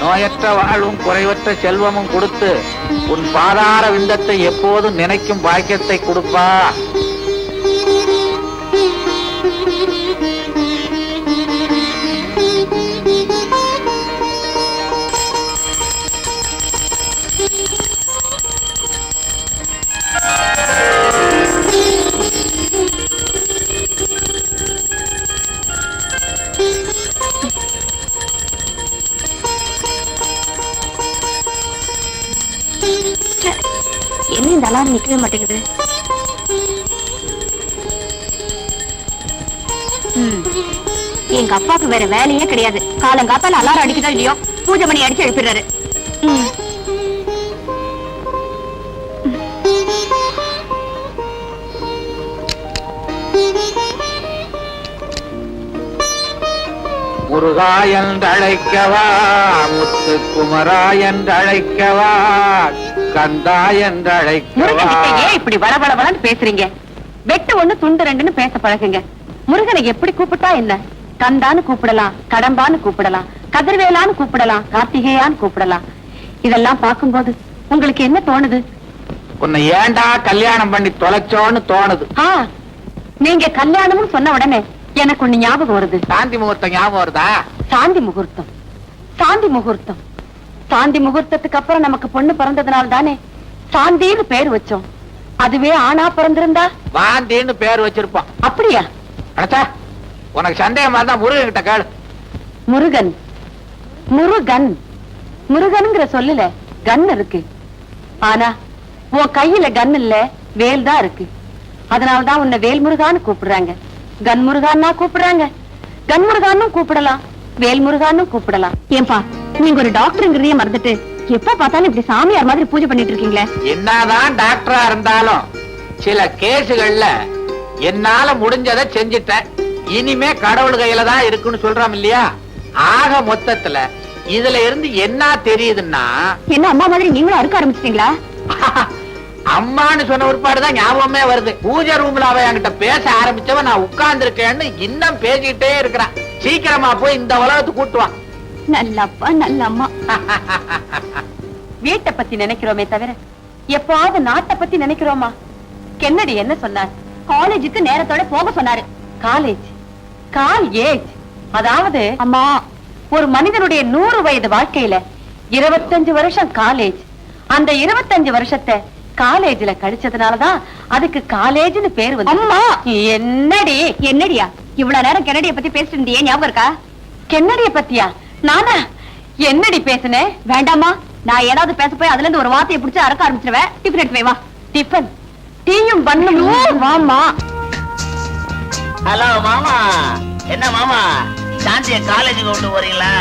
நோயற்ற வாழ்வும் குறைவற்ற செல்வமும் கொடுத்து உன் பாதார விந்தத்தை எப்போதும் நினைக்கும் பாக்கியத்தை கொடுப்பா. என்ன இந்த அலாரம் நிக்கவே மாட்டேங்குது? எங்க அப்பாவுக்கு வேற வேலையே கிடையாது. காலங்காத்தால அலாரம் அடிக்குதோ இல்லையோ பூஜை மணி அடிச்சு எழுப்பிடுறாரு. முருகா என்றழைக்கவா, முத்து குமரா என்றழைக்கவா, கந்தா என்றழைக்கவா. ஏன் இப்படி வளவளவளன்னு பேசுறீங்க? வெட்டு ஒண்ணு துண்டு ரெண்டுன்னு பேச பழகுங்க. முருகனை எப்படி கூப்பிட்டா என்ன? கந்தான்னு கூப்பிடலாம், கடம்பான்னு கூப்பிடலாம், கதிர்வேலான்னு கூப்பிடலாம், கார்த்திகேயான்னு கூப்பிடலாம். இதெல்லாம் பார்க்கும்போது உங்களுக்கு என்ன தோணுது? உன்னை ஏண்டா கல்யாணம் பண்ணி தொலைச்சோன்னு தோணுது. நீங்க கல்யாணம்னு சொன்ன உடனே எனக்கு ஒண்ணு ஞாபகம் வருது. சாந்தி முகூர்த்தம் ஞாபகம் வருதா? சாந்தி முகூர்த்தம், சாந்தி முகூர்த்தம். சாந்தி முகூர்த்தத்துக்கு அப்புறம் நமக்கு பொண்ணு பிறந்ததுனால தானே சாந்தின்னு பேர் வச்சோம். அதுவே ஆணா பிறந்திருந்தா வாந்தின்னு பேர் வச்சிருப்போம். அப்படியா? அடச்சா, உனக்கு சந்தேகமா இருந்தா முருகன் கிட்ட கேளு. முருகன், முருகன், முருகனுங்கிற சொல்லல கன் இருக்கு. ஆனா உன் கையில கன் இல்ல, வேல் தான் இருக்கு. அதனாலதான் உன்னை வேல் முருகான்னு கூப்பிடுறாங்க. கன் முருகான்னா கூப்பிடுறாங்க. கன் முருகான்னு கூப்பிடலாம், வேல் முருகான்னு கூப்பிடலாம். ஏன்பா நீங்க ஒரு டாக்டருங்கிறதையே மறந்துட்டு எப்ப பார்த்தாலும் இப்படி சாமியார் மாதிரி பூஜை பண்ணிட்டு இருக்கீங்களே? என்னதான் டாக்டரா இருந்தாலும் சில கேசுகள்ல என்னால முடிஞ்சதை செஞ்சுட்டேன். இனிமே கடவுள் கையில தான் இருக்குன்னு சொல்றோம் இல்லையா? ஆக மொத்தத்துல இதுல இருந்து என்ன தெரியுதுன்னா, என்ன அம்மா மாதிரி நீங்களும் அறுக்க ஆரம்பிச்சிட்டீங்களா? அம்மான்னு சொன்ன ஒருபாடுதான் ஞாபகமே வருது. பூஜை ரூம்ல அவ என்கிட்ட பேச ஆரம்பிச்சவன் நான் உட்கார்ந்து இருக்கேன்னு இன்னும் பேசிக்கிட்டே இருக்கிறான். சீக்கிரமா போய் இந்த உலகத்துக்கு கூட்டுவான். நல்லப்பா, நல்ல அம்மா. வீட்டை பத்தி நினைக்கிறோமே தவிர எப்பாவது நாட்டை பத்தி நினைக்கிறோமா? கென்னடி என்ன சொன்னார்? காலேஜுக்கு நேரத்தோட போக சொன்னாரு. காலேஜ், காலேஜ், அதாவது அம்மா ஒரு மனிதனுடைய 100 வயது வாழ்க்கையில 25 வருஷம் காலேஜ். அந்த 25 வருஷத்தை காலேஜ்ல கழிச்சதுனாலதான் அதுக்கு காலேஜ்னு பேர் வந்து. அம்மா என்னடி? என்னடியா இவ்வளவு நேரம் கென்னடிய பத்தி பேசிட்டு இருந்தியே, ஞாபகம் இருக்கா? கென்னடிய பத்தியா? நானா என்னடி பேசுனேன்? வேண்டாமா, நான் ஏதாவது பேச போய் அதுல இருந்து ஒரு வார்த்தையை பிடிச்சு அறக்க ஆரம்பிச்சிருவேன். டிஃபன் எடுத்து வா. டிஃபன் டீயும் பண்ணும். வாமா. ஹலோ மாமா. என்ன மாமா, சாந்திய காலேஜுக்கு கொண்டு போறீங்களா?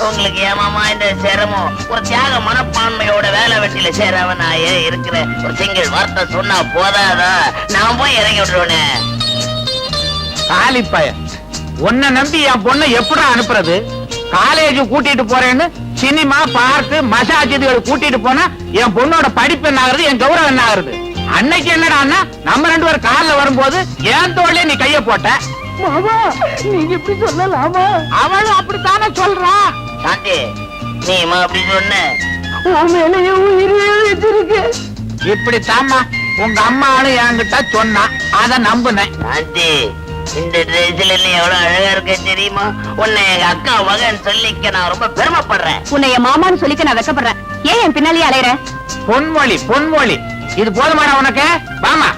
உங்களுக்கு ஏன் மாமா இந்த சிரமம்? ஒரு தியாக மனப்பான்மையோட வேலை வெட்டியில சேரவன் நான் ஏன் இருக்கிறேன். ஒரு சிங்கிள் வார்த்தை சொன்னா போதாதா? நான் போய் இறங்கி விட்டுருவேனே. காலிப்பய உன்னை நம்பி என் பொண்ணை எப்படி அனுப்புறது? காலேஜ் கூட்டிட்டு போறேன்னு சினிமா, பார்க்கு, மசாஜ் இதுகள் கூட்டிட்டு போனா என் பொண்ணோட படிப்பு என்ன ஆகுறது, என் கௌரவம் என்ன ஆகுறது? அன்னைக்கு என்னடான்னா நம்ம 2 பேரும் கார்ல வரும்போது ஏன் தோல்ல நீ கைய போட்ட. நீங்க இப்படி சொல்லலாமா? அவளும் அப்படித்தானே சொல்றா. சாந்தி நீ அப்படி சொன்ன இப்படித்தாம்மா உங்க அம்மாவும் என்கிட்ட சொன்னா, அத நம்புனேன். சாந்தி இந்த ட்ரெஸ்ல நீ எவ்வளவு அழகா இருக்க தெரியுமா? உன்னை எங்க அக்கா மகன் சொல்லிக்க நான் ரொம்ப பெருமைப்படுறேன். உன்னை என் மாமான்னு சொல்லிக்க நான் வெக்கப்படுறேன். ஏன் என் பின்னாலேயே அலையற? பொன்மொழி, பொன்மொழி. இது போதுமாடா உனக்கு? வாமா.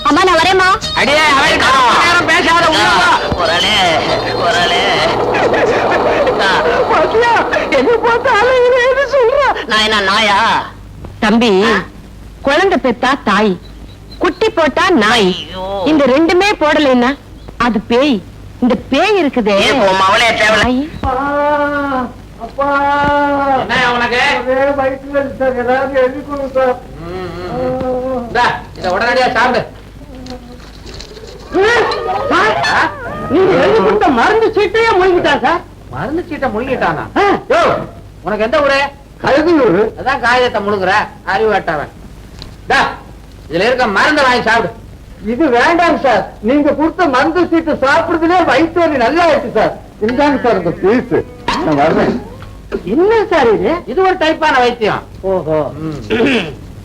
அம்மா நான் வரேம்மா. அடியே நேரம் பேசாத. குரலே குரலே நான் என்ன நாயா? தம்பி, குழந்தை பெத்தா தாய், குட்டி போட்டா நாய். இந்த ரெண்டுமே போடலைன்னா அது பேய். இந்த பேய் இருக்குதே அவளே தேவை. உடனடியா சாப்பிடு. மருந்து சீட்டையே முழுங்கிட்டான் சார். மருந்து சீட்டை முழுங்கிட்டானா? உனக்கு எந்த ஊரு? கழுகுனூர். அதான் காகிதத்தை முழுங்குற அறிவு வேட்டவன். இதுல இருக்க மருந்து வாங்கி சாப்பிடு. இது வேண்டாம் சார். நீங்க கொடுத்த மருந்து சீட்டு சாப்பிடுறதுலே வயிற்று வலி நல்லா ஆயிடுச்சு சார். இந்தாங்க சார் இந்த பீஸ். நான் வர்றேன். என்ன சார் இது? இது ஒரு டைப்பான வைத்தியம். ஓஹோ.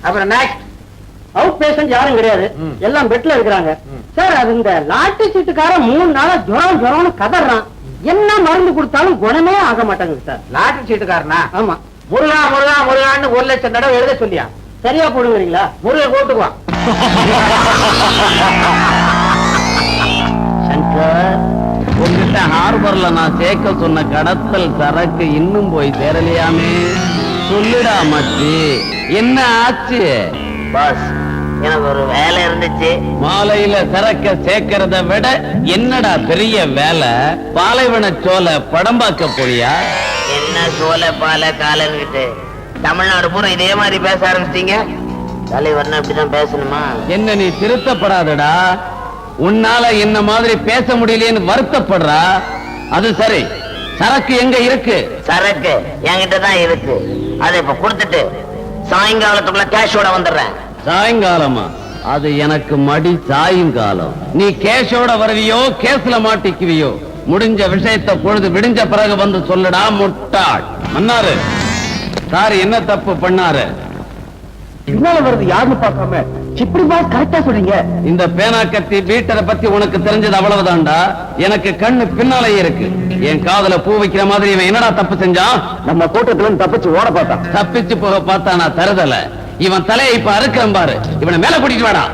அப்புறம் நெக்ஸ்ட். அவுட் பேஷண்ட் யாரும் கிடையாது, எல்லாம் பெட்ல இருக்கிறாங்க. சார் அது இந்த லாட்டரி சீட்டுக்காரன் 3 நாளா ஜுரம்னு கதறான். என்ன மருந்து கொடுத்தாலும் குணமே ஆக மாட்டாங்க சார். லாட்டரி சீட்டுக்காரனா? ஆமா. முருகா முருகா முருகான்னு 1 லட்சம் தடவை எழுத சொல்லியா? சரியா போடுவீங்களா? முருகன் கூட்டுக்குவான். சங்கர், உங்ககிட்ட ஹார்பர்ல நான் சேர்க்க சொன்ன கடத்தல் சரக்கு இன்னும் போய் சேரலையாமே. சொல்லுடா மச்சி, என்ன ஆச்சு? பாஸ், எனக்கு ஒரு வேலை இருந்துச்சு. மாலையில சரக்க சேர்க்கறத விட என்னடா பெரிய வேலை? பாலைவன சோலை படம் பார்க்க போறியா? என்ன சோலை பால காலன்கிட்டு தமிழ்நாடு பூரா இதே மாதிரி பேச ஆரம்பிச்சிட்டீங்க. தலைவர்னா இப்படிதான் பேசணுமா? என்ன நீ திருத்தப்படாதடா. உன்னால என்ன மாதிரி பேச முடியலையேன்னு வருத்தப்படுறா. அது சரி, சரக்கு எங்க இருக்கு? சரக்கு என்கிட்ட தான் இருக்கு. அதை இப்ப கொடுத்துட்டு சாயங்காலத்துக்குள்ள கேஷோட வந்துடுறேன். சாயங்காலமா? அது எனக்கு மடி சாயங்காலம். நீ கேஷோட வருவியோ கேஸ்ல மாட்டிக்குவியோ? முடிஞ்ச விஷயத்தை பொழுது விடிஞ்ச பிறகு வந்து சொல்லுடா முட்டாள். மன்னாரு சார் என்ன தப்பு பண்ணாரு? பின்னால வருது யாருன்னு பார்க்காம இப்படி பாஸ் கரெக்டா சொல்றீங்க. இந்த பேனா கத்தி பீட்டரை பத்தி உனக்கு தெரிஞ்சது அவ்வளவுதான்டா. எனக்கு கண்ணு பின்னாலேயே இருக்கு. என் காதுல பூ வைக்கிற மாதிரி இவன் என்னடா தப்பு செஞ்சான்? நம்ம கூட்டத்துல தப்பிச்சு ஓட பார்த்தா. தப்பிச்சு போக பார்த்தா நான் தருதல. இவன் தலையை இப்ப அறுக்கிறேன் பாரு. இவனை மேல கூட்டிட்டு வாடா.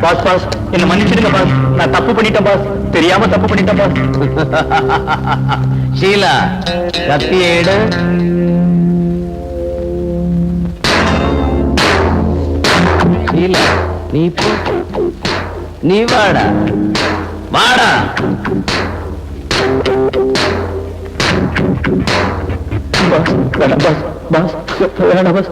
பாஸ் பாஸ் என்ன மன்னிச்சிடுங்க பாஸ். நான் தப்பு பண்ணிட்டேன் பாஸ். தெரியாம தப்பு பண்ணிட்டேன் பாஸ். ஷீலா, கத்தியை எடு. ஷீலா, நீ போ. நீ வாடா வாடா. பாஸ் வேணாம் பாஸ். பாஸ் வேணாம் பாஸ்.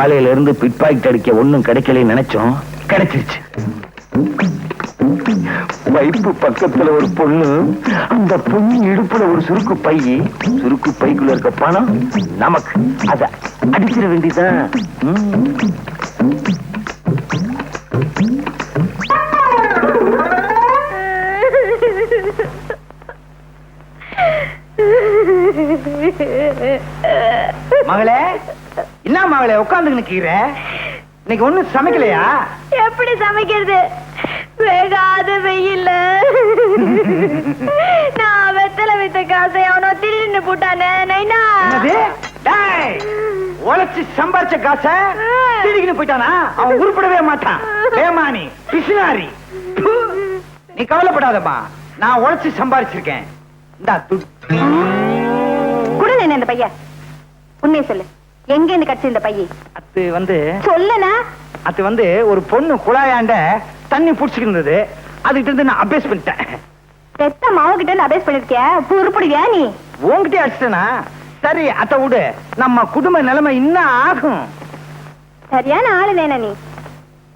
காலையில இருந்து பிட் பாக்கெட் அடிக்க ஒண்ணும் கிடைக்கலன்னு நினைச்சோம், கிடைச்சிருச்சு. பைப்பு பக்கத்துல ஒரு பொண்ணு, அந்த பொண்ணு இடுப்புல ஒரு சுருக்கு பை, சுருக்கு பைக்குள்ள இருக்க பணம் நமக்கு. அத அடிச்சிட வேண்டியதான். மகளே, என்ன மகளே உட்கார்ந்து நிக்கிற? இன்னைக்கு ஒண்ணும் சமைக்கலையா? எப்படி சமைக்கிறது? வேகாத வெயில்ல நான் வெத்தலை வித்த காசை அவனோ திருடின்னு போட்டானே. நைனா, உழைச்சு சம்பாரிச்ச காசை திருடிக்கிட்டு போயிட்டானா? அவன் உருப்படவே மாட்டான். ஏமானி பிசினாரி. நீ கவலைப்படாதம்மா, நான் உழைச்சு சம்பாரிச்சிருக்கேன். இந்தா துட்டு. கூட இந்த பையன் உண்மையை சொல்லு, எங்க இருந்து கிடைச்ச இந்த பையன்? அது வந்து சொல்லனா? அது வந்து ஒரு பொண்ணு குழாயாண்ட தண்ணி புடிச்சுக்கிட்டு இருந்தது, அதுகிட்ட இருந்து நான் அபேஸ் பண்ணிட்டேன். பெத்த மாவு கிட்ட இருந்து அபேஸ் பண்ணிருக்கியா? உருப்படுவியா நீ? உன்கிட்டே அடிச்சிட்டேனா? சரி, அத விடு. நம்ம குடும்ப நிலைமை இன்னும் ஆகும். சரியான ஆளு வேணா நீ.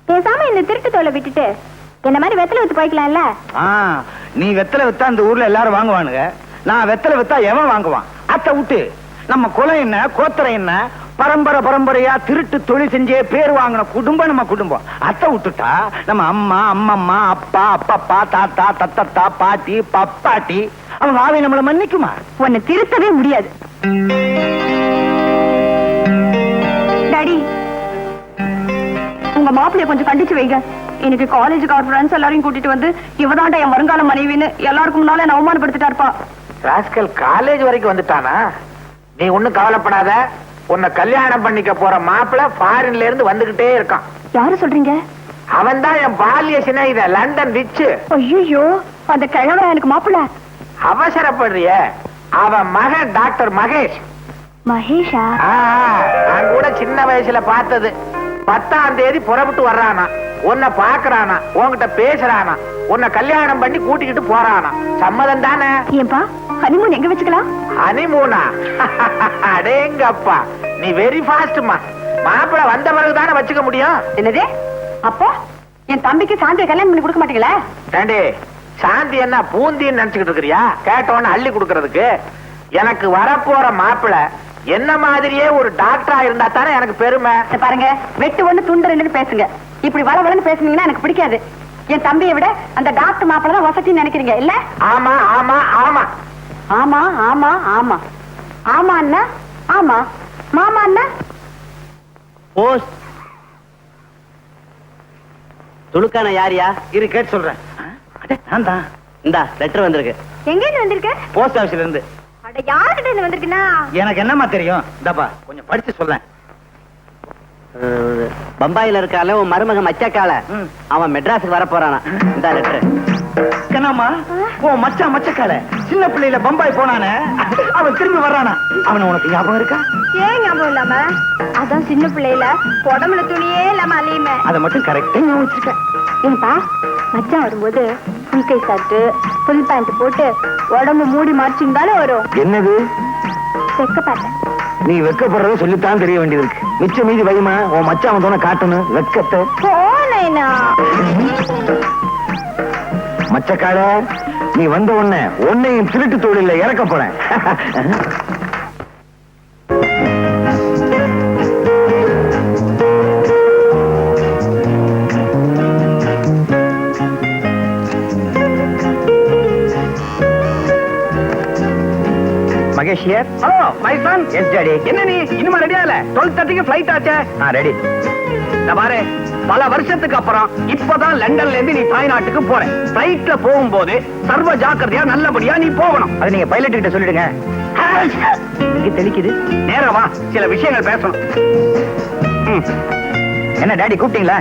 பேசாம இந்த திருட்டு தோலை விட்டுட்டு என்ன மாதிரி வெத்தலை வித்து போய்க்கலாம்ல? நீ வெத்தலை வித்தா அந்த ஊர்ல எல்லாரும் வாங்குவானுங்க, நான் வெத்தலை வித்தா எவன் வாங்குவான்? அத்த விட்டு நம்ம குலம் என்ன, கோத்திரம் என்ன, பரம்பரை பரம்பரையா திருட்டு தொழில் செஞ்சே பேர் வாங்கின குடும்பம் நம்ம குடும்பம். அத்தை விட்டுட்டா நம்ம அம்மா, அம்மம்மா, அப்பா, அப்பப்பா, தாத்தா, தத்தத்தா, பாட்டி, பப்பாட்டி, அவங்க ஆவி நம்மள மன்னிக்குமா? உன்னை திருத்தவே முடியாது. டாடி, உங்க மாப்பிள்ளைய கொஞ்சம் கண்டிச்சு வைங்க. இன்னைக்கு காலேஜுக்கு அவர் ஃப்ரெண்ட்ஸ் எல்லாரையும் கூட்டிட்டு வந்து இவதாண்டா என் வருங்கால மனைவின்னு எல்லாருக்கும் முன்னால என்ன அவமானப்படுத்திட்டா இருப்பா. ராஸ்கல் காலேஜ் வரைக்கும் வந்துட்டானா? நீ ஒண்ணும் கவலைப்படாத, உன்னை கல்யாணம் பண்ணிக்க போற மாப்பிள்ள ஃபாரின்ல இருந்து வந்துகிட்டே இருக்கான். யாரு சொல்றீங்க? அவன் தான் என் பால்ய சிநேகித லண்டன் ரிச்சு. ஐயோ, அந்த கிழவன் எனக்கு மாப்பிள்ள. அவசரப்படுறிய? அவன் மகன் டாக்டர் மகேஷ். மகேஷா? நான் கூட சின்ன வயசுல பார்த்தது. 10ஆம் தேதி புறப்பட்டு வர்றானா, உன்னை பாக்குறானா, உன்கிட்ட பேசுறானா, உன்னை கல்யாணம் பண்ணி கூட்டிக்கிட்டு போறானா. சம்மதம் தானே? ஏன்பா, ஹனிமூன் எங்க வச்சுக்கலாம்? ஹனிமூனா? அடேங்கப்பா, நீ வெரி ஃபாஸ்ட்மா. மாப்பிள வந்த பிறகுதானே வச்சுக்க முடியும். என்னது? அப்போ என் தம்பிக்கு சாந்தியை கல்யாணம் பண்ணி கொடுக்க மாட்டீங்களா? ஏண்டி, சாந்தி என்ன பூந்தின்னு நினைச்சுக்கிட்டு இருக்கிறியா? கேட்டவன அள்ளி கொடுக்கறதுக்கு. எனக்கு வரப்போற மாப்பிள என்ன மாதிரியே ஒரு டாக்டரா இருந்தா தானே எனக்கு பெருமை. பாருங்க, வெட்டு ஒண்ணு துண்டு ரெண்டுன்னு பேசுங்க. இப்படி வளவளன்னு பேசுனீங்கன்னா எனக்கு பிடிக்காது. என் தம்பியை விட அந்த டாக்டர் மாப்பிள்ள தான் வசதின்னு நினைக்கிறீங்க இல்ல? ஆமா ஆமா ஆமா ஆமா ஆமா ஆமா ஆமா அண்ணா. ஆமா மாமா அண்ணா. போஸ்ட் துளுக்கான யாரியா? இரு கேட்டு சொல்றேன். நான் தான். இந்தா லெட்டர் வந்திருக்கு. எங்க இருந்து வந்திருக்க? போஸ்ட் ஆபீஸ்ல இருந்து. அட, யார்கிட்ட இருந்து வந்திருக்குன்னா? எனக்கு என்னமா தெரியும்? இந்தாப்பா கொஞ்சம் படிச்சு சொல்லேன். பம்பாயில இருக்கால உன் மருமக மச்சக்கால, அவன் மெட்ராஸுக்கு வர போறானா. இந்த லெட்டர். என்னம்மா உன் மச்சான் மச்சக்கால சின்ன பிள்ளையில பம்பாய் போனானே, அவன் திரும்பி வர்றானா? அவன் உனக்கு ஞாபகம் இருக்கா? ஏன் ஞாபகம் இல்லாம? அதான் சின்ன பிள்ளையில உடம்புல துணியே இல்லாம அலையுமே. அதை மட்டும் கரெக்டா ஞாபகம் வச்சிருக்கேன். ஏன்பா, மச்சான் வரும்போது புல் கை சட்டு புல் பேண்ட் போட்டு உடம்பு மூடி மறைச்சிருந்தாலும் வரும். என்னது செக்க பார்த்தேன். நீ வெக்கப்படுறத சொல்லித்தான் தெரிய வேண்டியது இருக்கு. மிச்ச மீதி வைமா, உன் மச்சான் வந்தோன காட்டணும் வெக்கத்தை. போனேனா மச்சக்கால, நீ வந்த உடனே உன்னையும் திருட்டு தொழில இறக்க போறேன். Mahesh here. Hello my son. Yes daddy. என்ன நீ இன்னும் ரெடியா இல்ல? 12:30க்கு ஃளைட் ஆச்சே. ரெடி. நான் பாரு, பல வருஷத்துக்கு அப்புறம் இப்பதான் லண்டன்ல இருந்து நீ தாய்நாட்டுக்கு போற. ஃளைட்ல போகும்போது சர்வ ஜாக்கிரதையா நல்லபடியா நீ போகணும். அது நீங்க பைலட் கிட்ட சொல்லிடுங்க. இங்க தெளிக்குது. நேரா வா, சில விஷயங்கள் பேசணும். என்ன டாடி கூப்பிட்டீங்களா?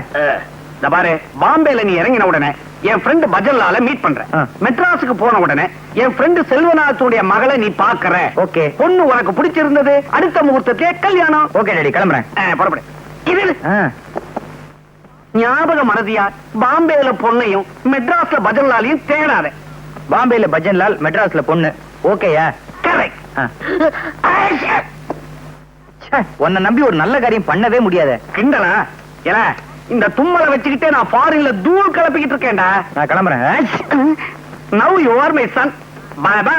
பாரு, பாம்பேல நீ இறங்கின உடனே என் ஃப்ரெண்ட் பஜன்லால மீட் பண்றேன். மெட்ராஸுக்கு போன உடனே என் ஃப்ரெண்ட் செல்வநாத்துடைய மகளை நீ பாக்குற. ஓகே. பொண்ணு உனக்கு பிடிச்சிருந்தது. அடுத்த முகூர்த்தத்திலே கல்யாணம். ஓகே டாடி, கிளம்புறேன். புறப்படு. இது ஞாபக மறதியா பாம்பேல பொண்ணையும் மெட்ராஸ்ல பஜன்லாலையும் தேடாத. பாம்பேல பஜன்லால், மெட்ராஸ்ல பொண்ணு. ஓகேயா? கரெக்ட். உன்னை நம்பி ஒரு நல்ல காரியம் பண்ணவே முடியாது. கிண்டலா? ஏல இந்த தும்மலை வச்சுக்கிட்டே நான் ஃபாரின்ல தூள் கிளப்பிக்கிட்டு இருக்கேன்டா. நான் கிளம்புறேன். Now you are my son. Bye bye.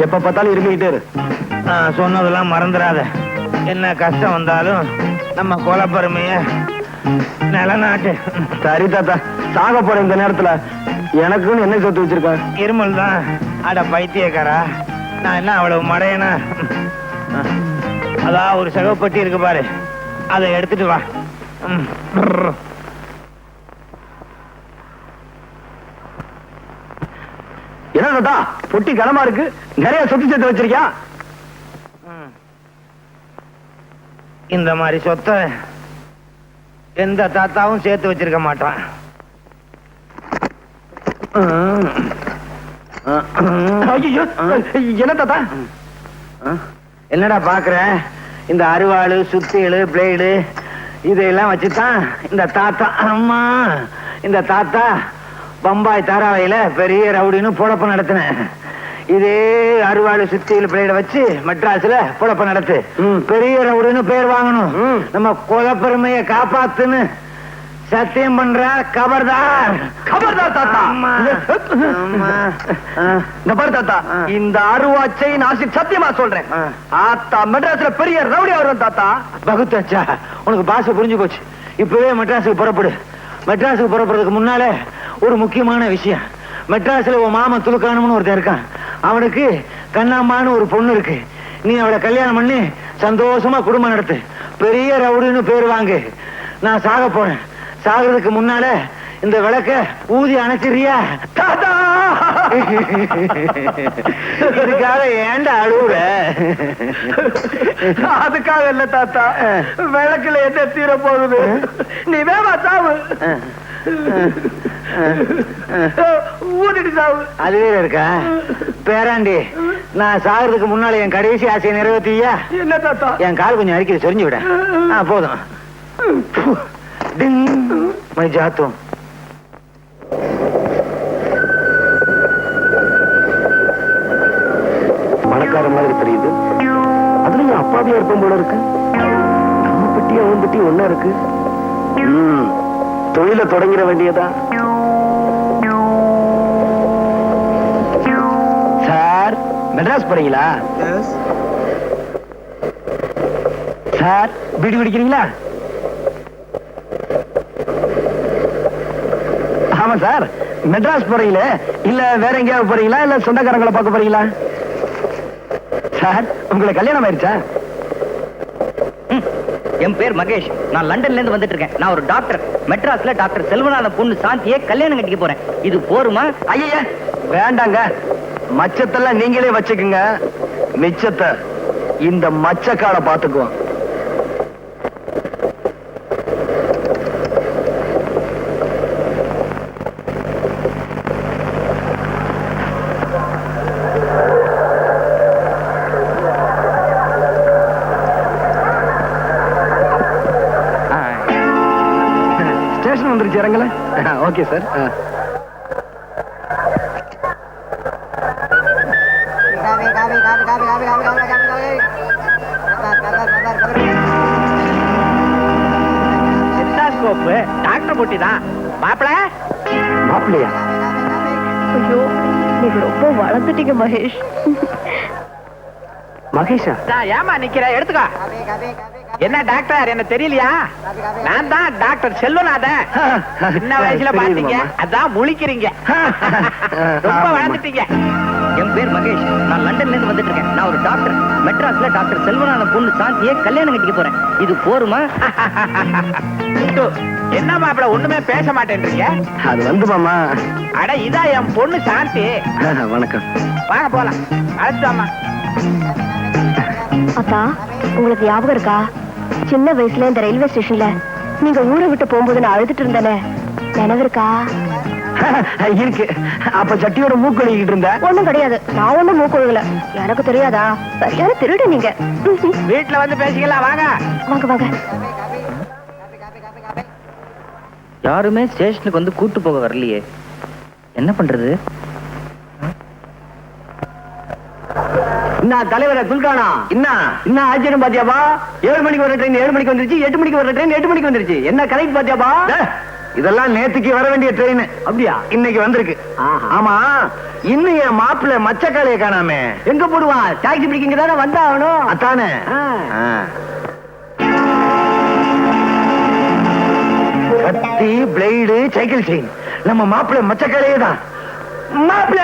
எப்ப பார்த்தாலும் இருமிக்கிட்டே இரு. சொன்னதெல்லாம் மறந்துடாத. என்ன கஷ்டம் வந்தாலும் நம்ம குலப்பெருமைய நிலநாட்டு. சரி தாத்தா, சாக போற இந்த நேரத்துல எனக்குன்னு என்ன சொத்து வச்சிருக்க? இருமல் தான். அட பைத்தியக்காரா, நான் என்ன அவ்வளவு மடையனா? அதான் ஒரு சகப்பட்டி இருக்கு பாரு, அதை எடுத்துட்டு வா. என்ன தாத்தா பொட்டி கனமா இருக்கு, நிறைய சொத்து சேர்த்து வச்சிருக்கியா? இந்த மாதிரி சொத்தை எந்த தாத்தாவும் சேர்த்து வச்சிருக்க மாட்டான். ஐயோ, என்ன தாத்தா? என்னடா பாக்குற? இந்த அருவாளு, சுத்தியலு, பிளேடு இதெல்லாம் வச்சுதான் இந்த தாத்தா, அம்மா, இந்த தாத்தா பம்பாய் தாராவையில பெரிய ரவுடின்னு பொழப்பு நடத்தினேன். இதே அருவாளு, சுத்தியல், பிளேட வச்சு மெட்ராஸ்ல பொழப்பு நடத்து. பெரிய ரவுடின்னு பேர் வாங்கணும். நம்ம குலப்பெருமையை காப்பாத்துன்னு சத்தியம் பண்ற. கபர்தார், கபர்தார் தாத்தா. இந்த பாரு தாத்தா, இந்த அருவாச்சை நான் சத்தியமா சொல்றேன். ஆத்தா மெட்ராஸ்ல பெரிய ரவுடி வருவேன் தாத்தா. பகுத்தாச்சா, உனக்கு பாஷை புரிஞ்சு போச்சு. இப்பவே மெட்ராஸுக்கு புறப்படு. மெட்ராஸுக்கு புறப்படுறதுக்கு முன்னால ஒரு முக்கியமான விஷயம். மெட்ராஸ்ல உன் மாமன் துலுக்கானம்னு ஒருத்தன் இருக்கான். அவனுக்கு கண்ணாம்மான்னு ஒரு பொண்ணு இருக்கு. நீ அவளை கல்யாணம் பண்ணி சந்தோஷமா குடும்பம் நடத்து. பெரிய ரவுடின்னு பேர் வாங்கு. நான் சாக போறேன். சாகிறதுக்கு முன்னால இந்த விளக்க ஊதி அணைச்சிரியா? தாத்தா, இதுக்காக ஏன்டா அழுவுற? அதுக்காக இல்ல தாத்தா, விளக்குல என்ன தீர போகுது? நீ வேமா சாவு, ஊதிட்டு சாவு. அது வேற இருக்கா? பேராண்டி, நான் சாகிறதுக்கு முன்னால என் கடைசி ஆசையை நிறைவேற்றியா? என்ன தாத்தா? என் கால் கொஞ்சம் அடிக்கிறது சொரிஞ்சு விட. போதும். மை ஜாத்தும். பணக்கார மாதிரி தெரியுது. அதுலயும் அப்பாவியா இருப்போம் போல இருக்கு. நம்ம பெட்டி அவன் பெட்டி ஒன்னா இருக்கு. தொழில தொடங்கிட வேண்டியதா? சார், மெட்ராஸ் போறீங்களா? சார், பீடி குடிக்கிறீங்களா? ஆமா சார், மெட்ராஸ் போறீங்களே, இல்ல வேற எங்கேயாவது போறீங்களா, இல்ல சொந்தக்காரங்களை பார்க்க போறீங்களா? சார், உங்களுக்கு கல்யாணம் ஆயிருச்சா? என் பேர் மகேஷ். நான் லண்டன்ல இருந்து வந்துட்டு இருக்கேன். நான் ஒரு டாக்டர். மெட்ராஸ்ல டாக்டர் செல்வநாத பொண்ணு சாந்தியை கல்யாணம் கட்டிக்க போறேன். இது போருமா? ஐயா வேண்டாங்க, மச்சத்தெல்லாம் நீங்களே வச்சுக்குங்க. மிச்சத்தை இந்த மச்சக்கால பாத்துக்குவோம். ஸ்டேஷன் வந்துருச்சு, இறங்கல? Okay sir. டாக்டர் போட்டி தான் மாப்பிள. மாப்பிள்ளையா? ஐயோ, நீங்க ரொம்ப வளர்ந்துட்டீங்க மகேஷ். மகேஷா? ஏமா நிக்கிற, எடுத்துக்கோ. என்ன டாக்டர், என்ன தெரியலையா? நான் தான் டாக்டர் செல்வநாதன். சின்ன வயசுல பாத்தீங்க, அதான் முழிக்கிறீங்க. ரொம்ப வளர்ந்துட்டீங்க. என் பேர் மகேஷ். நான் லண்டன்ல இருந்து வந்துட்டு இருக்கேன். நான் ஒரு டாக்டர். மெட்ராஸ்ல டாக்டர் செல்வநாத பொண்ணு சாந்தியை கல்யாணம் கட்டிக்க போறேன். இது போருமா? என்ன மாப்பிள ஒண்ணுமே பேச மாட்டேன்றீங்க? அது வந்து மாமா. அட இதான் என் பொண்ணு சாந்தி. வணக்கம். வாங்க போலாம். அழைச்சாமா. அக்கா, உங்களுக்கு ஞாபகம் இருக்கா? சின்ன வயசுல இந்த ரயில்வே ஸ்டேஷன்ல நீங்க ஊரை விட்டு போகும்போது நான் அழுதுட்டு இருந்தேனே, நினைவு இருக்கா? இருக்கு. அப்ப சட்டியோட மூக்கு கழுவிக்கிட்டு இருந்த? ஒண்ணும் கிடையாது, நான் ஒண்ணும் மூக்குழுகல. எனக்கு தெரியாதா? சரியான திருடு நீங்க. வீட்டுல வந்து பேசிக்கலாம் வாங்க. வாங்க வாங்க. யாருமே ஸ்டேஷனுக்கு வந்து கூட்டு போக வரலையே, என்ன பண்றது? என்ன தலைவர துல்கானா, என்ன ஆச்சரியம் பாத்தியாப்பா? 7 மணிக்கு வர ட்ரெயின் 7 மணிக்கு வந்துருச்சு, 8 மணிக்கு வர ட்ரெயின் 8 மணிக்கு வந்துருச்சு. என்ன கரெக்ட் பாத்தியாப்பா? இதெல்லாம் நேத்துக்கு வர வேண்டிய ட்ரெயின். அப்படியா? இன்னைக்கு வந்திருக்கு. ஆமா, இன்னும் என் மாப்பிள்ள மச்சக்காளைய காணாமே. எங்க போடுவான்? டாக்ஸி பிடிக்கிங்க தானே வந்தாகணும். அதானே. கத்தி, பிளேடு, சைக்கிள் செயின், நம்ம மாப்பிள்ள மச்சக்காளையே தான். மாப்பிள்ள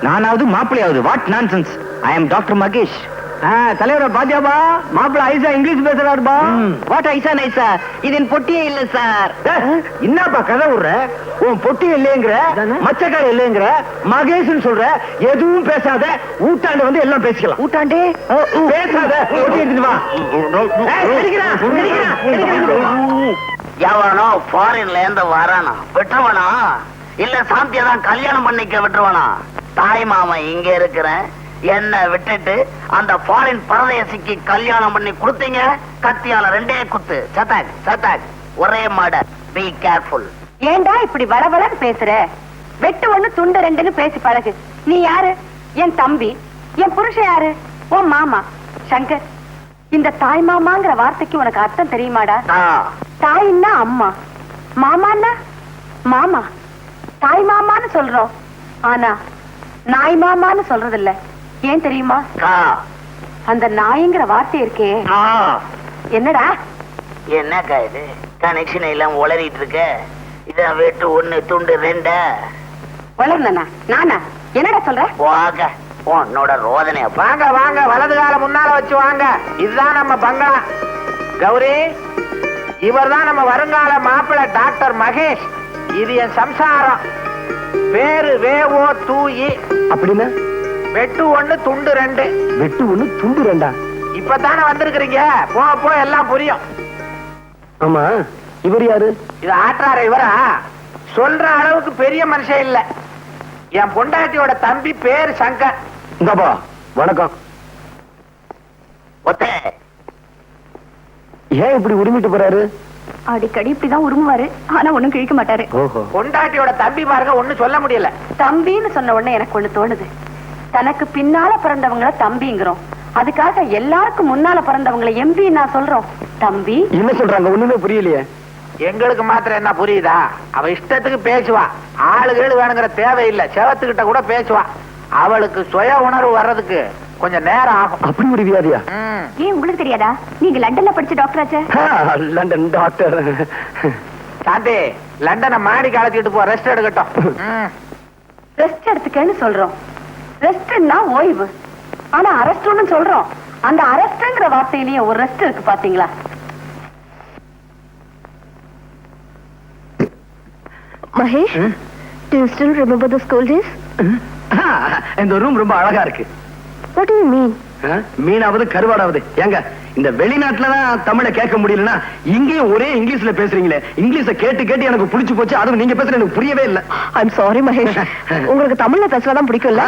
நானாவது மாப்பிள்ளையாவது? What nonsense. I am doctor Mahesh. தலைவர பாத்தியாபா? மாப்பிள்ள ஐசா இங்கிலீஷ் பேசுறாருப்பா. வாட் ஐசா நைசா? இது என் பொட்டியே இல்ல சார். என்னப்பா கதை விடுற? உன் பொட்டி இல்லைங்கிற, மச்சக்கார இல்லைங்கிற, மகேஷ்னு சொல்ற. எதுவும் பேசாத, ஊட்டாண்டு வந்து எல்லாம் பேசிக்கலாம். ஊட்டாண்டே பேசாத, பொட்டி எடுத்துட்டு வா. எவனோ ஃபாரின்ல இருந்து வரானா விட்டுருவானா, இல்ல சாந்தியதான் கல்யாணம் பண்ணிக்க விட்டுருவானா? தாய் மாமன் இங்க இருக்கிறேன், என்ன விட்டுட்டு அந்த ஃபாரின் பரதேசிக்கு கல்யாணம் பண்ணி கொடுத்தீங்க. கத்தியால 2 குத்து. சட்டாக் சட்டாக், ஒரே மாட. Be careful. ஏண்டா இப்படி வளவளன்னு பேசுற? வெட்டு 1 துண்டு 2ன்னு பேசி பழகு. நீ யாரு? என் தம்பி. என் புருஷன் யாரு? உன் மாமா சங்கர். இந்த தாய் மாமாங்கிற வார்த்தைக்கு உனக்கு அர்த்தம் தெரியுமாடா? தாயின்னா அம்மா, மாமான்னா மாமா. தாய் மாமான்னு சொல்றோம், ஆனா நாய் மாமான்னு சொல்றது இல்ல. ஏன் தெரியுமா? அந்த நாய்ங்கிற வார்த்தை இருக்கே. என்னடா என்னக்கா இது? கனெக்ஷன் எல்லாம் உளறிட்டு இருக்க. இதான் வெட்டு 1 துண்டு 2. வளர்ந்தனா நானா? என்னடா சொல்ற? வாங்க, உன்னோட ரோதனை. வாங்க வாங்க, வலது கால முன்னால வச்சு வாங்க. இதுதான் நம்ம பங்களா. கௌரி, இவர்தான் நம்ம வருங்கால மாப்பிள்ள டாக்டர் மகேஷ். இது என் சம்சாரம். பேரு வேவோ தூயி. அப்படின்னா வெட்டு 1 துண்டு 2. வெட்டு 1 துண்டு 2. இப்பதானே வந்திருக்கிறீங்க, போ எல்லாம் புரியும். ஆமா, இவர் யாரு? இது ஆற்றார. இவரா? சொல்ற அளவுக்கு பெரிய மனுஷன் இல்ல. என் பொண்டாட்டியோட தம்பி, பேரு சங்கர். இந்தப்பா வணக்கம். ஒத்தே, ஏன் இப்படி உரிமிட்டு போறாரு? அடிக்கடி இப்படிதான் உருமுவாரு, ஆனா ஒண்ணும் கிழிக்க மாட்டாரு. ஓஹோ. பொண்டாட்டியோட தம்பி பாருங்க, ஒண்ணும் சொல்ல முடியல. தம்பின்னு சொன்ன உடனே எனக்கு ஒண்ணு தோணுது. தனக்கு பின்னால பிறந்தவங்கள தம்பிங்கிறோம், அதுக்காக எல்லாருக்கும் முன்னால பிறந்தவங்களை எம்பி நான் சொல்றோம். தம்பி என்ன சொல்றாங்க? ஒண்ணுமே புரியலையே. எங்களுக்கு மாத்திரம் என்ன புரியுதா? அவ இஷ்டத்துக்கு பேசுவா. ஆளுகள் வேணுங்கிற தேவையில்லை. செவத்துக்கிட்ட கூட பேசுவா. அவளுக்கு சுய உணர்வு வர்றதுக்கு கொஞ்சம் நேரம் ஆகும். அப்படி ஒரு வியாதியா? ஏன் உங்களுக்கு தெரியாதா? நீங்க லண்டன்ல படிச்ச டாக்டர் ஆச்சே. London doctor. சாந்தி, லண்டனை மாடிக்கு அழைச்சிட்டு போ, ரெஸ்ட் எடுக்கட்டும். ரெஸ்ட் எடுத்துக்கன்னு சொல்றோம். ரெஸ்ட்னா ஓய்வு, ஆனா அரெஸ்ட்னு சொல்றோம். அந்த அரெஸ்ட்ங்கிற வார்த்தையிலேயே ஒரு ரெஸ்ட் இருக்கு பாத்தீங்களா? Mahesh, do you still remember the school days? இந்த ரூம் ரொம்ப அழகா இருக்கு. What do you mean? மீனாவது கருவாடாவது. ஏங்க, இந்த வெளிநாட்டுலதான் தமிழை கேட்க முடியலன்னா இங்கேயும் ஒரே இங்கிலீஷ்ல பேசுறீங்களே. இங்கிலீஷ கேட்டு கேட்டு எனக்கு புடிச்சு போச்சு. அதுவும் நீங்க பேசுறது எனக்கு புரியவே இல்ல. I'm sorry Mahesh. உங்களுக்கு தமிழ்ல பேசுறதான் பிடிக்கும்ல?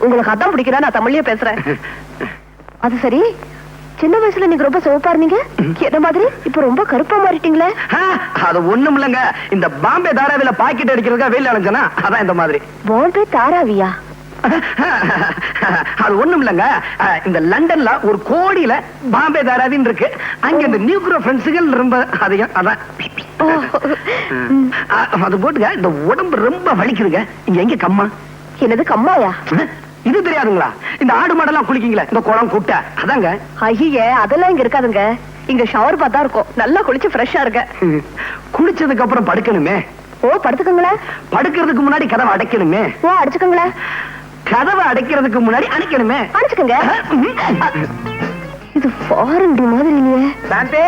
உங்களுக்கு அதான் பிடிக்கல, நான் தமிழ்லயே பேசுறேன். அது சரி, சின்ன வயசுல நீங்க ரொம்ப சிவப்பா இருந்தீங்க, என்ன மாதிரி இப்ப ரொம்ப கருப்பா மாறிட்டீங்களே? அது ஒண்ணும் இல்லங்க, இந்த பாம்பே தாராவில பாக்கெட் அடிக்கிறதுக்கா வெயில் அலைஞ்சனா, அதான் இந்த மாதிரி. பாம்பே தாராவியா? அது ஒண்ணும் இல்லங்க, இந்த லண்டன்ல ஒரு கோடியில பாம்பே தாராவின்னு இருக்கு. அங்க இந்த நியூக்ரோ ஃப்ரெண்ட்ஸுகள் ரொம்ப அதிகம். அதான் அது போட்டுங்க. இந்த உடம்பு ரொம்ப வலிக்குதுங்க. இங்க எங்க கம்மா? என்னது கம்மாயா? இது தெரியாதுங்களா? இந்த ஆடு மாடெல்லாம் குளிக்கீங்களா, இந்த குளம் குட்டை, அதாங்க. ஐயே, அதெல்லாம் இங்க இருக்காதுங்க. இங்க ஷவர் பார்த்தா இருக்கும். நல்லா குளிச்சு ஃப்ரெஷ்ஷா இருக்க. குளிச்சதுக்கு அப்புறம் படுக்கணுமே. ஓ, படுத்துக்கங்களேன். படுக்கிறதுக்கு முன்னாடி கதவை அடைக்கணுமே. ஓ, அடிச்சுக்கங்களேன். கதவை அடைக்கிறதுக்கு முன்னாடி அடைக்கணுமே. அடிச்சுக்கங்க. இது ஃபாரின் மாதிரி இல்லையே. சாந்தி,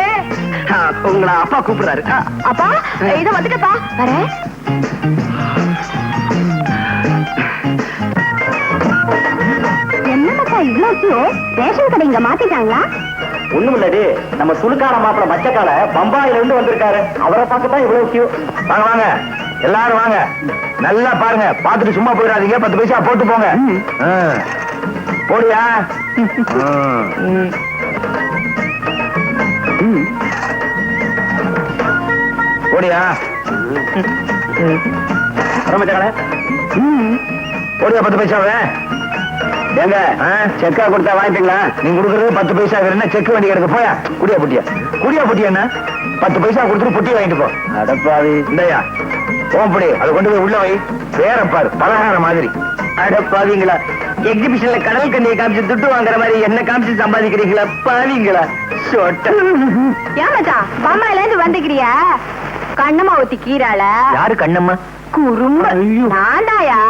உங்களை அப்பா கூப்பிடுறாரு. அப்பா, இத வந்துட்டப்பா, வரேன். என்னப்பா இவ்வளவு ரேஷன் கடை இங்க மாத்திட்டாங்களா? ஒண்ணும் இல்லடி, நம்ம சுழுக்கார மாப்பிள மச்சக்கால பம்பாயில இருந்து வந்திருக்காரு. அவரை பார்க்கத்தான் இவ்வளவு கியூ. வாங்க வாங்க. எல்லாரும் வாங்க, நல்லா பாருங்க, பார்த்துட்டு சும்மா போயிடாதீங்க. 10 பைசா போட்டு போங்க. போடியா? போடியா? போடியா 10 பைசாவே? ஏங்க செக்கா கொடுத்தா வாங்கிட்டீங்களா? நீங்க கொடுக்கறது 10 பைசா, என்ன செக் வண்டி கிடக்கு. போயா குடியா புட்டியா, குடியா புட்டியா என்ன 10 பைசா கொடுத்துட்டு புட்டி வாங்கிட்டு போ. அடப்பாவி, இந்தயா போம்படி, அதை கொண்டு போய் உள்ள வை. வேற பாரு, பலகார மாதிரி. அடப்பாவீங்களா, எக்ஸிபிஷன்ல கடல் கண்ணியை காமிச்சு துட்டு வாங்குற மாதிரி என்ன காமிச்சு சம்பாதிக்கிறீங்களா பாவீங்களா? ஏமாச்சா பம்மாயில இருந்து வந்துக்கிறியா? கண்ணம்மா ஊத்தி கீரால. யாரு கண்ணம்மா? குறும்பு நான்டாயா.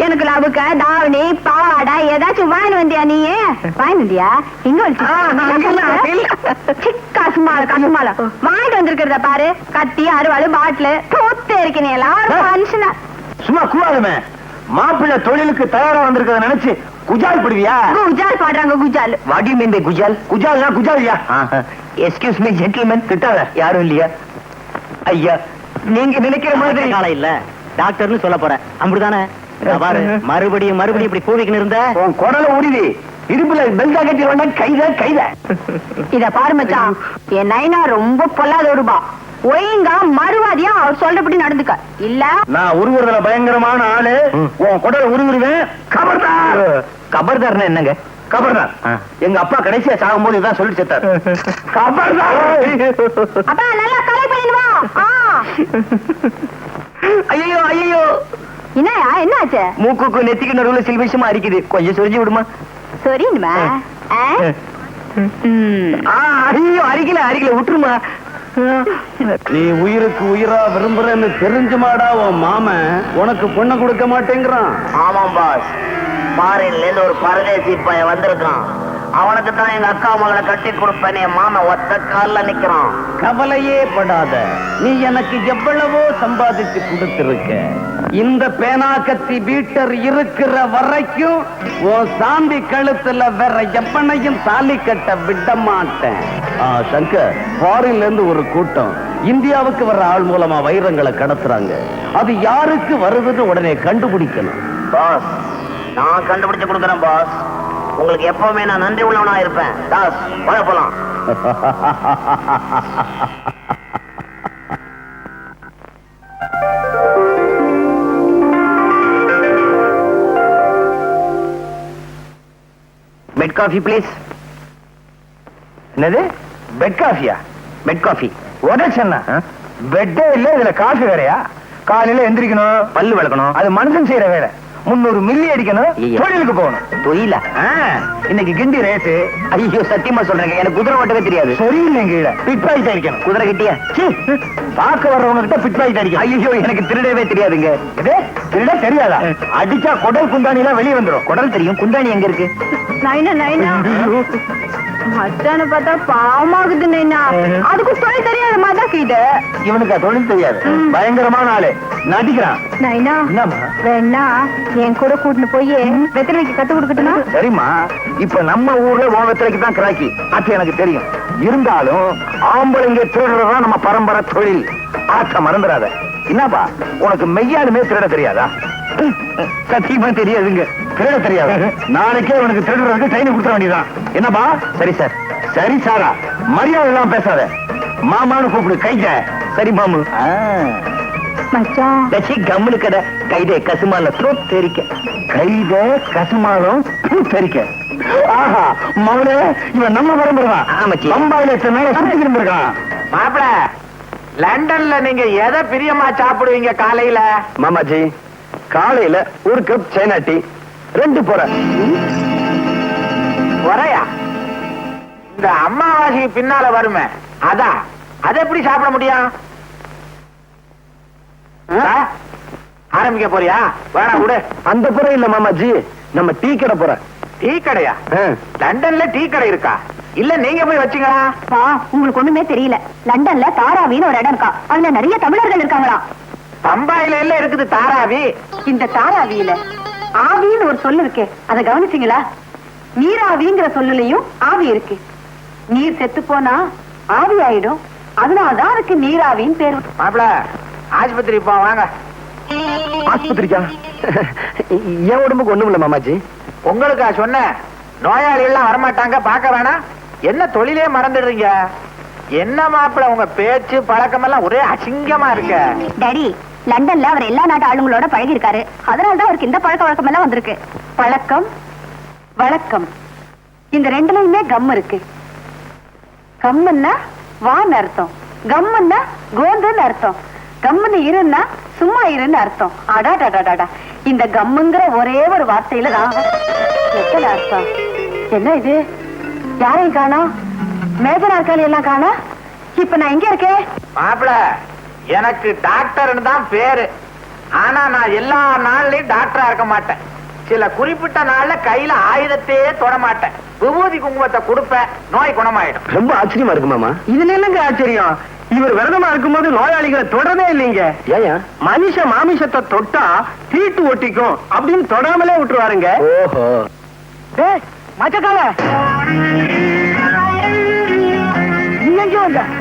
எனக்கு லவுக்க தாவணி பாவாடா ஏதாச்சும் வாங்கி வந்தியா? நீ வாங்கி வந்தியா? இங்க கசுமால வாங்கிட்டு வந்திருக்கிறத பாரு. கத்தி அறுவாள் பாட்டிலு தூத்து இருக்கீங்க எல்லாரும் மனுஷனா. சும்மா கூடாதுமே, மாப்பிள்ளை தொழிலுக்கு தயாரா வந்திருக்கிறத நினைச்சு குஜால் படுவியா? குஜால் பாடுறாங்க. குஜால் வாட் யூ மீன் பை குஜால்? குஜால்னா குஜாலியா? எக்ஸ்கியூஸ் மீ ஜென்டில்மேன், திட்டாத. யாரும் இல்லையா? ஐயா, நீங்க நினைக்கிற மாதிரி காலம் இல்ல, டாக்டர்னு சொல்ல போறேன். அப்படிதானே? பாரு, மறுபடியும் இப்படி கூவிக்கின்னு இருந்த உன் குடல உருவி இருப்புல பெல்டா கட்டி வேண்டா. கைத இத பாரு மச்சான், என் நைனா ரொம்ப பொல்லாத ஒருபா. ஒழுங்கா மறுவாதியா அவர் சொல்றபடி நடந்துக்க. இல்ல நான் உருவுறதுல பயங்கரமான ஆளு. உன் குடல உருவிடுவேன். கபர்தார். கபர்தார்னா என்னங்க? கபர்தார் எங்க அப்பா கடைசியா சாகும்போது இதான் சொல்லி செத்தார். கபர்தார். அப்பா நல்லா கலை பண்ணிடுவா. ஐயோ ஐயோ, என்னயா என்னாச்சு? மூக்குக்கு நெத்திக்கு நடுவுல சில்விஷமா அரிக்குது, கொஞ்சம் சொரிஞ்சு விடுமா? சரிமா. ஐயோ, அரிக்கல விட்டுருமா. நீ உயிருக்கு உயிரா விரும்புறன்னு தெரிஞ்சுமாடா உன் மாமன் உனக்கு பொண்ணு கொடுக்க மாட்டேங்கிறான். ஆமாம் பாஸ், ஃபாரின்ல இருந்து ஒரு பரதேசி பையன் வந்திருக்கான். அவனுக்கு தான் எங்க அக்கா மகளை கட்டி கொடுப்பேன். என் மாமா ஒத்த கால்ல நிக்கிறான். கவலையே படாத, நீ எனக்கு எவ்வளவோ சம்பாதிச்சு கொடுத்திருக்க. இந்த பேனாக்கத்தி பீட்டர் இருக்கிற வரைக்கும் உன் சாந்தி கழுத்துல வேற எவனையும் தாலி கட்ட விட மாட்டேன். சங்கர், ஃபாரின்ல இருந்து ஒரு கூட்டம் இந்தியாவுக்கு வர்ற ஆள் மூலமா வைரங்களை கடத்துறாங்க. அது யாருக்கு வருதுன்னு உடனே கண்டுபிடிக்கணும். பாஸ், நான் கண்டுபிடிச்சு கொடுக்குறேன் பாஸ். உங்களுக்கு எப்பவுமே நான் நன்றி உள்ளவனா இருப்பேன். தாஸ், வாங்க போலாம். Bed coffee please. என்னது பெட் காஃபியா? பெட் காஃபி உடச்சா? பெட்டே இல்ல, இதுல காஃபி வேறையா? காலையில எந்திரிக்கணும், பல்லு விளக்கணும், அது மனுஷன் செய்யற வேலை. 300 மில்லி அடிக்கணும், தொழிலுக்கு போகணும். தொழில இன்னைக்கு கிண்டி ரேட்டு. ஐயோ சத்தியமா சொல்றேங்க, எனக்கு குதிரை ஓட்டவே தெரியாது. சரியில்லைங்க, பிட் பாக்கெட் அடிக்கணும். குதிரை கிட்டியா பார்க்க வர்றவங்க கிட்ட பிட் பாக்கெட் அடிக்கணும். ஐயோ எனக்கு திருடவே தெரியாதுங்க. திருட தெரியாதா? அடிச்சா குடல் குந்தாணி எல்லாம் வெளியே வந்துடும். குடல் தெரியும், குந்தாணி எங்க இருக்கு? நைனா நைனா மச்சான பார்த்தா பாவமாகுது நைனா. அதுக்கு தொழில் தெரியாத மாதிரி இது. இவனுக்கு தொழில் தெரியாது, பயங்கரமான ஆளு, நடிக்கிறான். நைனா வேணா என் கூட கூட்டிட்டு போய் வெத்தலைக்கு கத்து கொடுக்கட்டுமா? சரிம்மா, இப்ப நம்ம ஊர்ல உன் வெத்தலைக்கு தான் கிராக்கி, அது எனக்கு தெரியும். இருந்தாலும் ஆம்பளைங்க திருடுறதா நம்ம பரம்பரை தொழில். ஆச்ச மறந்துடாத. என்னப்பா உனக்கு மெய்யாலுமே திருட தெரியாதா? சத்தியமா தெரியாதுங்க, திருட தெரியாது. நாளைக்கே உனக்கு திருடுறதுக்கு ட்ரைனிங் கொடுத்துட வேண்டியதான். என்னப்பா? சரி சார். சரி சாரா, மரியாதை எல்லாம் பேசாத. மாமான்னு கூப்பிடு. கைத. சரி மாமு. மச்சான் கம்முனு கடை. கைதே கசுமால தெரிக்க. கைதே கசுமாலம் தெரிக்க. ஆஹா மவனே, இவன் நம்ம பரம்பரைதான். பம்பாயில சுத்தி இருந்திருக்கான். மாப்பிள, லண்டன்ல நீங்க எதை பிரியமா சாப்பிடுவீங்க காலையில? மாமாஜி, காலையில ஒரு கப் சைனா டீ, 2 பொறை. பொறையா? இந்த அம்மாவாசைக்கு பின்னால வருமே அதான். அதை எப்படி சாப்பிட முடியும்? ஆரம்பிக்க போறியா? வேணா விடு. அந்த பொறை இல்ல மாமாஜி, நம்ம டீ கடை போற. டீ கடையா? லண்டன்ல டீ கடை இருக்கா? இல்ல நீங்க போய் வச்சுங்களா? உங்களுக்கு ஒண்ணுமே தெரியல. லண்டன்ல தாராவின்னு ஒரு இடம் இருக்கா, அதுல நிறைய தமிழர்கள் இருக்காங்களா. பம்பாயில எல்லாம் இருக்குது தாராவி. இந்த தாராவியில ஆவின்னு ஒரு சொல்லு இருக்கு, அதை கவனிச்சீங்களா? நீராவிங்கிற சொல்லுலயும் ஆவி இருக்கு. நீர் செத்து போனா ஆவி ஆயிடும், அதனாலதான் அதுக்கு நீராவின்னு பேரு. மாப்பிள, ஆஸ்பத்திரி போ வாங்க. ஆஸ்பத்திரிக்கா? என் உடம்புக்கு ஒண்ணும் இல்ல மாமாஜி. உங்களுக்கா சொன்ன? நோயாளிகள் எல்லாம் வரமாட்டாங்க, பார்க்க வேணாம். என்ன தொழிலே மறந்துடுறீங்க? என்ன மாப்பிள்ள உங்க பேச்சு பழக்கம் எல்லாம் ஒரே அசிங்கமா இருக்க. டாடி, லண்டன்ல அவர் எல்லா நாட்டு ஆளுங்களோட பழகி இருக்காரு. அதனாலதான் அவருக்கு இந்த பழக்க வழக்கம் எல்லாம் வந்திருக்கு. பழக்கம் வழக்கம் இந்த ரெண்டுலயுமே கம் இருக்கு. கம்முன்னா வான்னு அர்த்தம், கம்முன்னா கோந்துன்னு அர்த்தம், கம்முன்னு இருன்னா சும்மா இருன்னு அர்த்தம். அடாடாடாடா, இந்த கம்முங்கிற ஒரே ஒரு வார்த்தையில தான் எத்தனை அர்த்தம். என்ன இது? யாரையும் காணோம், மேஜர் ஆட்கள் எல்லாம் காணோம். இப்ப நான் எங்க இருக்கேன்? மாப்பிள்ள, எனக்கு டாக்டர்னு தான் பேரு. ஆனா நான் எல்லா நாள்லயும் டாக்டரா இருக்க மாட்டேன். சில குறிப்பிட்ட நாள்ல கையில ஆயுதத்தையே தொட மாட்டேன். விபூதி குங்குமத்தை கொடுப்பேன், நோய் குணமாயிடும். ரொம்ப ஆச்சரியமா இருக்கு மாமா. இதுல என்னங்க ஆச்சரியம்? இவர் விரதமா இருக்கும்போது நோயாளிகளை தொடரவே இல்லைங்க. ஏன்? மனுஷ மாமிசத்தை தொட்டா தீட்டு ஒட்டிக்கும் அப்படின்னு தொடாமலே விட்டுருவாருங்க. ஓஹோ. மச்சக்கால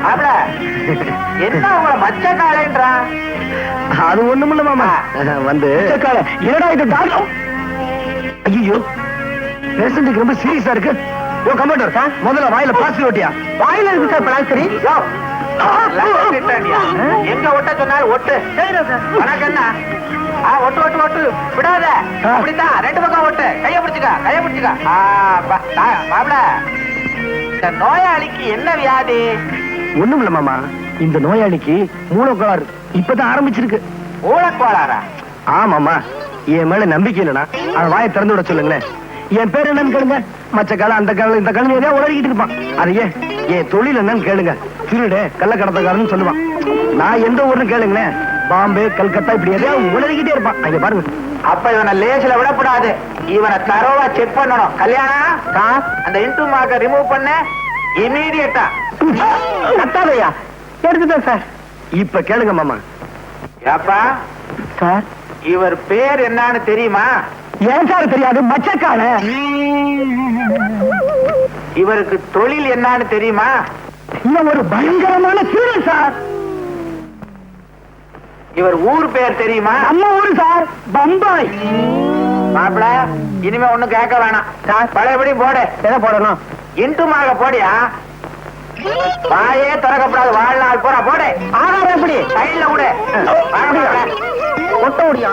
மாப்பிள்ள, என்ன உங்களை மச்ச காலைன்றா? அது ஒண்ணுமில்ல மாமா. வந்து என்னடா இது டாக்டர்? ஐயோ, பேஷண்ட்டுக்கு ரொம்ப சீரியஸா இருக்கு. ஓ கம்ப்யூட்டர் சார், முதல்ல வாயில பிளாஸ்டர் ஓட்டியா? வாயில இருக்கு சார் பிளாஸ்டரி. எங்க ஒட்ட சொன்னாலும் ஒட்டு. உனக்கு என்ன? ஒட்டு ஒட்டு ஒட்டு விடாத. அப்படித்தான் ரெண்டு பக்கம் ஒட்டு. கைய பிடிச்சுக்க, கைய பிடிச்சுக்க. மாப்பிள்ள, இந்த நோயாளிக்கு என்ன வியாதி? ஒண்ணுமில்ல மாமா, இந்த நோயாளிக்கு மூலக்கோளாறு இப்பதான் ஆரம்பிச்சிருக்கு. மூலக்கோளாறா? ஆமாமா, என் மேல நம்பிக்கை இல்லைனா அவன் வாயை திறந்து விட சொல்லுங்களேன். என் பேர் என்னன்னு கேளுங்க. மச்ச காலம், அந்த காலம், இந்த காலம் ஏதோ உளறிக்கிட்டு இருப்பான். அதையே என் தொழில் என்னன்னு கேளுங்க. திருடு, கள்ளக்கடத்தக்காரன்னு சொல்லுவான். நான் எந்த ஊர்னு கேளுங்களேன், பாம்பே, கல்கத்தா, இப்படி எதையாவது உளறிக்கிட்டே இருப்பான். அங்க பாருங்க. அப்ப இவனை லேசில விடக்கூடாது. இவனை தரோவா செக் பண்ணணும். கல்யாணம், அந்த இன்டூ மார்க்க ரிமூவ் பண்ண இமீடியட்டா. கத்தாதையா எடுத்துட்டேன் சார். இப்ப கேளுங்க மாமா. ஏப்பா சார், இவர் பேர் என்னன்னு தெரியுமா? ஏன் சார் தெரியாது? மச்சக்கால. இவருக்கு தொழில் என்னன்னு தெரியுமா? இவன் ஒரு பயங்கரமான திருடன் சார். இவர் ஊர் பேர் தெரியுமா? நம்ம ஊரு சார், பம்பாய். மாப்பிள, இனிமே ஒண்ணும் கேட்க வேணாம். பழையபடி போடு. எதை போடணும்? இன்டுமாக போடியா. வாயே திறக்கப்படாது வாழ்நாள் பூரா. போடு. ஆகாரம் எப்படி? கையில விடு. ஒட்ட முடியா?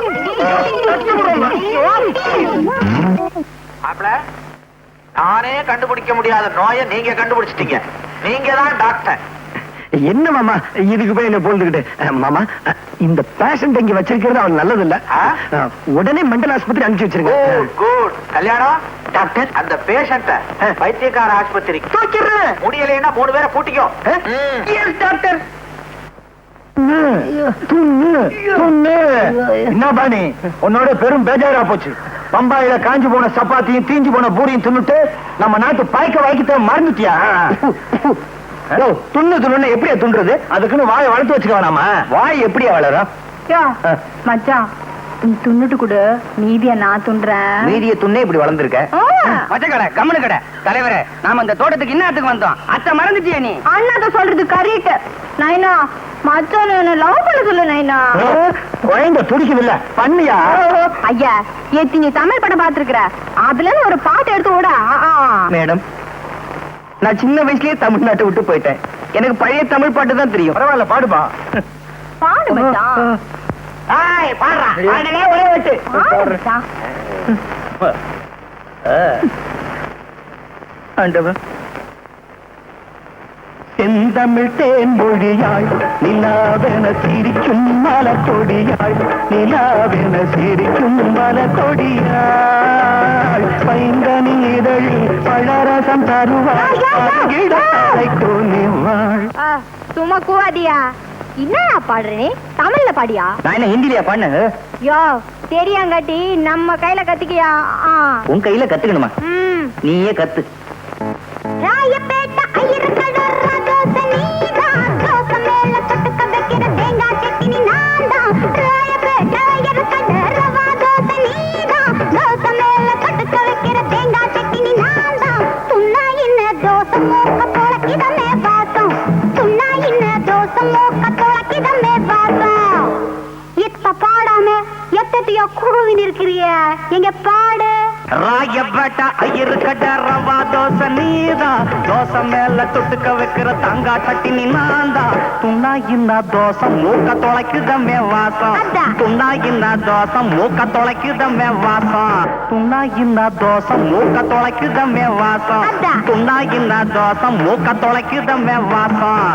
மாப்பிள, நானே கண்டுபிடிக்க முடியாத நோயை நீங்க கண்டுபிடிச்சிட்டீங்க. நீங்க தான் டாக்டர். என்ன மாமா இதுக்கு போய் என்ன போந்துக்கிட்டு? மாமா, இந்த பேஷண்ட் இங்க வச்சிருக்கிறது அவன் நல்லது இல்ல. உடனே மெண்டல் ஆஸ்பத்திரி அனுப்பிச்சு வச்சிருங்க. குட். கல்யாணம் டாக்டர், அந்த பேஷண்ட வைத்தியக்கார ஆஸ்பத்திரி முடியலைன்னா 3 பேரை கூட்டிக்கோ. டாக்டர். என்ன பாணி, உன்னோட பெரும் பேஜாரா போச்சு. பம்பாயில காஞ்சு போன சப்பாத்தியும் தீஞ்சு போன பூரியும் தின்னுட்டு நம்ம நாட்டு பாய்க்க வாய்க்கிட்ட மறந்துட்டியா? துண்ணு எப்படியா துண்டுறது? அதுக்குன்னு வாயை வளர்த்து வச்சுக்க வேணாமா? வாய் எப்படியா வளரும்? மச்சான், நீ துண்ணுட்டு கூட மீதிய நான் துண்டுறேன். மீதிய துண்ணே இப்படி வளர்ந்துருக்க. மச்ச கடை, கம்மனு கடை. தலைவரே, நாம இந்த தோட்டத்துக்கு இன்னத்துக்கு வந்தோம். அத்தை மறந்துட்டியா நீ? அண்ணாத சொல்றது கரெக்ட். நைனா, மச்சான் என்ன லவ் பண்ண சொல்லு நைனா. குழந்தை துடிக்குது பண்ணியா? ஐயா, ஏத்தி நீ தமிழ் படம் பாத்துருக்கிற, அதுல ஒரு பாட்டு எடுத்து விட. மேடம், நான் சின்ன வயசுலயே தமிழ்நாட்டை விட்டு போயிட்டேன். எனக்கு பழைய தமிழ் பாட்டு தான் தெரியும். பரவாயில்ல, பாடுபா. பாடு மச்சான். பாடுறா. ஒரே வெட்டு. பாடு மச்சான். ஆண்டவன். செந்தமிழ் தேன் மொழியாள் நிலாவென சிரிக்கும் மலக்கொடியாள், நிலாவென சிரிக்கும் மலக்கொடியாள், பைங்கனி இதழில் பழரசம் தருவாள், கோனிவாள். சும்மா கூவாதியா? என்னடா பாடுறே? தமிழ்ல பாடியா? நான் என்ன ஹிந்திலியா பண்ணு? யோ, தெரியாங்காட்டி நம்ம கையில கத்திக்கியா? உன் கையில கத்துக்கணுமா? நீயே கத்து. ராயப்பேட்ட ஐயர்கடை ராதோச நீதான், தோசை மேல தொட்டுக்க வைக்கிற தேங்காய் சட்னி நான்தான். ராயப்பேட்ட ஐயர்கடை ரவாதோச நீதான், தோசை மேல தொட்டுக்க வைக்கிற தேங்காய் சட்னி நான்தான். துண்ணா இன்ன தோசை மூக்க தொலைக்கிதமே வாசம், துண்ணா இன்ன தோசை மூக்க தொலைக்கிதமே வாசம். கூவின் இருக்கிறிய எங்க பாடு ராயப்பேட்டா ஐயரு கட்ட ரவா தோசை நீதான் தோசை மேல தொட்டுக்க வைக்கிற தங்கா சட்டி நீ நான்தா துண்ணா இந்த தோசை மூக்க தொலைக்குதமே வாசம் துண்ணா இந்த தோசை மூக்க தொலைக்குதமே வாசம் துண்ணா இந்த தோசை மூக்க தொலைக்குதமே வாசம் துண்ணா இந்த தோசை மூக்க தொலைக்குதமே வாசம்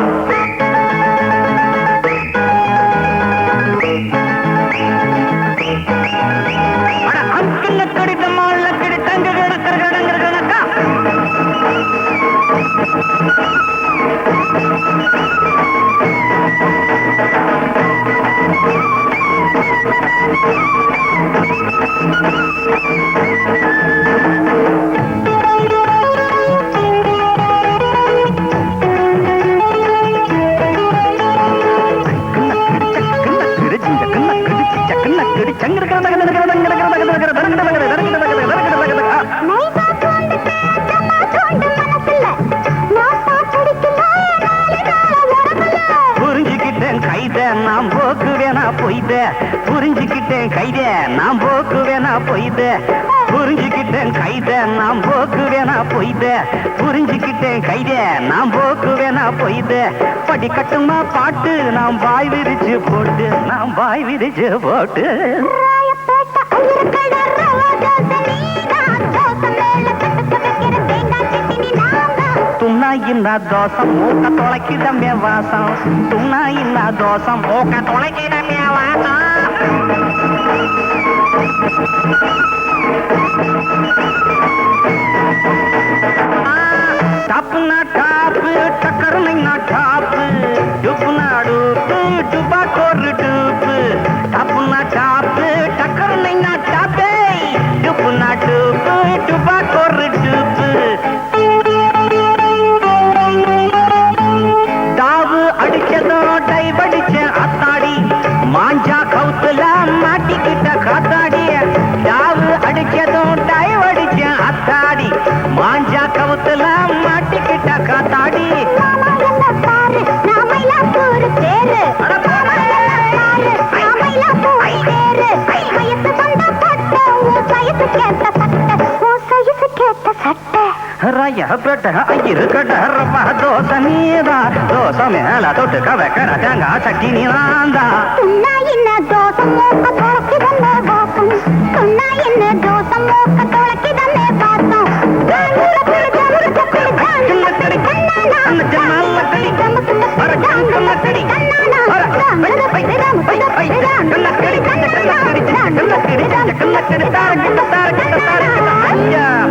புரிஞ்சுக்கிட்டேன் கைத நான் போக்குவேனா பொய்த புரிஞ்சுக்கிட்டேன் கைத நான் போக்குவேனா பொய்த புரிஞ்சுக்கிட்டேன் கைத நான் போக்குவேனா பொய்த புரிஞ்சுக்கிட்டேன் கைத நான் போக்குவேனா பொய்த படிக்கட்டுமா பாட்டு நான் வாய் விரிச்சு போட்டு நான் வாய் விரிச்சு போட்டு துண்ணா இந்த தோசை மூக்க தொலைக்குதமே வாசம் துண்ணா இந்த தோசை மூக்க தொலைக்குதமே வாசம் டாப்புனா டாப்பு டக்கருனா டாப்பு டுப்புனா டூப்பு டுபா கோரு டூப்பு டாப்புனா டாப்பு டக்கருனா டாப்பே டுப்புனா டூப்பு டுபா கோரு டூப்பு தாவு அடிச்சதோ டைவடிச்ச அத்தாடி மாஞ்சா கவுத்துல மாட்டிக்கிட்ட காத்தாடி தாவு அடிச்சதோ டைவடிச்ச அத்தாடி மாஞ்சா கவுத்துல மாட்டிக்கிட்ட காத்தாடி ராயப்பேட்டை ஐயரு கட்ட ரவா தோசை நீதா தோசை மேல தொட்டுக்க வைக்கிற தேங்காய் சட்டி நீதாந்தா துண்ணா என்ன தோசை மூக்க தொலைக்குதமே வாசம் துண்ணா என்ன தோசை மூக்க தொலைக்குதமே வாசம்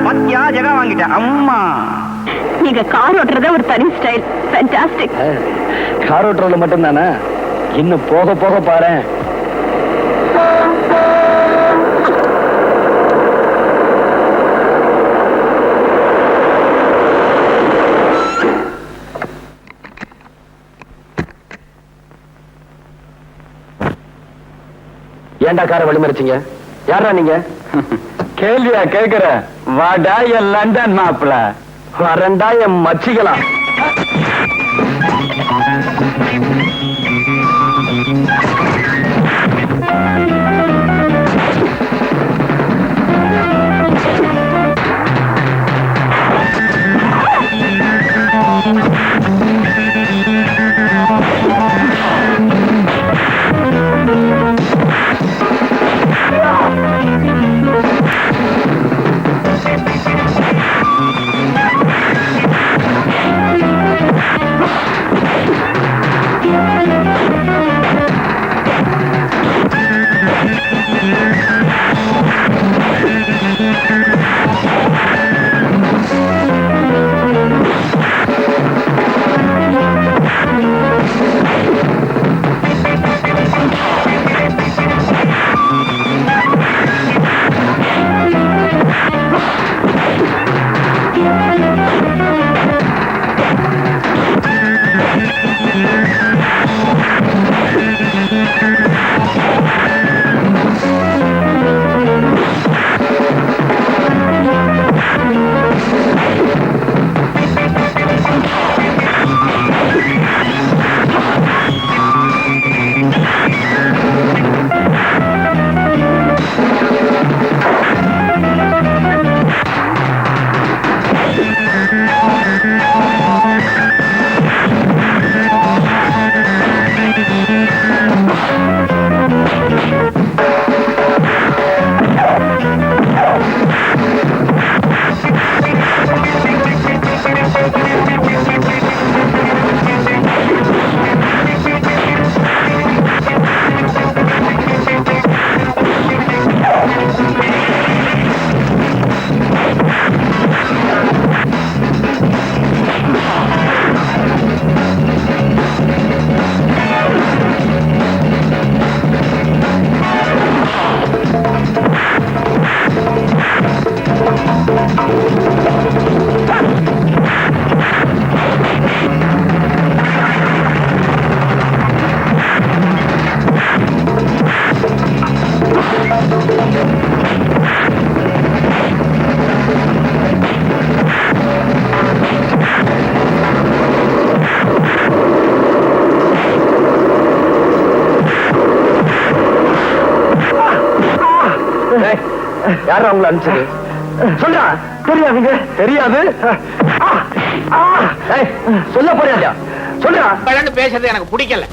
பத்தியா ஜெகா வாங்கிட்ட அம்மா நீங்க கார் ஓட்டுறத ஒரு தனி ஸ்டைல் ஃபேண்டாஸ்டிக் கார் ஓட்டுறதுல மட்டும் தானே இன்னும் போக போக பாரு ஏண்டா காரை வழிமறிச்சீங்க யாரா நீங்க கேள்வியா கேக்குற வாடா என் லண்டன் மாப்பிள வரண்டா என் மச்சிக்கலாம் Yeah. யாரும் அவங்களை அனுப்பிச்சது சொல்றா. தெரியாதுங்க. தெரியாது. சொல்ல போறியா? சொல்றா. பேசுறது எனக்கு பிடிக்கல.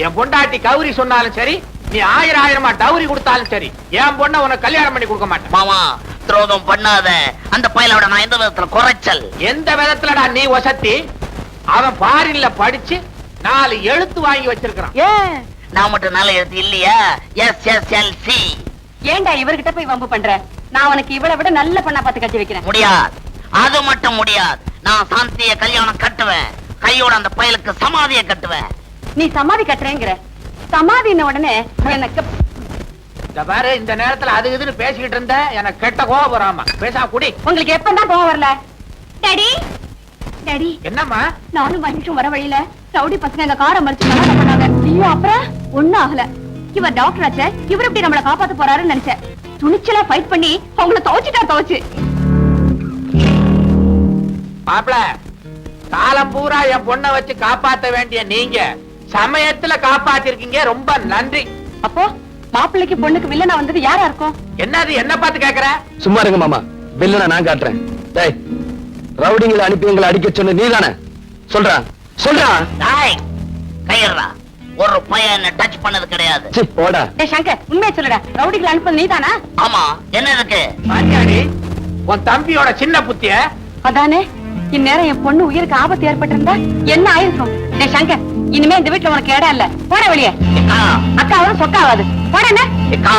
என் பொண்டாட்டி கௌரி சொன்னாலும் சரி, நீ 1000 டவுரி கொடுத்தாலும் சரி, என் பொண்ண உனக்கு கல்யாணம் பண்ணி கொடுக்க மாட்டேன். மாமா துரோகம் பண்ணாத. அந்த பயலோட நான் எந்த விதத்துல குறைச்சல்? எந்த விதத்துலடா நீ வசத்தி? அவன் பாரின்ல படிச்சு 4 எழுத்து வாங்கி வச்சிருக்கான். ஏன் நான் மட்டும் நல்ல எழுத்து இல்லையா? SSLC. ஏண்டா இவர்கிட்ட போய் வம்பு பண்ற? நான் உனக்கு இவளை விட நல்ல பண்ணா பார்த்து கட்டி வைக்கிறேன். முடியாது, அது மட்டும் முடியாது. நான் சாந்திய கல்யாணம் கட்டுவேன். கையோட அந்த பயலுக்கு சமாதியை கட்டுவேன். நீ சமாதி கட்டுறேங்கிற. சமாதின உடனே எனக்கு இந்த பாரு, இந்த நேரத்துல அது இதுன்னு பேசிக்கிட்டு இருந்த எனக்கு கெட்ட கோபம் வராமா. பேசா குடி. உங்களுக்கு எப்பதான் கோவம் வரல? டாடி டாடி, என்னம்மா? நானும் மனுஷன் வர வழியில ரவுடி பசங்க எங்க காரை மறிச்சு கலாட்டா பண்ணாங்க. ஐயோ, அப்புறம் ஒண்ணும் ஆகல. இவர் டாக்டர் ஆச்சே, இவர் இப்படி நம்மள காப்பாத்த போறாருன்னு நினைச்சேன். துணிச்சலா ஃபைட் பண்ணி அவங்கள துவச்சு. மாப்ள, காலம் பூரா என் பொண்ணை வச்சு காப்பாத்த வேண்டிய நீங்க சமயத்துல காப்பாத்திருக்கீங்க. ரொம்ப நன்றி. அப்போ மாப்பிள்ளைக்கு பொண்ணுக்கு வில்லனா வந்தது யாரா இருக்கும்? என்னது என்ன பார்த்து கேக்குற? சும்மா இருங்க மாமா. பில்ல நான் காட்டுறேன். டேய், ரவுடிங்களை அனுப்பி எங்களை அடிக்க சொன்ன நீதானே? சொல்றா. டாய், கையறா. ஒரு பையன் என்ன டச் பண்ணது கிடையாது. சீ, போடா. டேய் சங்கர், உண்மையை சொல்லுடா. ரவுடிகளை அனுப்புறது நீதானா? ஆமா, என்ன இருக்கு? பாத்தியாடி உன் தம்பியோட சின்ன புத்திய? அதானே, இந்நேரம் என் பொண்ணு உயிருக்கு ஆபத்து ஏற்பட்டிருந்தா என்ன ஆயிருக்கும்? டேய் சங்கர், இனிமே இந்த வீட்டுல உனக்கு இடம் இல்ல. போட வெளியே. இக்கா, அக்காவும் சொக்காவாது. போட. இக்கா,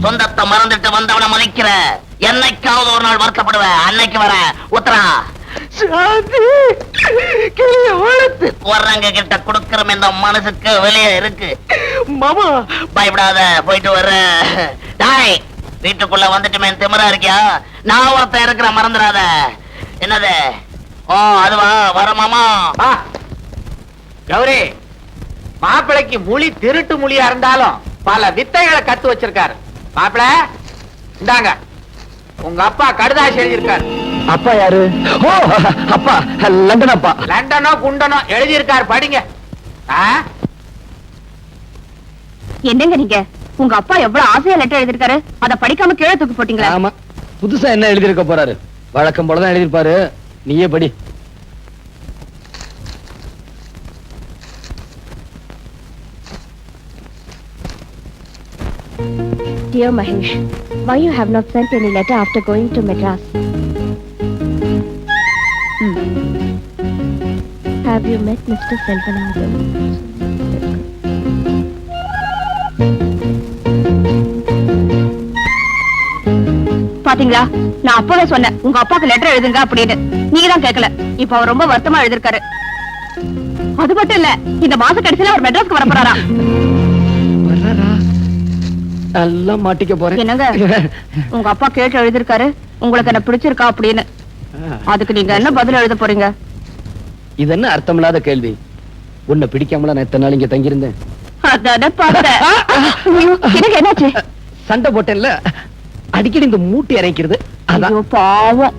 சொந்தத்தை மறந்துட்டு வந்தவன மதிக்கிற. என்னைக்காவது ஒரு நாள் வருத்தப்படுவேன். அன்னைக்கு வர உத்தரா. வர்றங்க கிட்ட கொடுக்கற இந்த மனசுக்கு வெளியே இருக்கு மாமா. பயப்படாத, போயிட்டு வர்ற. டாய், வீட்டுக்குள்ள வந்துட்டுமே திமிரா இருக்கியா? நான் ஒருத்தன் இருக்கிற, மறந்துடாத. என்னது? ஓ, அதுவா? வர மாமா. கௌரி, மாப்பிளைக்கு மொழி திருட்டு மொழியா இருந்தாலும் பல வித்தைகளை கத்து வச்சிருக்காரு. மாப்பிள, இந்தாங்க, உங்க அப்பா கடுதாசி எழுதியிருக்காரு. அப்பா யாரு? ஓ, அப்பா லண்டன் அப்பா. லண்டனோ குண்டனோ எழுதியிருக்காரு, படிங்க. என்னங்க நீங்க? உங்க அப்பா எவ்வளவு ஆசையா லெட்டர் எழுதிருக்காரு, அத படிக்காம கீழே தூக்கி போட்டீங்களா? ஆமா, புதுசா என்ன எழுதிருக்க போறாரு? வழக்கம் போலதான் எழுதிருப்பாரு. நீயே படி. Dear Mahesh, why you have not sent any letter after going to Madras? Have you met Mr. Selvanathan? பாத்தீங்களா, நான் அப்பவே சொன்னேன் உங்க அப்பாக்கு லெட்டர் எழுதுங்க அப்படின்னு. நீங்க தான் கேட்கல. இப்ப அவர் ரொம்ப வருத்தமா எழுதிருக்காரு. அது மட்டும் இல்ல, இந்த மாச கடைசியில அவர் மெட்ராஸ்க்கு வர போறாரா. எல்லாம் மாட்டிக்க போறேன். என்னங்க, உங்க அப்பா கேட்டு எழுதிருக்காரு உங்களுக்கு என்ன பிடிச்சிருக்கா அப்படின்னு. அதுக்கு நீங்க என்ன பதில் எழுத போறீங்க? இது என்ன அர்த்தமில்லாத கேள்வி? உன்னை பிடிக்காமல நான் எத்தனை நாள் இங்க தங்கியிருந்தேன்? அதானே பார்த்தேன். எனக்கு என்னாச்சு? சண்டை போட்டேன்ல, அடிக்கடி இந்த மூட்டி இறைக்கிறது. ஐயோ பாவம்.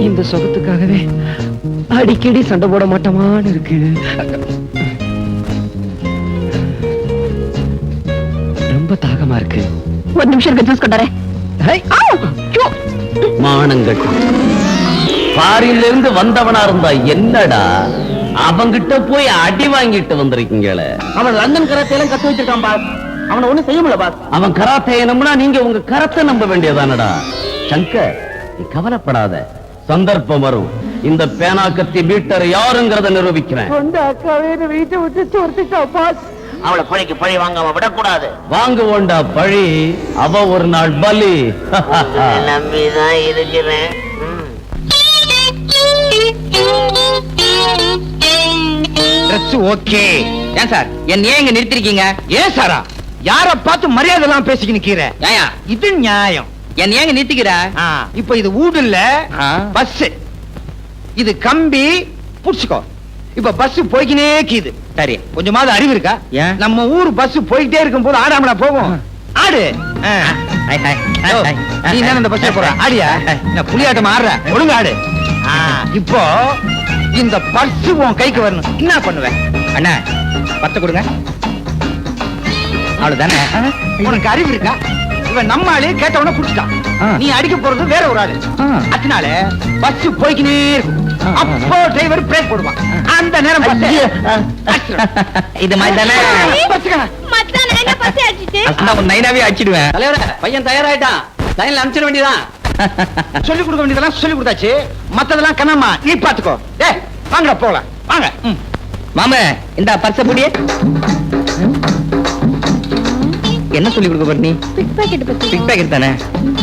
இந்த சுகத்துக்காகவே அடிக்கடி சண்டை போட மாட்டோமான்னு இருக்கு. ரொம்ப தாகமா இருக்கு. ஒரு நிமிஷம் இருக்கு, ஜூஸ் கொண்டாரேன். மானங்கட்டு பாரில இருந்து வந்தவனா இருந்தா என்னடா, அவங்கிட்ட போய் அடி வாங்கிட்டு வந்திருக்கீங்களே. அவன் லண்டன் கராத்தையெல்லாம் கத்து வச்சிருக்கான் பாஸ். அவனை ஒண்ணும் செய்ய முடியல பாஸ். அவன் கராத்தையை நம்பினா நீங்க உங்க கரத்தை நம்ப வேண்டியதானடா. சங்கர், நீ கவலைப்படாத, சந்தர்ப்பம் வரும். இந்த பேனா கத்தி மீட்டர் யாருங்கிறத நிரூபிக்கிறேன். வீட்டை விட்டு துரத்திட்டான் பாஸ். அவளை பழிக்கு பழி வாங்காம விடக்கூடாது. வாங்குவோண்டா பழி, அவ ஒரு நாள் பலி. நம்பிதான் இருக்கிறேன். ஓகே. ஏன் சார் என்ன ஏன் இங்க நிறுத்திருக்கீங்க? ஏன் சாரா, யார பார்த்து மரியாதை எல்லாம் பேசிக்க நிக்கிற? இது நியாயம். என்ன ஏங்க நிறுத்திக்கிற? இப்ப இது ஊடு இல்ல, பஸ். இது கம்பி புடிச்சுக்கோ. இப்ப பஸ் போய்க்கினே கீது. சரி. கொஞ்சமாவது அறிவு இருக்கா? ஏன்? நம்ம ஊர் பஸ் போயிட்டே இருக்கும் போது ஆடாமலா போகும்? ஆடு. ஹாய் ஹாய் ஓ, நீ தானே இந்த பஸ்ல போற? ஆடியா? நான் புலியாட்டம் ஆடுற. ஒழுங்கு ஆடு. இப்போ இந்த பர்ஸ் உன் கைக்கு வரணும். என்ன பண்ணுவேன்? அண்ணா 10 கொடுங்க. அவ்வளவுதானே? உனக்கு அறிவு இருக்கா? இவன் நம்ம ஆளு கேட்டவன புடிச்சிட்டான். நீ அடிக்க போறது வேற ஒரு ஆளு. அதனால பஸ் போய்க்கினே இருக்கும். அப்போ டிரைவர் பிரேக் போடுவான். அந்த நேரம் பார்த்து இது மாதிரி தானே? உன் நைனாவே அடிச்சிடுவேன். தலைவரே பையன் தயாராயிட்டான், லைன்ல அனுப்பிச்சிட வேண்டியதான். சொல்லி கொடுக்க வேண்டியதெல்லாம் சொல்லி கொடுத்தாச்சு. மத்ததெல்லாம் கண்ணம்மா நீ பாத்துக்கோ. டேய் வாங்கடா போலாம் வாங்க. மாமா இந்த பர்ச புடியே. என்ன சொல்லி கொடுக்க போற நீ? பிக் பாக்கெட் பத்தி. பிக் பாக்கெட் தானே?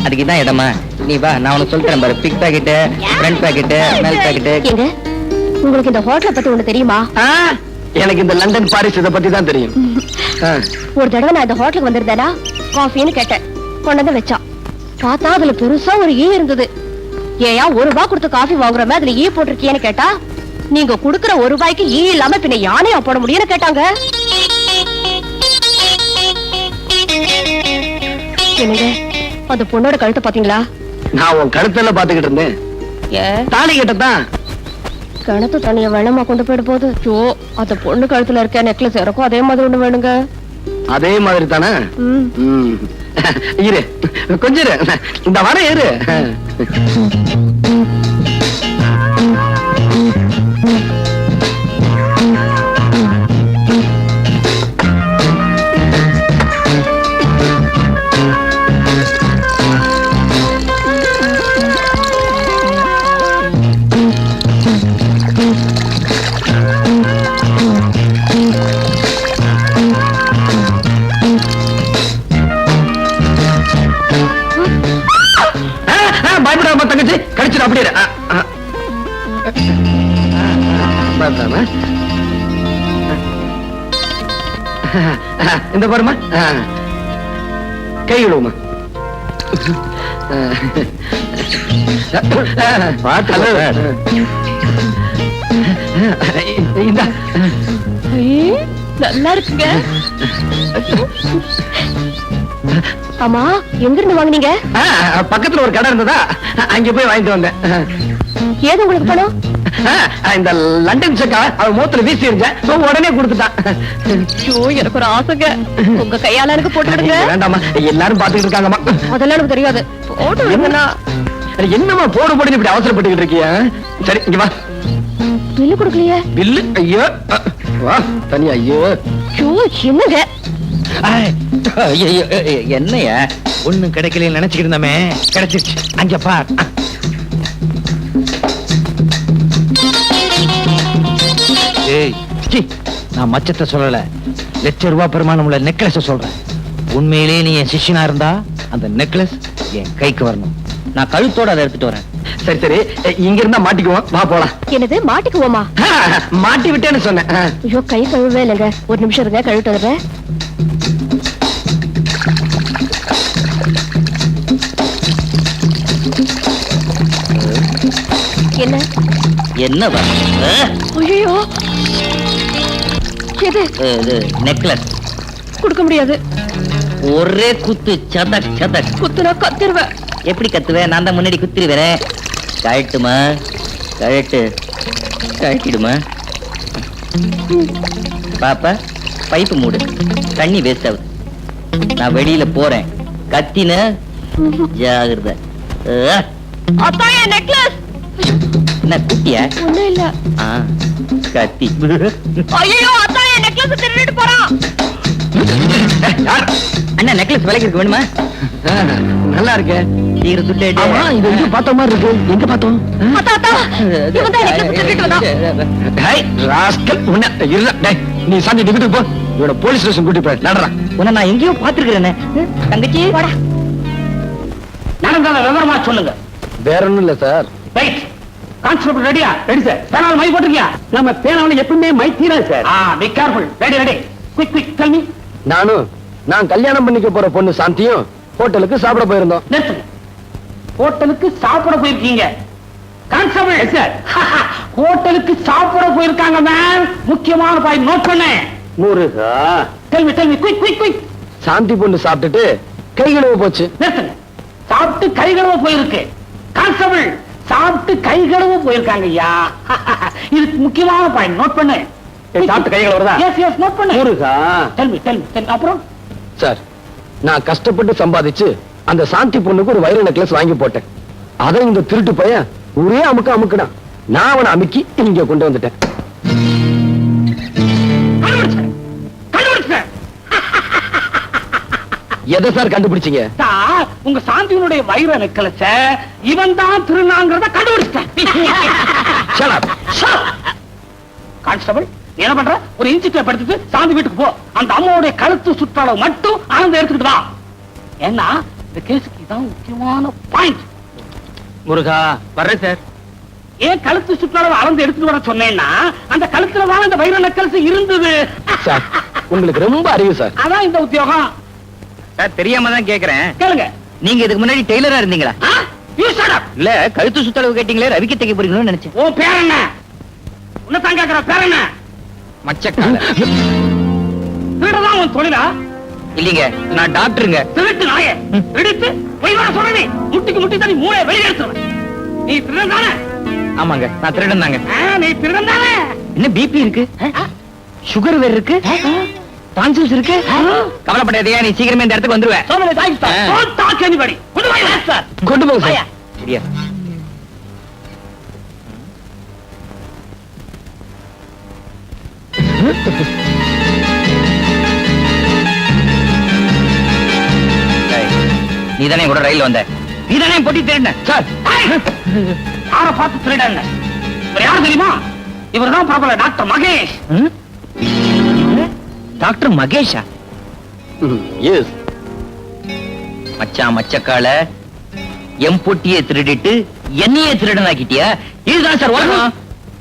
அதுக்கு தான் இடமா. நீ வா, நான் உனக்கு சொல்றேன் பாரு. பிக் பாக்கெட், ஃப்ரண்ட் பாக்கெட், மேல் பாக்கெட். ஏங்க உங்களுக்கு இந்த ஹோட்டலை பத்தி ஒண்ணு தெரியுமா? எனக்கு இந்த லண்டன் பாரிஸ் இத பத்தி தான் தெரியும். ஒரு தடவை நான் இந்த ஹோட்டலுக்கு வந்திருந்தேனா காஃபின்னு கேட்டேன், கொண்டு வந்து வச்சான். பார்த்தா அதுல பெருசா ஒரு ஈ இருந்தது. ஏயா ₹1 கொடுத்து காஃபி வாங்குறமே அதுல ஈ போட்டிருக்கியேன்னு கேட்டா, நீங்க குடுக்கற ₹1 ஈ இல்லாம பின்ன யானையா போட முடியும்னு கேட்டாங்க. என்னங்க அந்த பொண்ணோட கழுத்தை பாத்தீங்களா? நான் உன் கழுத்துல பாத்துக்கிட்டு இருந்தேன். தாலி கட்டத்தான். கிணத்து தண்ணிய வேணமா கொண்டு போயிட போது. ஜோ அந்த பொண்ணு கழுத்துல இருக்க நெக்லஸ் எனக்கும் அதே மாதிரி ஒண்ணு வேணுங்க. அதே மாதிரி தானே? இரு கொஞ்சம் இரு. இந்த வர இரு. பயப்படாம தங்கச்சி கடிச்சிட. அப்படியே இந்த பாருமா, கை விடுவோமா. நல்லா இருக்குங்க. ஆமா எங்க இருந்து வாங்குனீங்க? பக்கத்துல ஒரு கடை இருந்ததா, அங்க போய் வாங்கிட்டு வந்தேன். ஏது உங்களுக்கு பணம்? இந்த லண்டன் செக்கா அவன் மூத்துல வீசி இருந்தேன், உடனே கொடுத்துட்டான். எனக்கு ஒரு ஆசைங்க, உங்க கையால எனக்கு போட்டு விடுங்க. வேண்டாமா, எல்லாரும் பாத்துக்கிட்டு இருக்காங்கம்மா. அதெல்லாம் எனக்கு தெரியாது, போட்டு விடுங்கண்ணா. என்னமா போடு போடுன்னு இப்படி அவசரப்பட்டுக்கிட்டு இருக்கியா? சரி இங்க வா. பில்லு கொடுக்கலையே? பில்லு? ஐயோ வா தனியா. ஐயோ என்னங்க என்னையா ஒண்ணும் கிடைக்கல நினைச்சுக்கிட்டு இருந்தமே, கிடைச்சிருச்சு. அங்க பார். ஏய் சீ, நான் மச்சத்தை சொல்லல, ₹1,00,000 பெருமானம் உள்ள நெக்லஸ் சொல்றேன். உண்மையிலேயே நீ என் சிஷ்யனா இருந்தா அந்த நெக்லஸ் என் கைக்கு வரணும். நான் கழுத்தோட அதை எடுத்துட்டு வரேன். சரி சரி, இங்க இருந்தா மாட்டிக்குவோம், வா போலாம். என்னது மாட்டிக்குவோமா? மாட்டி விட்டேன்னு சொன்னேன். ஐயோ கை கழுவே இல்லைங்க, ஒரு நிமிஷம் இருங்க, கழுவிட்டு வந்துடுறேன். என்ன என்னவா? ஐயோ எது? இது நெக்லஸ். கொடுக்க முடியாது. ஒரே குத்து, சதக் சதக். குத்துனா கத்திருவேன். எப்படி கத்துவேன்? நான் தான் முன்னாடி குத்திருவேன். கழட்டுமா? கழட்டு. கழட்டிடுமா? பாப்பா பைப்பு மூடு, தண்ணி வேஸ்ட் ஆகுது. நான் வெளியில போறேன், கத்தின ஜாகிரதை. அத்தாயே நெக்லஸ். என்ன குட்டியா? ஒண்ணும் இல்ல. கத்தி. ஐயோ அத்தாயே நெக்லஸ் திருடிட்டு போறான். அண்ணா நெக்லஸ் விலைக்கு இருக்கு, வேணுமா? நல்லா இருக்கு. சீக்கிரம் துட்டு. ஆமா, இது எங்க பார்த்த மாதிரி இருக்கு. எங்க பார்த்தோம்? அத்தா அத்தா இவன் தான் நெக்லஸ் திருடிட்டு வந்தான். டேய் ராஸ்கல், உன்ன இருடா. டேய் நீ சாந்தி டிக்கெட் போ, இவட போலீஸ் ஸ்டேஷன் கூட்டி போய் நடறா. உன்னை நான் எங்கேயோ பாத்துருக்கிறேனே. தங்கச்சி போடா. நடந்தால விவரமா சொல்லுங்க. வேற ஒண்ணும் இல்ல சார். ரைட். கான்ஸ்டபிள் ரெடியா? Ready sir. பேனால் மை போட்டுருக்கியா? நம்ம பேனால எப்பவுமே மை தீரா sir. Be careful. Ready ready. Quick quick tell me. நான் கல்யாணம் பண்ணிக்க போற பொண்ணு சாந்தியும் ஹோட்டலுக்கு சாப்பிட போயிருந்தோம். நிறுத்துங்க. ஹோட்டலுக்கு சாப்பிட போயிருக்கீங்க? கான்ஸ்டபிள் சார், ஹோட்டலுக்கு சாப்பிட போயிருக்காங்க மேம். முக்கியமான பாயிண்ட் நோட் பண்ணேன். முருகா, டெல் மீ குயிக். சாந்தி பொண்ணு சாப்பிட்டுட்டு கை கழுவ போச்சு. சாப்பிட்டு கை கழுவ போயிருக்கு. கான்ஸ்டபிள், சாப்பிட்டு கை கழுவ போயிருக்காங்க ஐயா. இதுக்கு முக்கியமான பாயிண்ட் நோட் பண்ணு. சாப்பிட்டு கை கழுவுறதா? எஸ் நோட் பண்ணு. முருகா, டெல் மீ. அப்புறம் சார், நான் கஷ்டப்பட்டு சம்பாதிச்சு அந்த சாந்தி பொண்ணுக்கு ஒரு வைர நெக்லஸ் வாங்கி போட்டேன். அதை இந்த திருட்டு பையன் ஒரே அமுக்குடான். நான் அவனை அமுக்கி இங்க கொண்டு வந்துட்டேன். கண்டுபிடிச்சேன். எதை சார் கண்டுபிடிச்சீங்க? சார், உங்க சாந்தியினுடைய வைர நெக்லஸ இவன் தான் திருநாங்கிறத கண்டுபிடிச்சேன். கான்ஸ்டபிள், நீ என்ன பண்ற? ஒரு இன்சி டேப் எடுத்துட்டு சாந்தி வீட்டுக்கு போ. அந்த அம்மாவுடைய கழுத்து சுற்றளவு மட்டும் ஆனந்த எடுத்துக்கிட்டு வா. ஏன்னா இந்த கேஸுக்கு இதான் முக்கியமான பாயிண்ட். முருகா, வர்றேன் சார். ஏன் கழுத்து சுற்றளவு அளந்து எடுத்துட்டு வர சொன்னேன்னா, அந்த கழுத்துல தான் இந்த வைர நெக்லஸ் இருந்தது. சார், உங்களுக்கு ரொம்ப அறிவு சார். அதான் இந்த உத்தியோகம். சார், தெரியாம தான் கேக்குறேன். கேளுங்க. நீங்க இதுக்கு முன்னாடி டெய்லரா இருந்தீங்களா? You shut up. இல்ல, கழுத்து சுத்தளவு கேட்டீங்களே, ரவிக்கு தைக்க போறீங்களோன்னு நினைச்சேன். உன் பேர் என்ன? உன்னை தான் கேட்கிற பேர் என்ன? மச்சக்கால. திருடுதான் உன் தொழிலா? இல்லீங்க, நான் டாக்டருங்க. திருட்டு நாயே. எடுத்து போய் வர சொல்றேன். முட்டிக்கு முட்டி தண்ணி மூளை வெளியே எடுத்துருவேன். நீ திருடன் தானே? ஆமாங்க, நான் திருடன் தாங்க. நீ திருடன் தானே? என்ன பிபி இருக்கு, சுகர் வேற இருக்கு, டான்சில்ஸ் இருக்கு. கவலைப்படாதீங்க, நீ சீக்கிரமே இந்த இடத்துக்கு வந்துருவேன். So many thanks, sir. Don't talk anybody. கொண்டு போய் வை, sir. கொண்டு போங்க சார். சரியா? நீதானே கூட ரயில் வந்த, நீதானே போட்டி திருடின. சார், யார பார்த்து திருடாங்க? இவர் யார் தெரியுமா? இவர்தான் பிரபல டாக்டர் மகேஷ். டாக்டர் மகேஷா? எஸ். மச்சான் மச்சக்கால எம் பொட்டியை திருடிட்டு என்னையே திருடனாக்கிட்டியா? இதுதான் சார் உலகம்.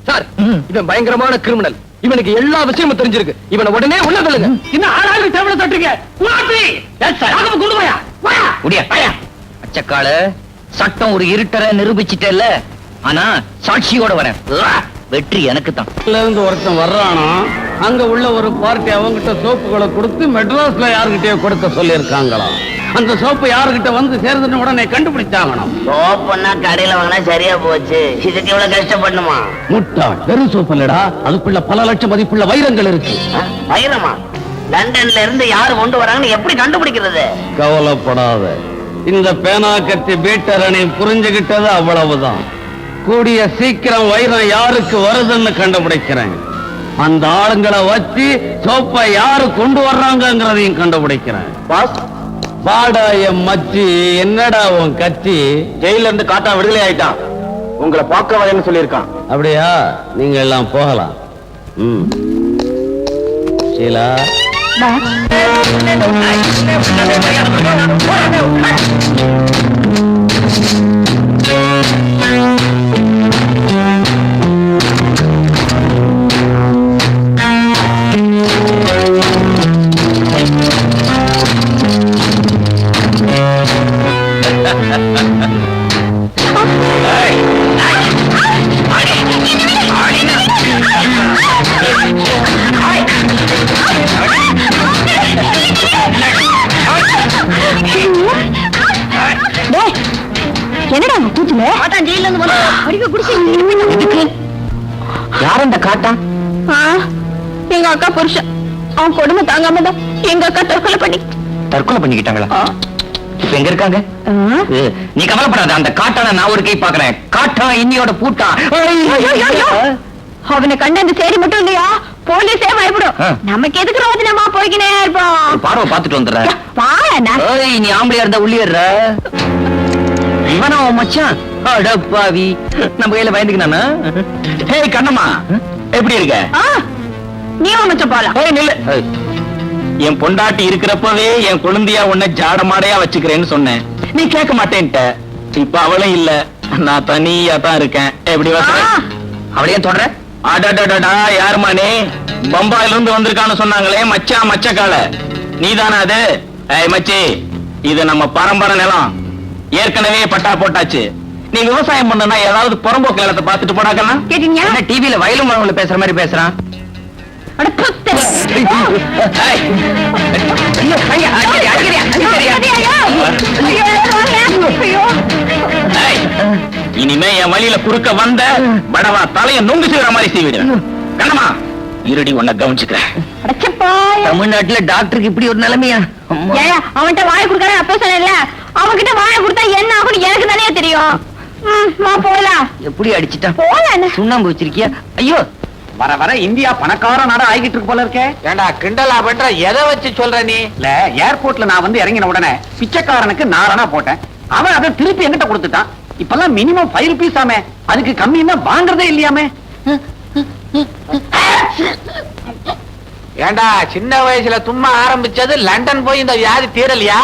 சார், இவன் பயங்கரமான கிரிமினல். இவனுக்கு எல்லா விஷயமும் தெரிஞ்சிருக்கு. இவனை உடனே உள்ள தள்ளுங்க. இன்னும் ஆளாளுக்கு தேவலை தட்டுறீங்க. குலாப்பி, கொண்டு போயா. முடியா மச்சக்கால, சட்டம் ஒரு இருட்டரை நிரூபிச்சிட்டல. ஆனா சாட்சியோட வரேன். வெற்றி எனக்கு தான். இருந்து ஒருத்தன் வர்றானா, அங்க உள்ள ஒரு பார்ட்டி அவங்கிட்ட சோப்புகளை கொடுத்து மெட்ராஸ்ல யாருகிட்டயோ கொடுக்க சொல்லி இருக்காங்களாம். அந்த சோப்பு யாருகிட்ட வந்து சேர்ந்துன்னு உடனே கண்டுபிடிச்சாங்கணும். சோப்புன்னா கடையில வாங்கினா சரியா போச்சு. இதுக்கு இவ்வளவு கஷ்டப்படணுமா? முட்டாள், வெறும் சோப்பு இல்லடா, அதுக்குள்ள பல லட்சம் மதிப்புள்ள வைரங்கள் இருக்கு. வைரமா? லண்டன்ல இருந்து யாரு கொண்டு வராங்கன்னு எப்படி கண்டுபிடிக்கிறது? கவலைப்படாத, இந்த பேனா கத்தி பீட்டரணி புரிஞ்சுகிட்டது அவ்வளவுதான். கூடிய சீக்கிரம் வைரம் யாருக்கு வருதுன்னு கண்டுபிடிக்கிறேன். அந்த ஆளுங்களை வச்சு சோப்பை யாரு கொண்டு வர்றாங்கிறதையும் கண்டுபிடிக்கிறேன். பாடா என் மச்சி, என்னடா உன் கட்சி? ஜெயில இருந்து காட்டா விடுதலை ஆயிட்டான். உங்களை பார்க்க வரேன்னு சொல்லியிருக்கான். அப்படியா? நீங்க எல்லாம் போகலாம். ஷீலா, என்னடா தூச்சுல ஜெயில இருந்து யார் அந்த காட்டா? எங்க அக்கா புருஷன். அவன் கொடுமை தாங்காம தான் எங்க அக்கா தற்கொலை பண்ணிக்கிட்டாங்களா? இப்ப எங்க இருக்காங்க? நீ கவலைப்படாத, அந்த காட்டான நான் ஒரு கை பாக்குறேன். காட்டா இன்னியோட பூட்டா. அவனை கண்ட அந்த சேரி மட்டும் இல்லையா, போலீஸே பயப்படும். நமக்கு எதுக்கு ரோஜனமா போய்கினே இருப்போம். பார்வை பாத்துட்டு வந்துடுற. நீ ஆம்பளையா இருந்தா உள்ளிடுற. இவனா மச்சான்? அடப்பாவி, நம்ம கையில பயந்துக்கினானா? ஹே கண்ணம்மா, எப்படி இருக்க? நீ மச்சான் போலாம். நில்லு. என் பொண்டாட்டி இருக்கிறப்பவே என் குழந்தையா உன்னை ஜாடமாடையா வச்சுக்கிறேன்னு சொன்னேன். நீ கேட்க மாட்டேன்ட்ட. இப்ப அவளும் இல்ல, நான் தனியா தான் இருக்கேன். எப்படி அவளையே தொடர? அடடடா, யாருமானே? பம்பாயில இருந்து வந்திருக்கான்னு சொன்னாங்களே மச்சான் மச்சக்கால, நீதானே அது? ஏய் மச்சி, இது நம்ம பரம்பரை நிலம். ஏற்கனவே பட்டா போட்டாச்சு. நீ விவசாயம் பண்ணனா ஏதாவது புறம்போக்கு நிலத்தை பார்த்துட்டு போனாக்கலாம். கேட்டீங்க என்ன டிவில வயலும் மரங்களை பேசுற மாதிரி பேசுறான். இனிமே என் வழியில குறுக்க வந்த படவா தலைய நொங்கு செய்யற மாதிரி செய்விடு. கண்ணம்மா இருடி உன்னை கவனிச்சுக்கிறேன். தமிழ்நாட்டுல டாக்டருக்கு இப்படி ஒரு நிலைமையா? அவன்கிட்ட வாய் கொடுக்கற அப்ப சொல்லல, அவன்கிட்ட வாய் கொடுத்தா என்ன ஆகும் எனக்கு தானே தெரியும். போலாம். எப்படி அடிச்சிட்டா? போலாம். சுண்ணாம்பு வச்சிருக்கியா? ஐயோ, வர வர இந்தியா பணக்கார நாடா ஆகிட்டு இருக்கு போல இருக்கே. ஏண்டா கிண்டலா பண்ற? எதை வச்சு சொல்ற நீ? இல்ல, ஏர்போர்ட்ல நான் வந்து இறங்கின உடனே பிச்சைக்காரனுக்கு நாரணா போட்டேன். அவன் அதை திருப்பி என்கிட்ட கொடுத்துட்டான். இப்பெல்லாம் மினிமம் 5 rupees ஆமே, அதுக்கு கம்மின்னா வாங்குறதே இல்லையாமே. ஏண்டா சின்ன வயசுல தும்மா ஆரம்பிச்சது லண்டன் போய் இந்த வியாதி தீரலையா?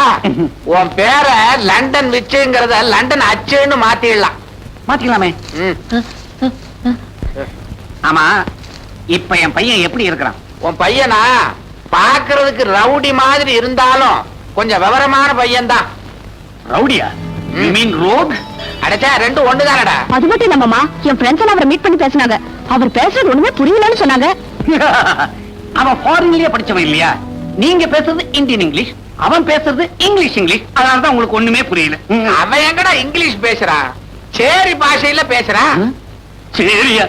உன் பேரை லண்டன் விச்சுங்கிறத லண்டன் அச்சுன்னு மாத்திடலாம். மாத்திக்கலாமே. ஆமா, இப்ப என் பையன் எப்படி இருக்கிறான்? உன் பையனா பாக்குறதுக்கு ரவுடி மாதிரி இருந்தாலும் கொஞ்சம் விவரமான பையன் தான். ரவுடியா? You mean rogue? அடச்சா ரெண்டும் ஒண்ணுதானடா. அது மட்டும் இல்லம்மா, என் ஃப்ரெண்ட்ஸ் எல்லாம் அவரை மீட் பண்ணி பேசினாங்க. அவர் பேசுறது ஒண்ணுமே புரியலன்னு சொன்னாங்க. அவன் ஃபாரின்லயே படிச்சவன் இல்லையா? நீங்க பேசுறது இந்தியன் இங்கிலீஷ், அவன் பேசுறது இங்கிலீஷ். அதனாலதான் உங்களுக்கு ஒண்ணுமே புரியல. அவன் எங்கடா இங்கிலீஷ் பேசுறான்? சேரி பாஷையில பேசுறான். சரியா?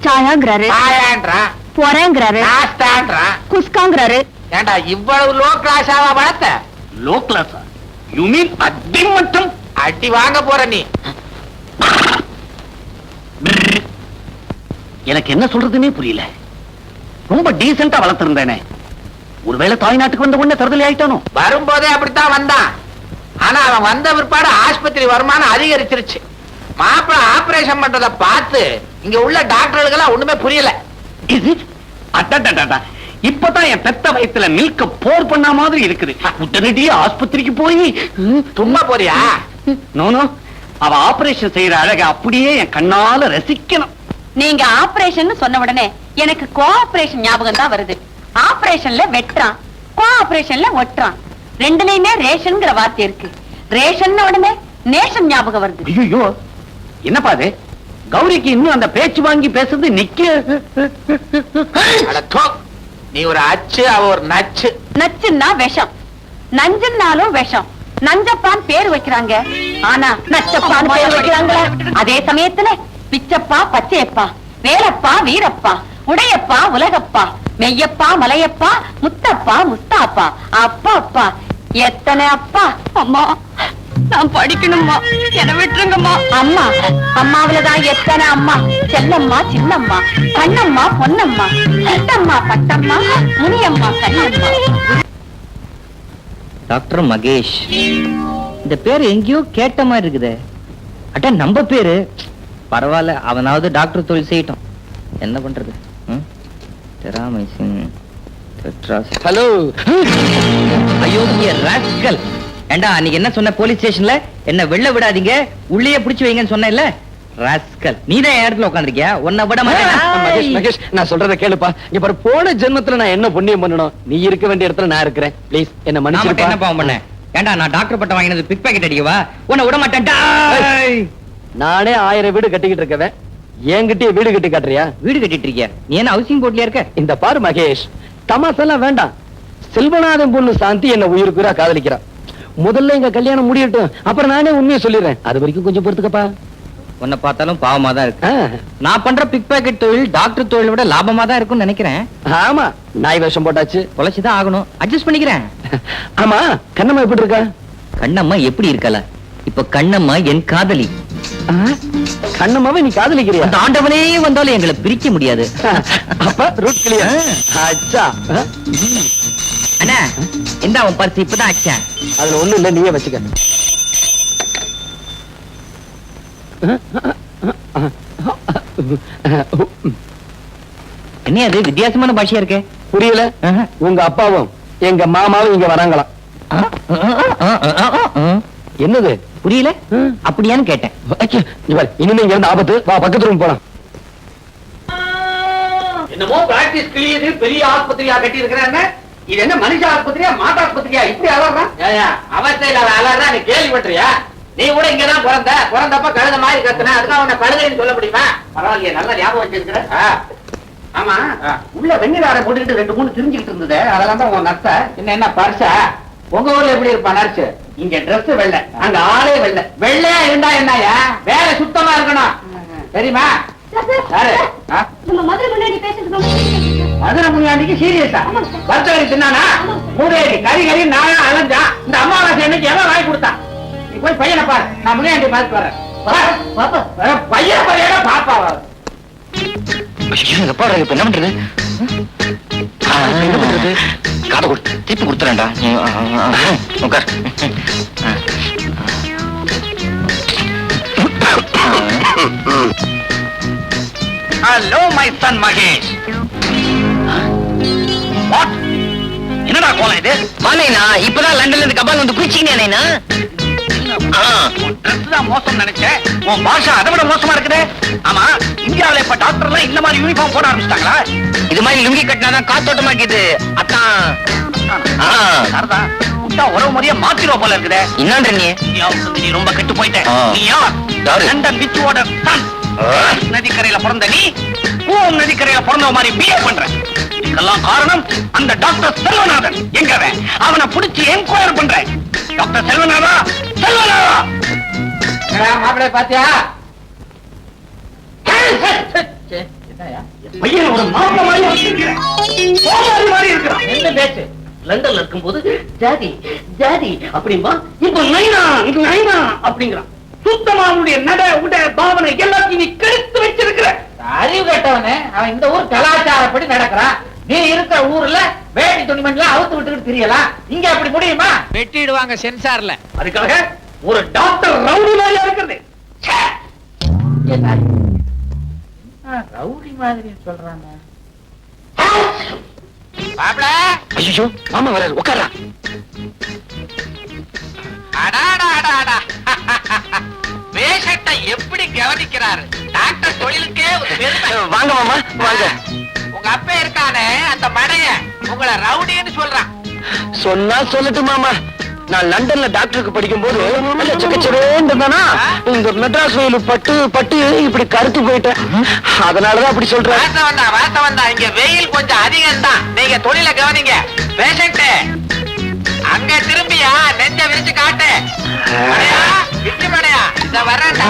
சாயாங்கிறாரு, ஆயான்றான், பொறேங்கிறாரு, நாஸ்தான்றான், குஸ்காங்கிறாரு. ஏண்டா இவ்வளவு லோ கிளாஸாவா வளர்த்த? லோ கிளாஸா? யூ மீன் அடி மட்டும்? அடி வாங்க போற நீ. எனக்கு என்ன சொல்றதுன்னே புரியல. ரொம்ப டீசெண்டா வளர்த்திருந்தேனே, ஒருவேளை தாய்நாட்டுக்கு வந்த உடனே தருதலை ஆயிட்டானோ? வரும்போதே அப்படித்தான் வந்தான். ஆனா அவன் வந்த பிற்பாடு ஆஸ்பத்திரி வருமானம் அதிகரிச்சிருச்சு. மாப்பிள ஆபரேஷன் பண்றத பார்த்து இங்க உள்ள டாக்டர்களுக்கெல்லாம் ஒண்ணுமே புரியல. இப்பதான் என் பெத்த வயத்துல மில்க போர் பண்ண மாதிரி இருக்குது. உடனடியே ஆஸ்பத்திரிக்கு போய் சும்மா போறியா? நோனோ, அவ ஆபரேஷன் செய்யற அழக அப்படியே என் கண்ணால ரசிக்கணும். நீங்க ஆபரேஷன் சொன்ன உடனே எனக்கு கோஆபரேஷன் ஞாபகம் தான் வருது. ஆபரேஷன்ல வெட்டுறான், கோஆபரேஷன்ல ஒட்டுறான். ரெண்டுலயுமே ரேஷன்ங்கிற வார்த்தை இருக்கு. ரேஷன் உடனே நேஷன் ஞாபகம் வருது. ஐயோ, என்னப்பா அது? கௌரிக்கு இன்னும் அந்த பேச்சு வாங்கி பேசுறது நிக்க. அட தோ, நீ ஒரு அச்சு, அவ ஒரு நச்சு. நச்சுன்னா விஷம், நஞ்சுன்னாலும் விஷம். நஞ்சப்பான் பேர் வைக்கிறாங்க, ஆனா நச்சப்பான் பேர் வைக்கிறாங்களா? அதே சமயத்துல பிச்சப்பா, பச்சையப்பா, வேலப்பா, வீரப்பா, உடையப்பா, உலகப்பா, மெய்யப்பா, மலையப்பா, முத்தப்பா, முஸ்தாப்பா, அப்பா அப்பா, எத்தனை அப்பா. அம்மா, நான் படிக்கணும்மா, என்ன விட்டுருங்கம்மா. அம்மா, அம்மாவிலதான் எத்தனை அம்மா. செல்லம்மா, சின்னம்மா, கண்ணம்மா, பொன்னம்மா, சித்தம்மா, பட்டம்மா, முனியம்மா, கண்ணம்மா. டாக்டர் மகேஷ், இந்த பேரு எங்கேயோ கேட்ட மாதிரி இருக்குது. அட்ட நம்ம பேரு. பரவாயில்ல, அவனாவது டாக்டர் தொழில் செய்யட்டும். என்ன பண்றது? ஹலோ, அயோக்கிய ராஸ்கல். ஏண்டா, அன்னைக்கு என்ன சொன்ன போலீஸ் ஸ்டேஷன்ல? என்ன வெளில விடாதீங்க, உள்ளே பிடிச்சு வைங்கன்னு சொன்னேன்ல. ராஸ்கல், நீதான் என் இடத்துல உட்காந்துருக்கியா? உன்னை விட மகேஷ், மகேஷ், நான் சொல்றத கேளுப்பா. இங்க பாரு, போன ஜென்மத்துல நான் என்ன புண்ணியம் பண்ணணும்? நீ இருக்க வேண்டிய இடத்துல நான் இருக்கிறேன். ப்ளீஸ் என்ன மன்னிச்சிருப்பா. என்ன பாவம் பண்ண? ஏண்டா, நான் டாக்டர் பட்டம் வாங்கினது பிக் பாக்கெட் அடிக்கவா? உன்னை விட மாட்டேன்டா. நானே 1000 வீடு கட்டிக்கிட்டு இருக்கவன், என்கிட்டயே வீடு கட்டி காட்டுறியா? வீடு கட்டிட்டு இருக்கியா? நீ என்ன ஹவுசிங் போர்ட்லயா இருக்க? இந்த பாரு மகேஷ், தமாசெல்லாம் வேண்டாம். செல்வநாதன் பொண்ணு சாந்தி என்ன உயிருக்குறா காதலிக்கிறா. முதல்ல எங்க கல்யாணம் முடியட்டும், அப்புறம் நானே உண்மையை சொல்லிடுறேன். அது வரைக்கும் கொஞ்சம் பொறுத்துக்கப்பா. உன்னை பார்த்தாலும் பாவமா தான் இருக்கு. நான் பண்ற பிக் பாக்கெட் தொழில் டாக்டர் தொழிலை விட லாபமா தான் இருக்கும்னு நினைக்கிறேன். ஆமா, நாய் வேஷம் போட்டாச்சு, பொழைச்சுதான் ஆகணும். அட்ஜஸ்ட் பண்ணிக்கிறேன். ஆமா, கண்ணம்மா எப்படி இருக்கா? கண்ணம்மா எப்படி இருக்கல? இப்ப கண்ணம்மா என் காதலி. கண்ணம்மாவை நீ காதலிக்கிறியா? அந்த ஆண்டவனே வந்தாலும் எங்களை பிரிக்க முடியாது. அப்ப ரூட் கிளியர். அச்சா, அண்ணா, இந்த அவன் பரிசு இப்பதான் அடிச்சேன். அதுல ஒண்ணு இல்ல, நீயே வச்சுக்க. என்ன அது வித்தியாசமான பாஷையா இருக்கு? புரியல? உங்க அப்பாவும் எங்க மாமாவும் இங்க வராங்களாம். என்னது புரியல? அப்படியான்னு கேட்டேன். இனிமே இங்க இருந்து ஆபத்து. வா, பக்கத்து ரூம் போலாம். என்னமோ பிராக்டிஸ் கிளியது, பெரிய ஆஸ்பத்திரியா கட்டி இருக்கிறாங்க. இது என்ன மனுஷ ஆஸ்பத்திரியா, மாட்டு ஆஸ்பத்திரியா? இப்படி அலறான். அவஸ்தையில அலறா நீ கேள்விப்பட்டியா? நீ கூட இங்கதான் பிறந்தப்ப கழுத மாதிரி கத்துன, அதுக்காக உன்னை கழுதைன்னு சொல்ல முடியுமா? பரவாயில்லையே, நல்ல ஞாபகம் வச்சிருக்கிற. ஆமா, உள்ள வெண்ணிலார போட்டுக்கிட்டு 2-3 திரிஞ்சுக்கிட்டு இருந்தது, அதெல்லாம் தான் உன் நர்ஸ. என்ன பர்சா? உங்க ஊர்ல எப்படி இருப்பா நர்ஸ்? இங்க ட்ரெஸ் வெள்ளை, அங்க ஆளே வெள்ளை. வெள்ளையா இருந்தா என்னயா? வேலை சுத்தமா இருக்கணும், தெரியுமா? யாரு? நம்ம மதுரை முன்னாடி பேசுறது மதுரை முன்னாடிக்கு சீரியஸா? வர்த்தகரி தின்னானா? மூதேவி கறி நானும் அலைஞ்சா. இந்த அமாவாசை என்னைக்கு எவன் வாங்கி கொடுத்தான்? நீ போய் பையனை பாரு, நான் முன்னாடி பார்த்து வரேன். பையன் பையனா பாப்பா. எப்பா இப்ப என்ன பண்றது? என்ன பண்றது? காதை கொடுத்து திருப்பி கொடுத்துறேன்டா. உட்கார். Hello my son Mahesh. What? என்னடா கோலம் இது? வானேனா இப்பதான் லண்டன்ல இருந்து கபால் வந்து குளிச்சீங்கண்ணா. ட்ரெஸ் தான் மோசம் நினைச்சேன், உன் பாஷா அதை விட மோசமா இருக்குது. ஆமா, இந்தியாவில இப்ப டாக்டர் எல்லாம் இந்த மாதிரி யூனிஃபார்ம் போட ஆரம்பிச்சிட்டாங்களா? இது மாதிரி லுங்கி கட்டினாதான் காத்தோட்டமா இருக்குது. அத்தான் சரிதான், விட்டா உறவு முறைய மாத்திருவா போல இருக்குது. என்னன்ற நீ இந்தியாவுக்கு நீ ரொம்ப கெட்டு போயிட்ட. நீ யாரு? London பிச்சுவோட Sun. நதிக்கரையில பிறந்த நீ பூம் நதிக்கரையில பிறந்த மாதிரி பிஹேவ் பண்ற. இதுக்கெல்லாம் காரணம் அந்த டாக்டர் செல்வநாதன். எங்கவன்? அவனை பிடிச்சி என்கொயர் பண்ற. டாக்டர் செல்வநாதா, செல்வநாதா. மாப்பிள்ளை பாத்தியா? பையன் ஒரு மாப்பிள்ளை மாதிரி வச்சிருக்கிற. சோமாரி மாதிரி இருக்கிறான். என்ன பேச்சு? லண்டன்ல இருக்கும்போது ஜாதி ஜாதி அப்படின்பா, இப்ப நைனா நைனா அப்படிங்கிறான். சுத்தமா அவனுடைய நட உட பாவனை எல்லாத்தையும் நீ கெடுத்து வச்சிருக்கிற. அறிவு கேட்டவனே, அவன் இந்த ஊர் கலாச்சாரப்படி நடக்கிறான். நீ இருக்கிற ஊர்ல வேட்டி துணிமணிலாம் அவுத்து விட்டுக்கிட்டு தெரியலாம். இங்க அப்படி முடியுமா? வெட்டிடுவாங்க சென்சார்ல. அதுக்காக ஒரு டாக்டர் ரவுடி மாதிரியா இருக்கிறது. ரவுடி மாதிரி சொல்றாங்க. மாப்பிள, ஐயோ மாமா வராரு, உட்காரா. பேஷண்ட்டை எப்படி கவனிக்கிறாரு டாக்டர். தொழிலுக்கே ஒரு பெருமை. வாங்க மாமா வாங்க. உங்க அப்பா இருக்கானே அந்த மடைய உங்களை ரவுடின்னு சொல்றான். சொன்னா சொல்லட்டு மாமா, நான் லண்டன்ல டாக்டருக்கு படிக்கும் போது இந்த மெட்ராஸ் வெயில் பட்டு பட்டு இப்படி கருத்து போயிட்டேன். அதனாலதான் அப்படி சொல்றேன். வாசம் வந்தா இங்க வெயில் கொஞ்சம் அதிகம் தான். நீங்க தொழில கவனிங்க. பேஷண்ட் அங்க திரும்பியா நெஞ்ச விரிச்சு காட்டு. விட்டு மடையா இந்த வரேன்டா.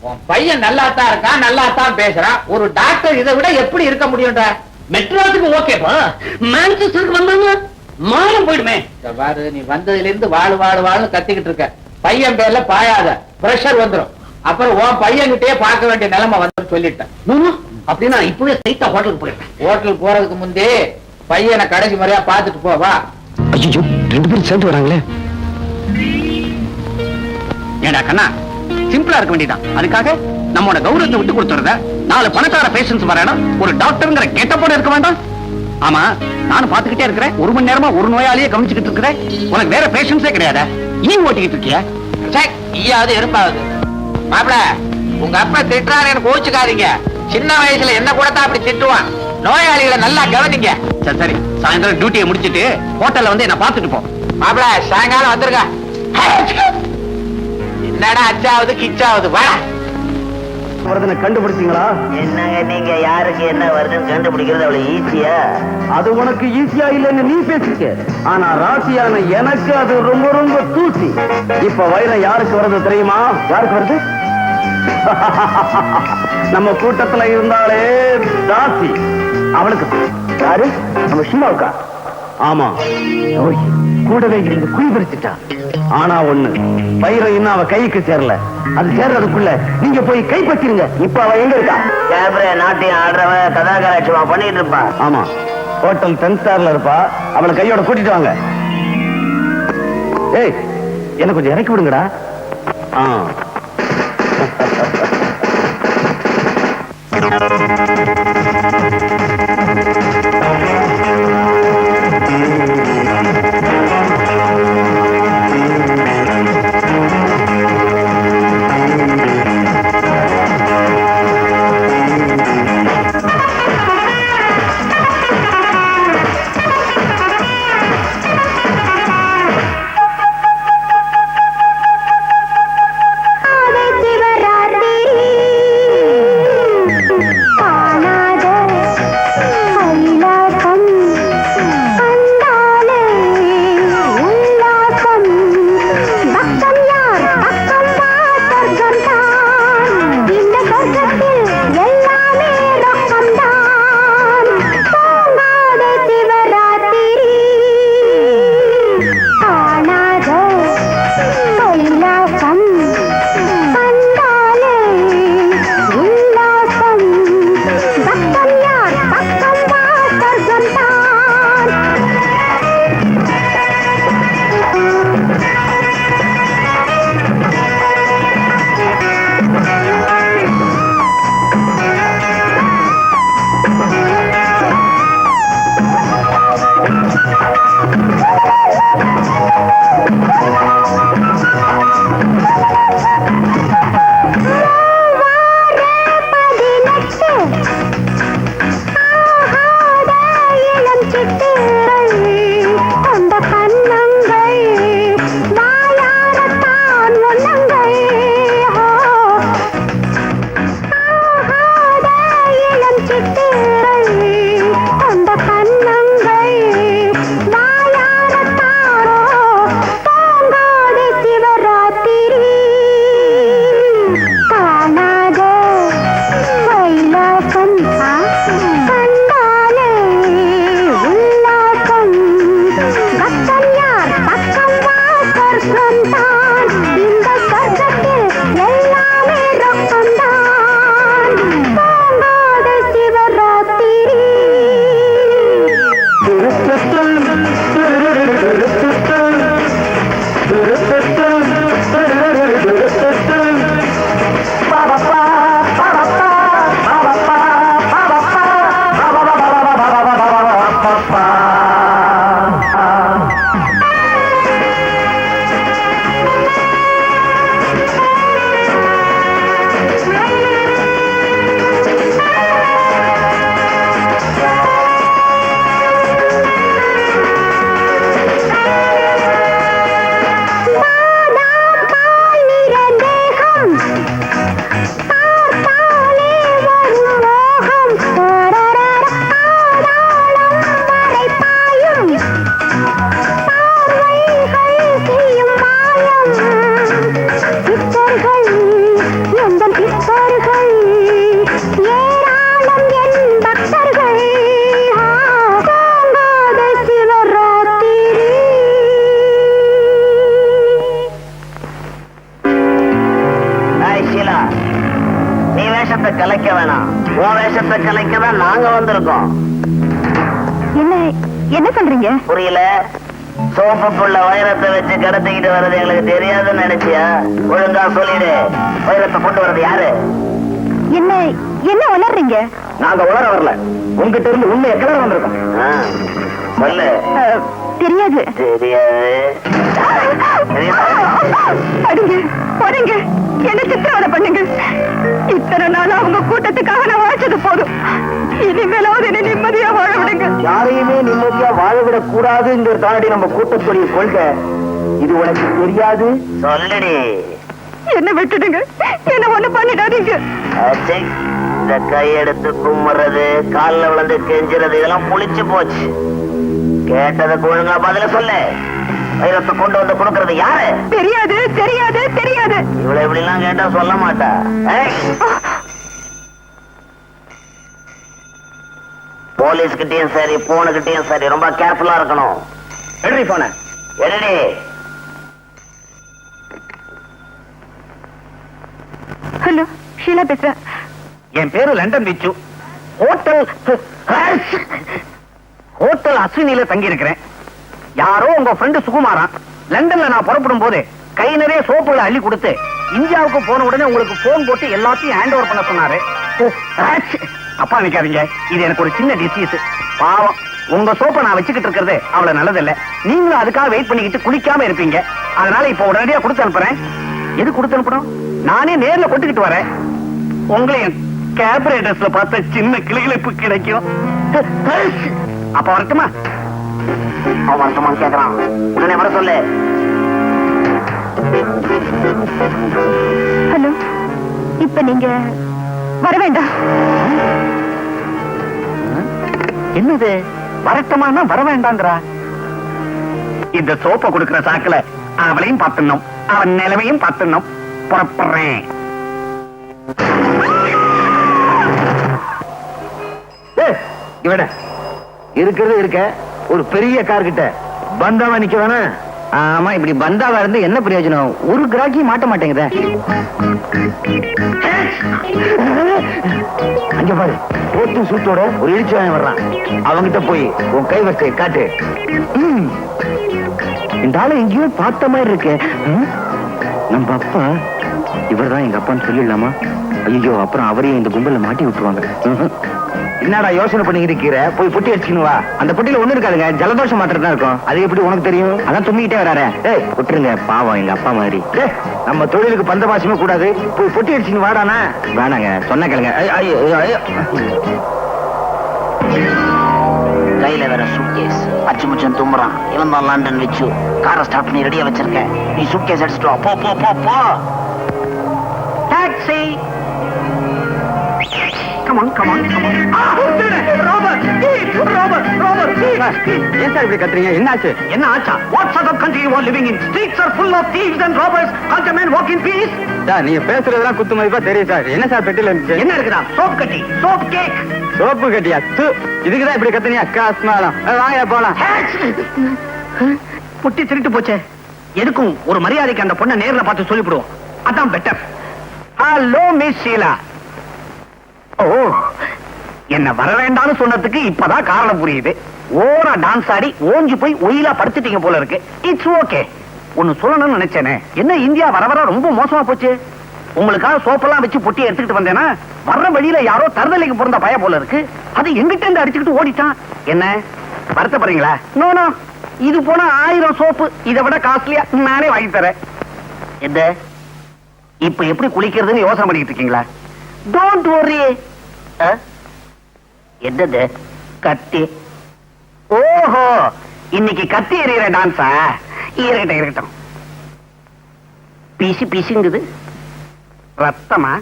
உன் பையன் நல்லாத்தான் இருக்கான், நல்லாத்தான் பேசுறான். ஒரு டாக்டர் இதை விட எப்படி இருக்க முடியும்டா? மெட்ராஸுக்கு ஓகேப்பா, மான்செஸ்டருக்கு வந்தாங்க மானம் போயிடுமே. பாரு, நீ வந்ததுல இருந்து வாழ் கத்திக்கிட்டு இருக்க. பையன் பேர்ல பாயாத, பிரஷர் வந்துரும். அப்புறம் உன் பையன் கிட்டே பார்க்க வேண்டிய நிலைமை வந்து சொல்லிட்டேன். அப்படின்னா இப்பவே ஸ்ட்ரைட்டா ஹோட்டலுக்கு போயிட்டேன். ஹோட்டலுக்கு போறதுக்கு முந்தே பையனை கடைசி முறையா பார்த்துட்டு போவா. ஐயோ 2 பேரும் சேர்ந்து வராங்களே. ஏண்டா கண்ணா, சிம்பிளா இருக்க வேண்டியதான். அதுக்காக நம்மோட கௌரவத்தை விட்டு கொடுத்துறத 4 பணக்கார பேஷன்ஸ் வர இடம் ஒரு டாக்டர்ங்கிற கெட்டப்போட இருக்க வேண்டாம். ஆமா, நானும் பாத்துக்கிட்டே இருக்கிறேன். 1 மணி நேரமா ஒரு நோயாளியே கவனிச்சுக்கிட்டு இருக்கிறேன். உனக்கு வேற பேஷன்ஸே கிடையாதா? ஓட்டிக்கிட்டு இருக்கியா? ஈயாவது எறும்பாவது. மாப்பிள, உங்க அப்பா திட்டுறாரு, எனக்கு கோச்சுக்காதீங்க. சின்ன வயசுல என்ன கூட தான் அப்படி திட்டுவான். நோயாளிகளை நல்லா கவனிங்க. சரி சரி, சாயந்தரம் டியூட்டியை முடிச்சிட்டு ஹோட்டல்ல வந்து என்ன பாத்துட்டு போ. மாப்பிள, சாயங்காலம் வந்துருங்க. என்னடா அச்சாவது கிச்சாவது வா. கண்டுபிடிச்சீங்களா? என்னங்க நீங்க யாருக்கு என்ன வருதுன்னு கண்டுபிடிக்கிறது அவ்வளவு ஈஸியா? அது உனக்கு ஈஸியா இல்லைன்னு நீ பேசிக்க. ஆனா ராசியான எனக்கு அது ரொம்ப ரொம்ப தூசி. இப்ப வைரம் யாருக்கு வருது தெரியுமா? யாருக்கு வருது? நம்ம கூட்டத்துல இருந்தாலே ராசி அவளுக்கு. யாரு? நம்ம ஷீலாவுக்கா? ஆமா, கூடவே இருந்து குழி பறிச்சுட்டா. ஆனா ஒண்ணு, வைரம் இன்னும் அவ கைக்கு சேரல. அது சேர்றதுக்குள்ள நீங்க போய் கைப்பற்றிருங்க. இப்ப அவ எங்க இருக்கா? கேப்ரே நாட்டியம் ஆடுறவன் கதாகராட்சியமா பண்ணிட்டு இருப்பா. ஆமா, ஹோட்டல் 10 ஸ்டார்ல இருப்பா. அவளை கையோட கூட்டிட்டு வாங்க. ஏய், என்ன கொஞ்சம் இறக்கி விடுங்கடா. என்ன சொல்றீங்க? புரியல? சோப்புக்குள்ள வைரத்தை வச்சு கடத்திக்கிட்டு வர்றது எங்களுக்கு தெரியாதுன்னு நினைச்சியா? ஒழுங்கா சொல்லிடு, வைரத்தை கொண்டு வர்றது யாரு? என்ன உளறீங்க? நாங்க உளர வரல, உங்ககிட்ட இருந்து உண்மையை கிளற வந்திருக்கோம். சொல்லு. தெரியாது. தெரியாது. என்ன சித்திரவதை பண்ணுங்க. இத்தனை நாள் அவங்க கூட்டத்துக்காக நான் வாழ்ச்சது போதும். இனிமேலாவது என்ன நிம்மதியா வாழ விடுங்க. யாரையுமே நிம்மதியா வாழவிடக் கூடாதுங்கிற தாண்டி நம்ம கூட்டத்துடைய கொள்கை. இது உனக்கு தெரியாது? சொல்லுடி. என்ன விட்டுடுங்க, என்ன ஒண்ணு பண்ணிடாதீங்க. இந்த கையெடுத்து கும்புறது, காலில் விழுந்து கெஞ்சுறது இதெல்லாம் புளிச்சு போச்சு. கேட்டதுக்கு ஒழுங்கா பதில சொல்லு. வைரத்தை கொண்டு வந்து கொடுக்கறது யாரு? தெரியாது தெரியாது தெரியாது. இவ்வளவு இப்படி எல்லாம் கேட்டா சொல்ல மாட்டா. போலீஸ் கிட்டயும் சரி, போனு கிட்டயும் சரி, ரொம்ப கேர்ஃபுல்லா இருக்கணும். எடுறி போன. எடுடி. ஹலோ, ஷீலா பேசுறேன். என் பேரு லண்டன் விச்சு. ஹோட்டல் அஸ்வினில தங்கி இருக்கிறேன். யாரோ உங்க ஃப்ரெண்டு சுகுமாரன் லண்டன்ல நான் புறப்படும் போது கை நிறைய சோப்புகளை அள்ளி கொடுத்து இந்தியாவுக்கு போன உடனே உங்களுக்கு போன் போட்டு எல்லாத்தையும் ஹேண்ட் ஓவர் பண்ண சொன்னாரு. அப்பா நிக்காதீங்க, இது எனக்கு ஒரு சின்ன டிசீஸ். பாவம், உங்க சோப்பை நான் வச்சுக்கிட்டு இருக்கிறது அவ்வளவு நல்லதில்ல. நீங்களும் அதுக்காக வெயிட் பண்ணிக்கிட்டு குளிக்காம இருப்பீங்க. அதனால இப்ப உடனடியா கொடுத்து அனுப்புறேன். எது கொடுத்து அனுப்பணும்? நானே நேர்ல கொட்டுக்கிட்டு வரேன். உங்களையும் கேபரேட்டர்ஸ்ல பார்த்த சின்ன கிளிகளிப்பு கிடைக்கும். அப்ப வரட்டுமா? அவன் வருத்தமான்னு கேக்குறான். உடனே வர சொல்லு. ஹலோ, இப்ப நீங்க வர வேண்டாம். என்னது வரட்டமானா வர வேண்டாங்கிறா? இந்த சோப்பை கொடுக்கிற சாக்குல அவளையும் பார்த்துடணும், அவன் நிலைமையும் பார்த்துடணும். புறப்படுறேன். இவட இருக்கிறது இருக்க ஒரு பெரிய கார் கிட்ட பந்தாவா நிக்க வேணாம். ஆமா, இப்படி பந்தாவா இருந்து என்ன பிரயோஜனம்? ஒரு கிராக்கி மாட்ட மாட்டேங்குத. அங்க பாரு, போட்டு சூட்டோட ஒரு இழிச்சுவாயன் வர்றான். அவங்கிட்ட போய் உன் கைவரிசையை காட்டு. இந்த ஆளு எங்கேயோ பார்த்த மாதிரி இருக்கு. நம்ம அப்பா இவர்தான் எங்க அப்பான்னு சொல்லிடலாமா? ஐயோ, அப்புறம் அவரையும் இந்த கும்பல மாட்டி விட்டுருவாங்க. என்னடா யோசனை பண்ணிக்கிட்டு இருக்கிற? போய் பொட்டி அடிச்சுக்கணும் வா. அந்த பொட்டியில ஒண்ணு இருக்காதுங்க, ஜலதோஷம் மாத்திரம் தான் இருக்கும். அது எப்படி உனக்கு தெரியும்? அதான் தும்மிக்கிட்டே வராரு. டேய் விட்டுருங்க, பாவம் எங்க அப்பா மாதிரி. நம்ம தொழிலுக்கு பந்தபாசமே கூடாது. போய் பொட்டி அடிச்சுன்னு வாடானா. வேணாங்க, சொன்ன கேளுங்க. கையில வேற சூட்கேஸ், அச்சு முச்சம் தும்புறான். இவன் தான் லண்டன் விச்சு. காரை ஸ்டார்ட் பண்ணி ரெடியா வச்சிருக்கேன். நீ சூட்கேஸ் அடிச்சுட்டு வா. போ போ போ போ. Taxi. Come on, come on, come on. Robert! Robert! Robert! ஏன் சார் இப்படி கத்துறீங்க? என்னாச்சு? என்ன ஆச்சா? What sort of country you are living in? Streets are full of thieves and robbers. Can't a man walk in peace? Sir, நீங்க பேசுறதெல்லாம் குத்து மதிப்பா தெரியும் சார். என்ன சார் பெட்டில இருந்துச்சு? என்ன இருக்குதா? சோப் கட்டி, சோப் கேக். சோப்பு கட்டியா? இதுக்குதான் இப்படி கத்துனியா? காஸ்மாலம். வாங்க போலாம். புட்டி திருட்டு போச்சே. எதுக்கும் ஒரு மரியாதைக்கு அந்த பொண்ணை நேர்ல பார்த்து சொல்லிவிடுவோம். அதான் better. Hello miss Sheela. Oh, என்ன வர வேண்டாம்னு சொன்னதுக்கு இப்பதான் காரணம் புரியுது. ஓரா டான்ஸ் ஆடி ஓஞ்சி போய் ஒயிலா படுத்துட்டீங்க போல இருக்கு. It's okay. ஒன்னு சொல்லணும்னு நினைச்சேனே. என்ன இந்தியா வர வர ரொம்ப மோசமா போச்சு. உங்களுக்காக சோப்பெல்லாம் வச்சு பொட்டி எடுத்துக்கிட்டு வந்தேன்னா வர்ற வழியில யாரோ தருதலைக்கு பிறந்த பய போல இருக்கு. அது எங்கிட்ட இருந்து அடிச்சுக்கிட்டு ஓடிட்டான். என்ன வருத்தப்படுறீங்களா? நோ நோ, இது போனா 1000 சோப்பு இதை விட காஸ்ட்லியா நானே வாங்கி தரேன். என்ன இப்ப எப்படி குளிக்கிறதுன்னு யோசனை பண்ணிட்டு இருக்கீங்களா? Don't worry. என்னது கத்தி? ஓஹோ, இன்னைக்கு கத்தி எறிகிற டான்ஸா? இருக்கட்டும் இருக்கட்டும். பீசி பீசிங்குது. ரத்தமா?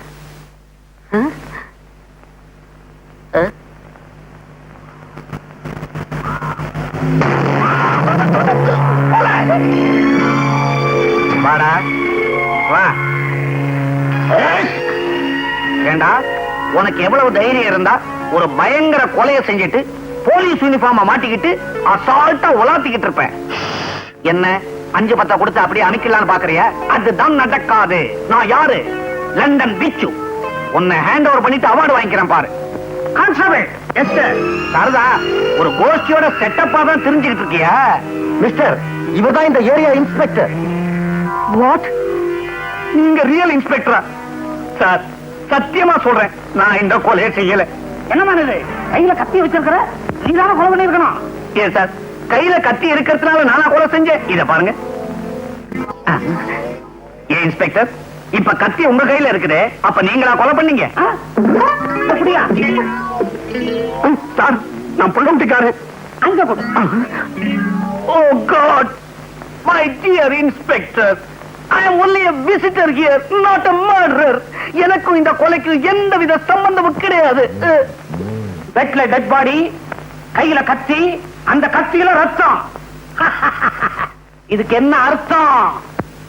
வாடா வா. ஏண்டா, உனக்கு எவ்வளவு தைரியம் இருந்தா ஒரு பயங்கர கொலையை செஞ்சுட்டு போலீஸ் யூனிஃபார்ம மாட்டிக்கிட்டு அசால்ட்டா உலாத்திக்கிட்டு இருப்ப. என்ன 5-10 கொடுத்து அப்படியே அனுக்கலான்னு பாக்குறியா? அதுதான் நடக்காது. நான் யாரு? லண்டன் பிச்சு. உன்னை ஹேண்ட் ஓவர் பண்ணிட்டு அவார்டு வாங்கிக்கிறேன் பாரு. கான்ஸ்டபிள், எஸ்டர் சாரதா, ஒரு கோஷ்டியோட செட்டப்பா தான் தெரிஞ்சுக்கிட்டு இருக்கியா? மிஸ்டர், இவர்தான் இந்த ஏரியா இன்ஸ்பெக்டர். வாட்? நீங்க ரியல் இன்ஸ்பெக்டரா? சார், சத்தியமா சொல்றேன், நான் இந்த கொலையை செய்யல. என்னமா இது கையில கத்தி வச்சிருக்கிற? நீதான கொலை பண்ணிருக்கணும். ஏன் சார், கையில கத்தி இருக்கிறதுனால நானா கொலை செஞ்சேன்? இத பாருங்க. ஏன் இன்ஸ்பெக்டர், இப்ப கத்தி உங்க கையில இருக்குதே, அப்ப நீங்களா கொலை பண்ணீங்க? அப்படியா? சார், நான் புள்ளம்பிக்காரு. அங்க போடு. Oh god, my dear inspector, I am only a visitor here, not a murderer. எனக்கும் இந்த கொலைக்கு எந்தவித சம்பந்தமும் கிடையாது. பெட்ல டெட் பாடி, கையில கத்தி, அந்த கத்தியில ரத்தம். இதுக்கு என்ன அர்த்தம்?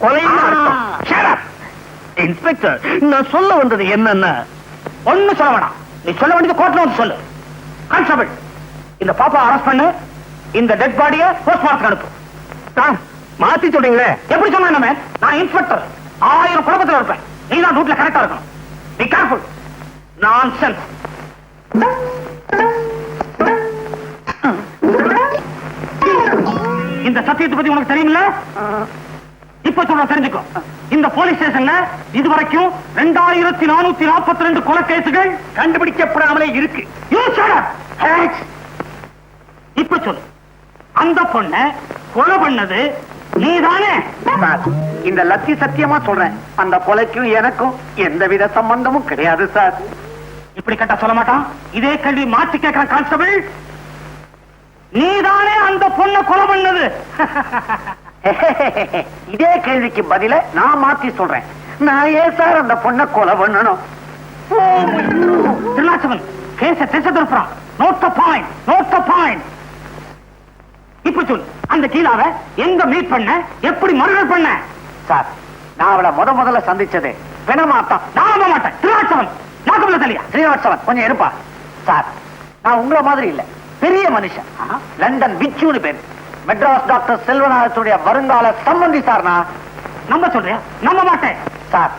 கொலைன்னு அர்த்தம். Shut up. இன்ஸ்பெக்டர், நான் சொல்ல வந்தது என்னன்னா, ஒண்ணு சொல்ல வேணாம். நீ சொல்ல வேண்டியது கோர்ட்ல வந்து சொல்லு. கான்ஸ்டபிள், இந்த பாப்பா அரெஸ்ட் பண்ணு, இந்த டெட் பாடியை போஸ்ட்மார்ட்டம் அனுப்பு. சார், மாத்தி சொல்றீங்களே? எப்படி சொன்னா? நான் இன்ஸ்பெக்டர், 1000 குழப்பத்தில் இருப்பேன். நீ தான் ரூட்ல கரெக்டா இருக்கணும். Be careful. நான்சென்ஸ். இந்த சத்தியத்தை பத்தி உனக்கு தெரியுமில்ல? இப்ப சொல்ற தெரிஞ்சுக்கோ. இந்த போலீஸ் ஸ்டேஷன்ல இதுவரைக்கும் 2442 கொலை கேசுகள் கண்டுபிடிக்கப்படாமலே இருக்கு. இப்ப சொல்லு, அந்த பொண்ண கொலை பண்ணது நீதானே? இந்த லத்தி சத்தியமா சொல்றேன், அந்த கொலைக்கும் எனக்கும் எந்தவித சம்பந்தமும் கிடையாது சார். இப்படி கட்ட சொல்ல மாட்டான். இதே கேள்வி மாற்றி கேட்கிற கான்ஸ்டபிள், நீதானே அந்த பொண்ணை கொலை பண்ணது? இதே கேள்விக்கு பதில நான் மாத்தி சொல்றேன். நான் ஏன் சார் அந்த பொண்ணை கொலை பண்ணணும்? திருநாச்சவன் கேச திசை திருப்புறான். Note the point, note the point. இப்ப சொல்லு, அந்த கீழாவ எங்க மீட் பண்ண, எப்படி மர்டர் பண்ண? சார், நான் அவளை முதல்ல சந்திச்சது வெனமாத்தான். நான் நம்ப மாட்டேன். திருநாச்சவன் நாக்கம்ல தலையா? ஸ்ரீனிவாசவன் கொஞ்சம் இருப்பா. சார், நான் உங்கள மாதிரி இல்ல, பெரிய மனுஷன். லண்டன் விச்சுன்னு பேரு. மெட்ராஸ் டாக்டர் செல்வநாதத்துடைய வருங்கால சம்பந்தி சார். நான் நம்ப சொல்றியா? நம்ப மாட்டேன் சார்.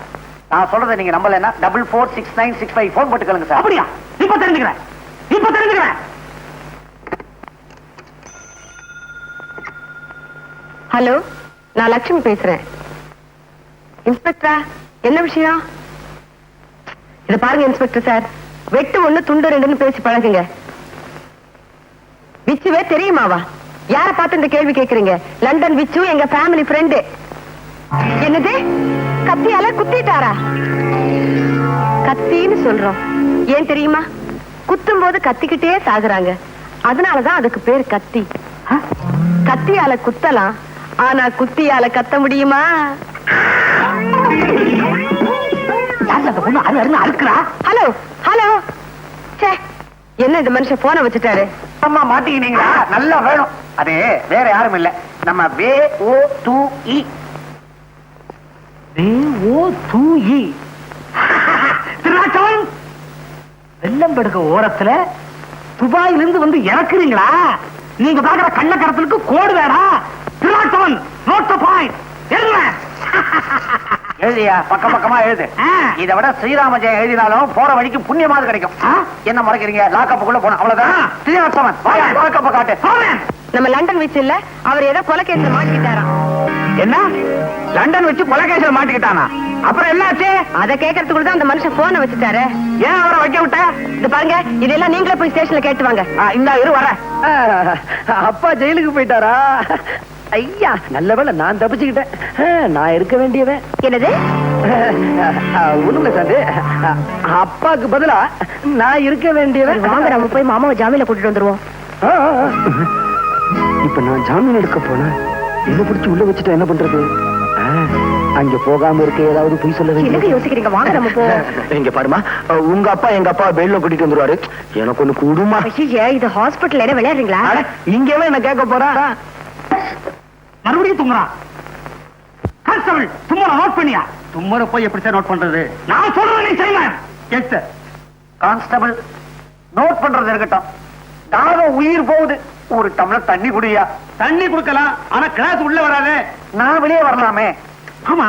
நான் சொல்றதை நீங்க நம்பலன்னா 446965 போன் போட்டுக்கலுங்க சார். அப்படியா? இப்ப தெரிஞ்சுக்கிறேன், இப்ப தெரிஞ்சுக்கிறேன். ஹலோ, நான் லட்சுமி பேசுறேன். இன்ஸ்பெக்டரா, என்ன விஷயம்? இத பாருங்க இன்ஸ்பெக்டர் சார், வெட்டு 1 துண்டு 2ன்னு பேசி பழகுங்க. விச்சுவே தெரியுமாவா? யார பார்த்து இந்த கேள்வி கேக்குறீங்க? லண்டன் விச்சு எங்க ஃபேமிலி ஃப்ரெண்டு. என்னது, கத்தியால குத்திட்டாரா? கத்தின்னு சொல்றோம், ஏன் தெரியுமா? குத்தும் போது கத்திக்கிட்டே சாகுறாங்க, அதனாலதான் அதுக்கு பேர் கத்தி. கத்தியால குத்தலாம், ஆனா குத்தியால கத்த முடியுமா? ஹலோ ஹலோ, என்ன இந்த மனுஷன் போன வச்சுட்டாரு? அம்மா மாட்டீங்களா? நல்லா வேணும். அது வேற யாரும் இல்ல, நம்ம VOTE. திருநாச்சவன், வெள்ளம்படுக ஓரத்துல துபாயிலிருந்து வந்து இறக்குறீங்களா? நீங்க பாக்குற கள்ளக்கடத்தலுக்கு கோடு வேறா? திருநாச்சவன், நோட் தி பாயிண்ட். எழுதியா? பக்கம் பக்கமா எழுது. இதை விட ஸ்ரீராம ஜெயம் எழுதினாலும் போற வழிக்கு புண்ணியமாவது கிடைக்கும். என்ன மறைக்கிறீங்க? லாக்கப்புக்குள்ள போன அவ்வளவுதான். ஸ்ரீனிவாசவன், லாக்கப்ப காட்டு. நம்ம லண்டன் வச்சு இல்ல, அவர் ஏதோ கொலை கேஸ்ல மாட்டிக்கிட்டாராம். என்ன, லண்டன் வச்சு கொலை கேஸ்ல மாட்டிக்கிட்டானா? அப்புறம் என்னாச்சு? அத கேட்கறதுக்குள்ள தான் அந்த மனுஷன் போன வச்சுட்டாரு. ஏன் அவரை வைக்க விட்ட? இது பாருங்க, இதெல்லாம் நீங்களே போய் ஸ்டேஷன்ல கேட்டு வாங்க. இந்த இரு வர. அப்பா ஜெயிலுக்கு போயிட்டாரா? ஐயா, நல்ல வேளை நான் தப்பிச்சுக்கிட்டேன். நான் இருக்க வேண்டியவன். என்னது? ஒண்ணுல சார், அப்பாக்கு பதிலா நான் இருக்க வேண்டியவன். வாங்க, நம்ம போய் மாமாவை ஜாமீன்ல கூட்டிட்டு வந்துருவோம். இப்ப நான் ஜாமீன் எடுக்க போனேன், என்ன பிடிச்சு உள்ள வச்சுட்டா என்ன பண்றது? அங்க போகாம இருக்க ஏதாவது போய் சொல்ல என்னங்க யோசிக்கிறீங்க? வாங்க நம்ம போ. இங்க பாருமா, உங்க அப்பா எங்க அப்பா பெயில்ல கூட்டிட்டு வந்துருவாரு. எனக்கு ஒண்ணு கூடுமா? இது ஹாஸ்பிட்டல் விளையாடுறீங்களா? இங்கவே என்ன கேட்க போறா? மறுபடியும் தும்முறான். கான்ஸ்டபிள், தும்மற நோட் பண்ணியா? தும்மற போய் எப்படி சார் நோட் பண்றது? நான் சொல்றேன், நீ செய்வேன். Yes sir. கான்ஸ்டபிள், நோட் பண்றது இருக்கட்டும், தாகம் உயிர் போகுது. ஒரு டம்ளர் தண்ணி குடியா? தண்ணி குடுக்கலாம், ஆனா கிளாஸ் உள்ள வராது. நான் வெளியே வரலாமே? ஆமா,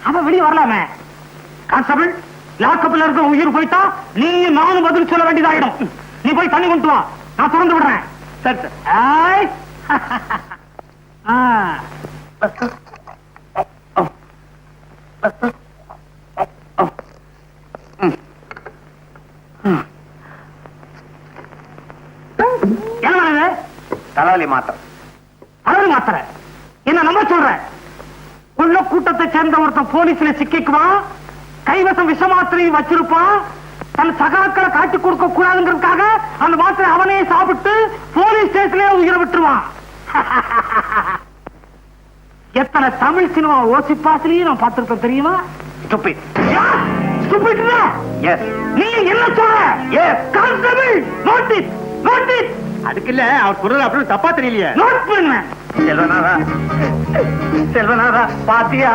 அவன் வெளியே வரலாமே. கான்ஸ்டபிள், லாக்கப்ல இருக்க உயிர் போயிட்டா நீ நானும் பதில் சொல்ல வேண்டியதாயிடும். நீ போய் தண்ணி கொண்டு வா, நான் திறந்து விடுறேன். சரி சரி. ஆய். ஆ. என்ன தலைவலி மாத்திரை. தலைவலி மாத்திரை என்ன நம்ப சொல்ற? உள்ள கூட்டத்தை சேர்ந்த ஒருத்தன் போலீஸ்ல சிக்கிக்குவான், கைவசம் விஷ மாத்திரையும் வச்சிருப்பான். தன் சகாக்களை காட்டி கொடுக்க கூடாதுங்கிறதுக்காக அந்த மாத்திரை அவனே சாப்பிட்டு போலீஸ் ஸ்டேஷன்லயே உயிரை விட்டுருவான். எத்தனை தமிழ் சினிமா ஓசிப்பாசிலையும் நான் பார்த்திருப்பேன் தெரியுமா? நீ என்ன சொல்ற? Constable notice notice. அதுக்கு இல்ல அவர் குரல் அப்படின்னு தப்பா தெரியலையே. நோட் பண்ணுவேன். செல்வநாதா, செல்வநாதா பாத்தியா,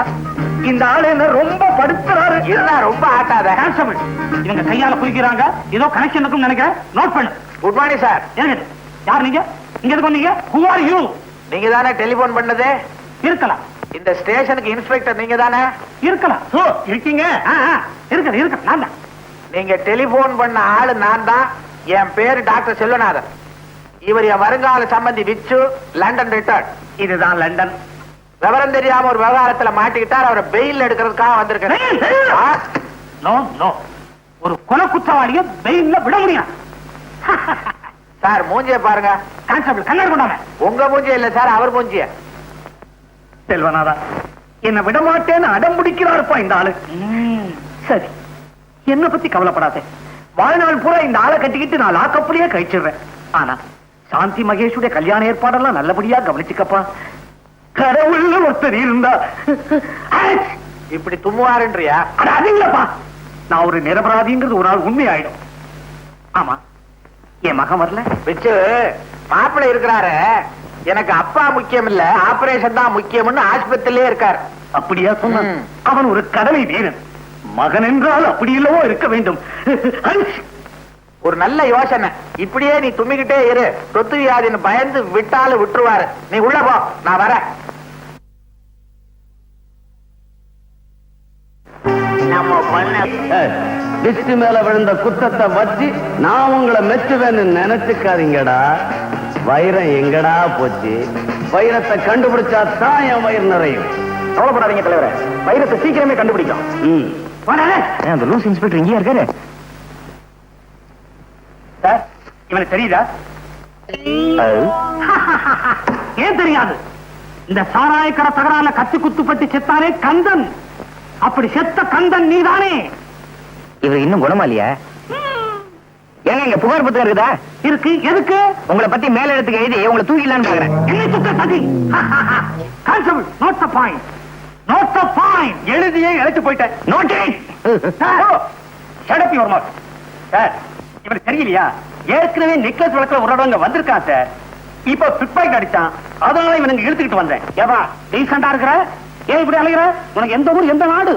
இந்த ஆளு என்ன ரொம்ப படுத்துறாரு. இதுதான் ரொம்ப ஆட்டாத. கான்ஸ்டபிள் இவங்க கையால குளிக்கிறாங்க, ஏதோ கனெக்ஷன் இருக்குன்னு நினைக்கிறேன். நோட் பண்ணு. Good morning sir. யார் நீங்க? இங்க எதுக்கு வந்தீங்க? Who are you? நீங்க தானே டெலிபோன் பண்ணது? இருக்கலாம். இந்த ஸ்டேஷனுக்கு இன்ஸ்பெக்டர் நீங்க தானே? இருக்கலாம். இருக்கீங்க. இருக்க நான் தான். நீங்க டெலிபோன் பண்ண ஆளு நான் தான். என் பேரு டாக்டர் செல்வநாதன். இவர் என் வருங்கால சம்பந்தி விச்சு, லண்டன் ரிட்டர்ன். இதுதான் லண்டன். விவரம் தெரியாம ஒரு விவகாரத்துல மாட்டிக்கிட்டார். அவரை பெயில் எடுக்கிறதுக்காக வந்திருக்கேன். நோ நோ, ஒரு கொலை குற்றவாளிய பெயில்ல விட முடியும். சார் மூஞ்சிய பாருங்க. கான்ஸ்டபிள் கண்ணாடி கொண்டாம. உங்க மூஞ்சிய இல்ல சார், அவர் மூஞ்சிய. செல்வநாதா, என்ன விட மாட்டேன்னு அடம் பிடிக்கிறாருப்பா இந்த ஆளு. சரி, என்ன பத்தி கவலைப்படாதே. வாழ்நாள் பூரா இந்த ஆளை கட்டிக்கிட்டு நான் லாக்கப்புலயே கழிச்சிடுறேன். ஆனா சாந்தி மகேஷுடைய கல்யாண ஏற்பாடெல்லாம் நல்லபடியா கவனிச்சுக்கப்பா. கடவுள்னு ஒருத்தர் இருந்தா. இப்படி தும்முவாருன்றியா? அது இல்லப்பா, நான் ஒரு நிரபராதிங்கிறது ஒரு நாள் உண்மை ஆயிடும். ஆமா, என் மகன் வரல. விச்சு மாப்பிள்ளை இருக்கிறாரு. எனக்கு அப்பா முக்கியம் இல்ல, ஆபரேஷன் தான் முக்கியம்னு ஆஸ்பத்திரியிலே இருக்காரு. அப்படியா சொன்ன? அவன் ஒரு கடமை வீரன். மகன் என்றால் அப்படி இல்லவோ இருக்க வேண்டும். ஒரு நல்ல யோசனை. இப்படியே நீ தும்மிக்கிட்டே இரு, சொத்து வியாதின்னு பயந்து விட்டாலும் விட்டுருவாரு. நீ உள்ள போ, நான் வரேன். நம்ம பண்ண திருஷ்டி மேல விழுந்த குத்தத்தை வச்சு நான் உங்களை மெச்சுவேன்னு நினைச்சுக்காதீங்கடா. வைரம் எங்கடா போச்சு? வைரத்தை கண்டுபிடிச்சா தான் என் வயிறு நிறையும். கவலைப்படாதீங்க தலைவரே, வைரத்தை சீக்கிரமே கண்டுபிடிக்கும். அந்த லூஸ் இன்ஸ்பெக்டர் இங்கேயா இருக்காரு? சார், இவனுக்கு தெரியுதா? ஏன் தெரியாது? இந்த சாராயக்கடை தகரால கத்தி குத்துப்பட்டு செத்தாரே கந்தன். அப்படி செத்த கந்தன் நீதானே? இவர் இன்னும் குணமா இல்லையா? ஏங்க இங்க புகார் புத்தகம் இருக்குதா? இருக்கு. எதுக்கு? உங்களை பத்தி மேல இடத்துக்கு எழுதி உங்களை தூக்கிடலான்னு பாக்குறேன். என்னை சுத்த சதி. Constable, note the point. Note the point. எழுதியே இழைச்சு போயிட்டேன். Notice. Shut up your mouth. Sir, இவனுக்கு தெரியலையா? ஏற்கனவே நெக்லஸ் வழக்குல ஒரு தடவை வந்திருக்கான் சார். இப்ப பிக்பாக்கெட் அடிச்சான், அதனால இவனுக்கு இழுத்துக்கிட்டு வந்தேன். ஏவா டீசெண்டா இருக்கிற? ஏன் இப்படி அலைகிற? உனக்கு எந்த ஊர், எந்த நாடு?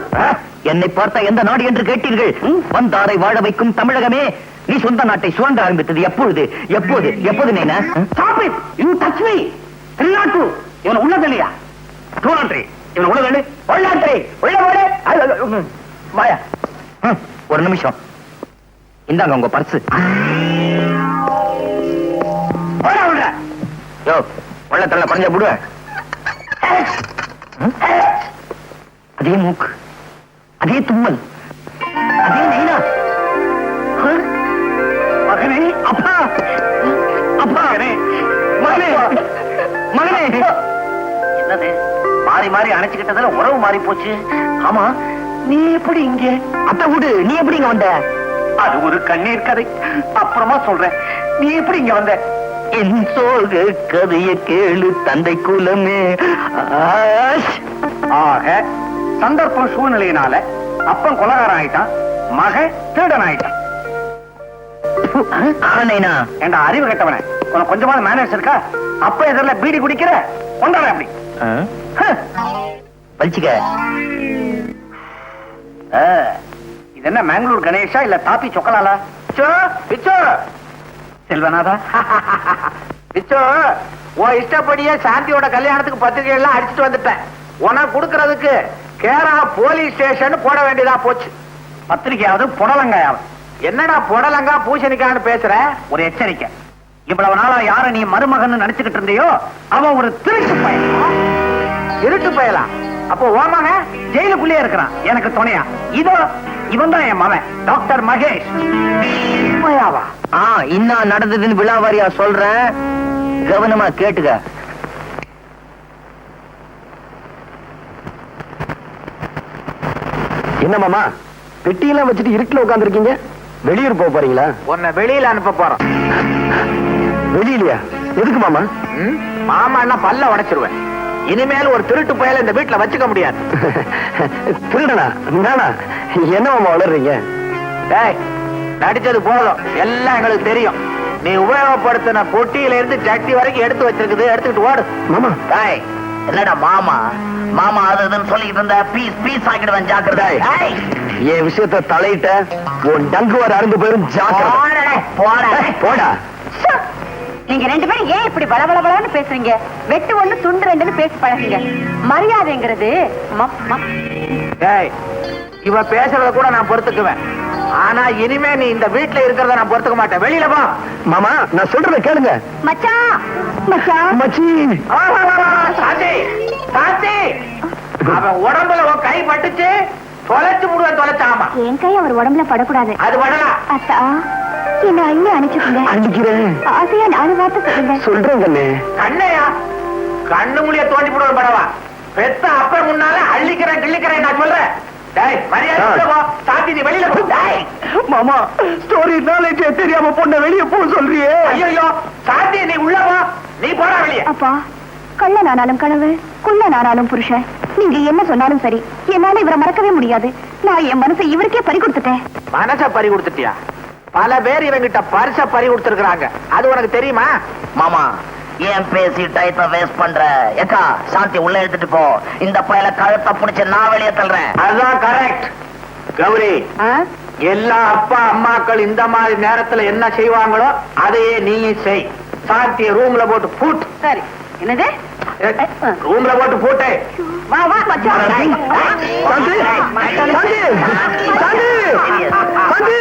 என்னை பார்த்தா எந்த நாடு என்று கேட்டீர்கள்? வந்தாரை வாழ வைக்கும் தமிழகமே. நீ சொந்த நாட்டை சுரண்ட ஆரம்பித்தது எப்பொழுது? எப்போது? எப்போது நீ? Stop it! You touch me! 302. இவன் உள்ள தெளியா? 203. இவன் உள்ள தெளி. உள்ளான்றி. உள்ள போடு. வாயா. ஒரு நிமிஷம். இந்தாங்க உங்க பர்ஸ். போடா உள்ள. யோ, உள்ளத்துல பறஞ்ச போடுவேன். அதே மூக்கு, அதே தும்மல், அதே நைனா. மகனே, அப்பா, அப்பா, மகனே, மகனே. என்னது மாறி மாறி அணைச்சுக்கிட்டதுல உறவு மாறி போச்சு. ஆமா, நீ எப்படி இங்க? அத்தை வீடு, நீ எப்படி இங்க வந்த? அது ஒரு கண்ணீர் கதை, அப்புறமா சொல்றேன். நீ எப்படி இங்க வந்த? என் சோக கதைய கேளு தந்தை குலமே. ஆக சந்தர்ப்பம் சூழ்நிலையினால அப்பன் கொலகாரன் ஆயிட்டான், மகன் திருடன் ஆயிட்டான். என்ற அறிவு கட்டவன உனக்கு கொஞ்சமான மேனேஜ் இருக்கா? அப்ப எதிரில் பீடி குடிக்கிற கொண்டாட அப்படி பழிச்சுக்க. இது என்ன மேங்களூர் கணேஷா இல்ல தாப்பி சொக்கலாலா? செல்வநாதா, விச்சோ, உன் இஷ்டப்படியே சாந்தியோட கல்யாணத்துக்கு பத்திரிகை எல்லாம் அடிச்சுட்டு வந்துட்டேன். உனக்கு கொடுக்கறதுக்கு கேரளா போலீஸ் ஸ்டேஷன் போட வேண்டியதா போச்சு. பத்திரிகையாவது புடலங்காயாவது என்னடா புடலங்கா பூசணிக்கான்னு பேசுற? ஒரு எச்சரிக்கை, இவ்வளவு நாளா யார நீ மருமகன் நினைச்சுக்கிட்டு இருந்தியோ அவன் ஒரு திருட்டு பயல். திருட்டு பயலா? அப்போ உன் மகன் ஜெயிலுக்குள்ளே இருக்கிறான் எனக்கு துணையா. இதோ இவன் தான் என் மகன் டாக்டர் மகேஷ். உண்மையாவா? இன்னும் நடந்ததுன்னு விழாவாரியா சொல்றேன், கவனமா கேட்டுக்க. என்ன மாமா பெட்டியெல்லாம் வச்சுட்டு இருட்டுல உட்காந்துருக்கீங்க? வெளியூர் போக போறீங்களா? உன்னை வெளியில அனுப்ப போறோம். வெளியிலயா? எதுக்கு மாமா? மாமா என்ன பல்ல உடைச்சிருவேன். இனிமேல் ஒரு திருட்டு பயல இந்த வீட்டுல வச்சுக்க முடியாது. திருடனா? நானா? என்ன மாமா வளர்றீங்க? டேய், நடிச்சது போதும், எல்லாம் எங்களுக்கு தெரியும். நீ உபயோகப்படுத்தின பொட்டியில இருந்து சட்டி வரைக்கும் எடுத்து வச்சிருக்குது, எடுத்துக்கிட்டு ஓடு. மாமா டேய், என்னடா மாமா மாமா அது இதுன்னு சொல்லிட்டு இருந்த பீஸ் பீஸ் ஆக்கிடுவேன், ஜாக்கிரதை. டேய், என் விஷயத்த தலையிட்ட உன் டங்கு வர அருந்து போயிரும், ஜாக்கிரதை. போடா. போடா. நீங்க ரெண்டு பேரும் ஏன் இப்படி பலபலபலன்னு பேசுறீங்க? வெட்டு ஒண்ணு துண்டு ரெண்டுன்னு பேசி பழகுங்க. மரியாதைங்கிறது டேய், இவ பேசுறத கூட நான் பொறுத்துக்குவேன். ஆனா இனிமே நீ இந்த வீட்டுல இருக்கிறத நான் பொறுத்துக்க மாட்டேன். வெளியில போ. மாமா நான் சொல்றத கேளுங்க. மச்சான் மச்சான் மச்சி, சாந்தி, சாந்தி, அவன் உடம்புல உன் கை பட்டுச்சு, தொலைச்சு முடுவேன், தொலைச்சாமா. என் கை அவர் உடம்புல படக்கூடாது. அது படலாம். அத்தா, என்ன அள்ளி அனுப்பிச்சுக்கோங்க. அடிக்கிறேன். ஆசையா நாலு வார்த்தை சொல்லுங்க. சொல்றேன் கண்ணே. கண்ணையா? கண்ணு முடிய தோண்டி போடுவேன் படவா. பெத்த அப்ப முன்னால அள்ளிக்கிறேன் கிள்ளிக்கிறேன் நான் சொல்றேன். டேய், மரியாதை உள்ள போ. சாந்தி, நீ வெளியில போ. டேய், மாமா ஸ்டோரி நாலேஜ் தெரியாம பொண்ண வெளிய போ சொல்றியே. ஐயோ சாந்தி, நீ உள்ள போ. நீ போடா வெளியே. அப்பா, கள்ளனானாலும் கனவு, குள்ளனானாலும் புருஷன். நீங்க என்ன சொன்னாலும் சரி, என்னால இவரை மறக்கவே முடியாது. நான் என் மனசை இவருக்கே பறி கொடுத்துட்டேன். மனச பறி கொடுத்துட்டியா? பல பேர் இவங்கிட்ட பரிச பறி கொடுத்திருக்காங்க, அது உனக்கு தெரியுமா? மாமா ஏன் பேசி டயத்தை வேஸ்ட் பண்ற? ஏக்கா, சாந்தி உள்ள எடுத்துட்டு போ. இந்த பயல கழுத்தை பிடிச்சு நான் வெளியே தள்ளுறேன். அதுதான் கரெக்ட். கௌரி, எல்லா அப்பா அம்மாக்கள் இந்த மாதிரி நேரத்துல என்ன செய்வாங்களோ அதையே நீயும் செய். சாந்திய ரூம்ல போட்டு பூட்டு. சரி. என்னது? ரூம்ல போட்டு பூட்டு. வா வா மச்சான். சாந்தி, சாந்தி, சாந்தி, சாந்தி.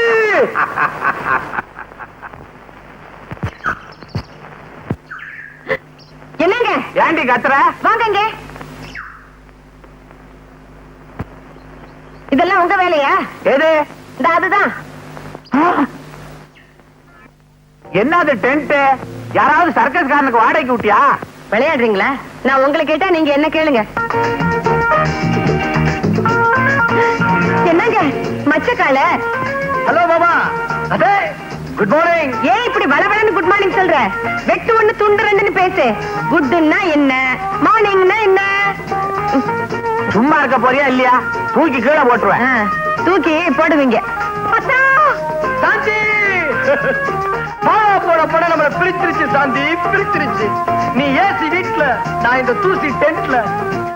என்னங்க? ஏண்டி கத்துற? வாங்கங்க. இதெல்லாம் உங்க வேலையா? எது? இந்த அதுதான். என்னது டென்ட்? யாராவது சர்க்கஸ் காரனுக்கு வாடகைக்கு விட்டியா? விளையாடுறீங்களா? நான் உங்களை கேட்டா நீங்க என்ன கேளுங்க. என்னங்க மச்சக்கால? ஹலோ மாமா. அதே குட் மார்னிங். ஏன் இப்படி வளவளன்னு குட் மார்னிங் சொல்ற? வெட்டு ஒண்ணு துண்டு ரெண்டுன்னு பேசு. குட்னா என்ன, மார்னிங்னா என்ன? சும்மா இருக்க போறியா இல்லையா? தூக்கி கீழே போட்டுருவேன். தூக்கி போடுவீங்க. சாந்தி, பாவா போட போட நம்மள பிரிச்சிருச்சு. சாந்தி பிரிச்சிருச்சு. நீ ஏசி வீட்ல, நான் இந்த தூசி டென்ட்ல.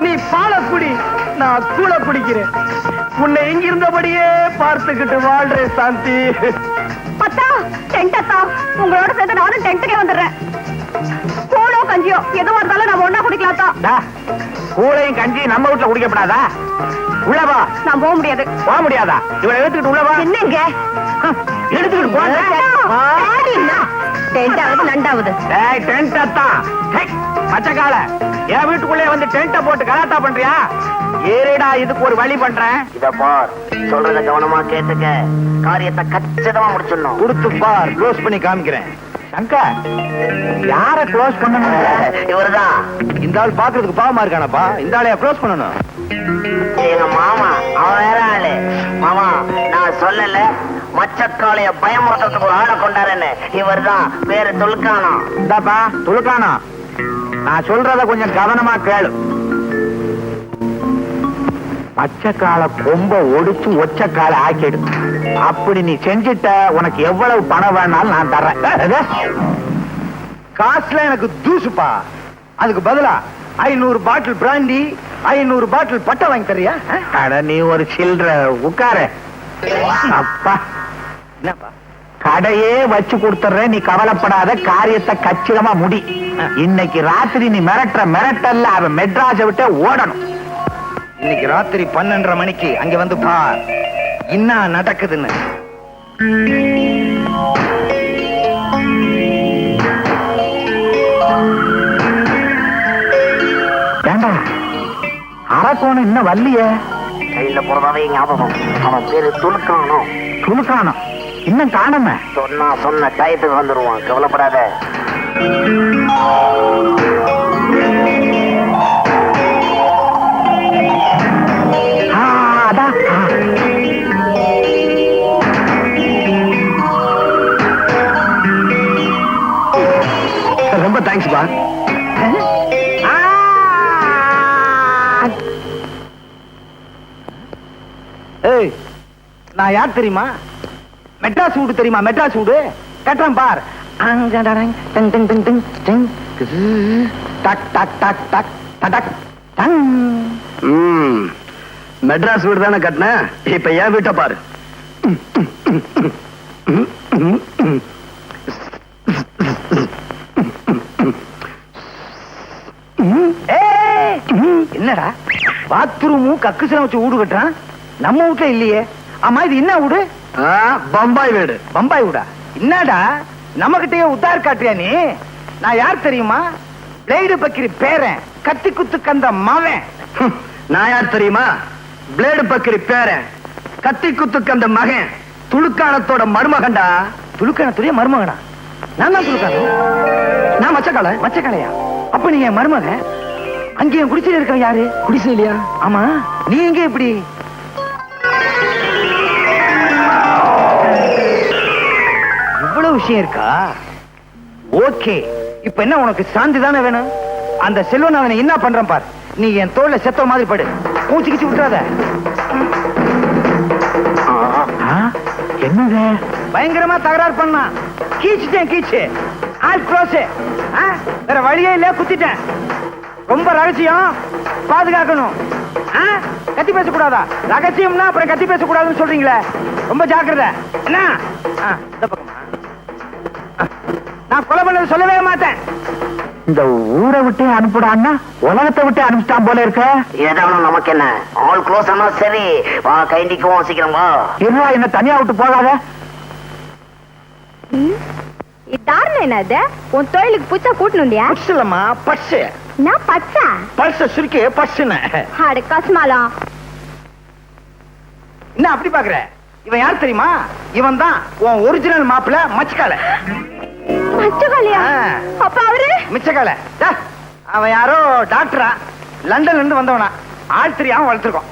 நீ பாலை குடி, நான் கூழ குடிக்கிறேன். உன்னை எங்க இருந்தபடியே பார்த்துக்கிட்டு வாழ்றேன் சாந்தி. அத்தா, டென்ட் அத்தா, உங்களோட சேர்ந்து நானும் டென்ட்டுக்கே வந்துடுறேன். கூழோ கஞ்சியோ எதுவும் இருந்தாலும் நம்ம ஒண்ணா குடிக்கலாம். கூழையும் கஞ்சி நம்ம வீட்டுல குடிக்கப்படாதா? உள்ளவா? நான் போக முடியாது. போக முடியாதா? இவளை எடுத்துக்கிட்டு உள்ளவா? என்னங்க எடுத்துக்கிட்டு போங்க. டென்டாவது நண்டாவது. டேய், டென்ட் அத்தான். ஹேய், மச்சக்கால, என் வீட்டுக்குள்ளே வந்து டென்ட்ட போட்டு கலாட்டா பண்றியா? ஏறிடா, இதுக்கு ஒரு வழி பண்றேன். இத பார், சொல்றத கவனமா கேட்டுக்க. காரியத்தை கச்சிதமா முடிச்சிடணும். கொடுத்து பார், க்ளோஸ் பண்ணி காமிக்கிறேன். சங்கர், யார க்ளோஸ் பண்ணணும்? இவருதான் இந்த ஆள் பாக்குறதுக்கு பாவமா இருக்கானப்பா. இந்த ஆளையா க்ளோஸ் பண்ணணும்? எங்க மாமா, அவன் வேற ஆளு. மாமா, நான் சொல்லல மச்சக்காளைய பயமுறுத்துறதுக்கு ஒரு ஆளை கொண்டாருன்னு. இவர்தான், பேரு துல்கானம். இந்தாப்பா துலுக்கானா, நான் சொல்றத கொஞ்சம் கவனமா கேளு. பச்சைக்கால கொம்ப ஒடிச்சு ஒச்சக்கால ஆக்கிடு. அப்படி நீ செஞ்சிட்ட, உனக்கு எவ்வளவு பணம் வேணாலும் நான் தர்றேன். காசுல எனக்கு தூசுப்பா. அதுக்கு பதிலா 500 பாட்டில் பிராண்டி, 500 பாட்டில் பட்டை வாங்கி தரியா? அட, நீ ஒரு சில்லற உட்காரு. அப்பா, என்னப்பா, கடையே வச்சு கொடுத்துறேன், நீ கவலைப்படாத. காரியத்தை கச்சிதமா முடி. இன்னைக்கு ராத்திரி நீ மிரட்டல்ல அவன் மெட்ராஸை விட்டு ஓடணும். இன்னைக்கு ராத்திரி 12:30 மணிக்கு அங்க வந்து பார் என்ன நடக்குதுன்னு. ஏண்டா அரக்கோணம் இன்னும் வரலையே. கையில போறதாவே ஞாபகம். அவன் பேரு துணுக்கானோ. துணுக்கானோ இன்னும் காணாம. சொன்ன டயத்துக்கு வந்துருவான், கவலைப்படாத. அதான் ரொம்ப தேங்க்ஸ் பா. ஏய், நான் யார் தெரியுமா? மெட்ராஸ் வீடு தெரியுமா? மெட்ராஸ் வீடு கட்டுறேன் பார். மெட்ராஸ் வீடு தானே கட்டின, இப்ப ஏன் வீட்டை பாரு. என்னடா பாத்ரூமும் கக்குசலம் வச்சு வீடு கட்டுறான், நம்ம வீட்டுல இல்லையே. ஆமா இது என்ன வீடு? பம்பாய் வீடு. பம்பாய் வீடா? என்னடா நம்ம கிட்டயே உத்தார் காட்டுறியா நீ? நான் யார் தெரியுமா? பிளேடு பக்கிரி பேரன், கத்தி குத்து கந்த மவன். நான் யார் தெரியுமா? பிளேடு பக்கிரி பேரன், கத்தி குத்து கந்த மகன், துளுக்கானத்தோட மருமகன்டா. துளுக்கானத்துடைய மருமகனா? நான் தான் துளுக்கான. நான் மச்சக்கால. மச்சக்காலையா? அப்ப நீங்க என் மருமகன். அங்கே குடிசையில இருக்க யாரு? குடிசையிலையா? ஆமா. நீ எங்க இப்படி? இவ்வளவு விஷயம் இருக்கா? ஓகே, இப்ப என்ன உனக்கு சாந்தி தானே வேணும்? அந்த செல்வன் அவனை என்ன பண்றான் பார். நீ என் தோல்ல செத்த மாதிரி படு, மூச்சு கிச்சு விட்டுறாத. என்னங்க பயங்கரமா தகராறு பண்ணா, கீச்சுட்டேன். கீச்சு ஆல் க்ளோஸ். வேற வழியே இல்ல, குத்திட்டேன். ரொம்ப ரகசியம், பாதுகாக்கணும். கத்தி பேசக்கூடாதா? ரகசியம்னா அப்புறம் கத்தி பேசக்கூடாதுன்னு சொல்றீங்களே, ரொம்ப ஜாக்கிரதை. என்ன இந்த பக்கமா? நான் கொலை பண்ணது சொல்லவே மாட்டேன். இந்த ஊரை விட்டு அனுப்பிடான்னா உலகத்தை விட்டு அனுப்பிட்டான் போல இருக்க. ஏதாவது நமக்கு என்ன, ஆல் க்ளோஸ் ஆனா சரி. வா கைண்டிக்குவோம், சீக்கிரம் வா. இருவா, என்ன தனியா விட்டு போகாத. என்னது உன் தொழிலுக்கு புச்சா கூட்டணுண்டியா? இல்லம்மா, பர்ஸ். நான் பச்சா பர்ஸ் சுருக்கி பர்ஸ்னு. அட கஸ்மாலா. என்ன அப்படி பாக்குற? இவன் யார் தெரியுமா? இவன் தான் உன் ஒரிஜினல் மாப்பிள்ள மச்சக்கால. மச்சக்காலையா? அப்ப அவரு மிச்சக்கால. அவன் யாரோ டாக்டரா, லண்டன்ல இருந்து வந்தவனா. ஆள் தெரியாம வளர்த்துருக்கோம்.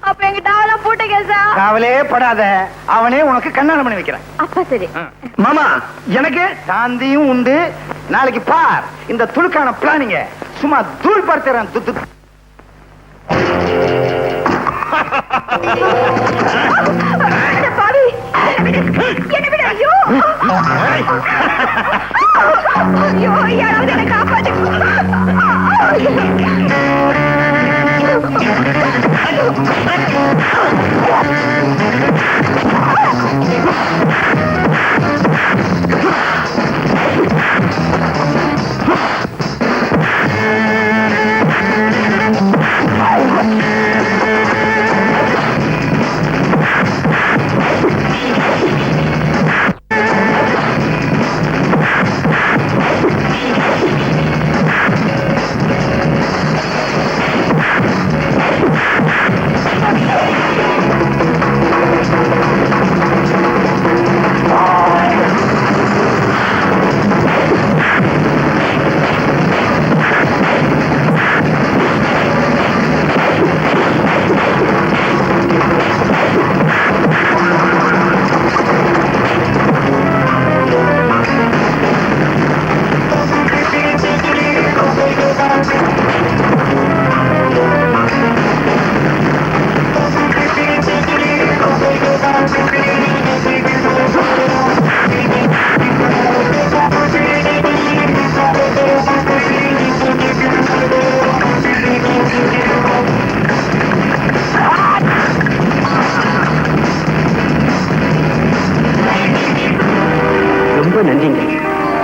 அப்ப எங்க டாவெல்லாம் போட்ட கேசா? காவலே படாத, அவனே உனக்கு கண்ணாலம் பண்ணி வைக்கிறேன். அப்ப சரி. மாமா, எனக்கு சாந்தியும் உண்டு. நாளைக்கு பார் இந்த துளுக்கான பிளானிங்க. சும்மா தூள் பார்த்துறேன். என்ன விட. ஐயோ ஐயோ, யாராவது என்ன காப்பாத்து.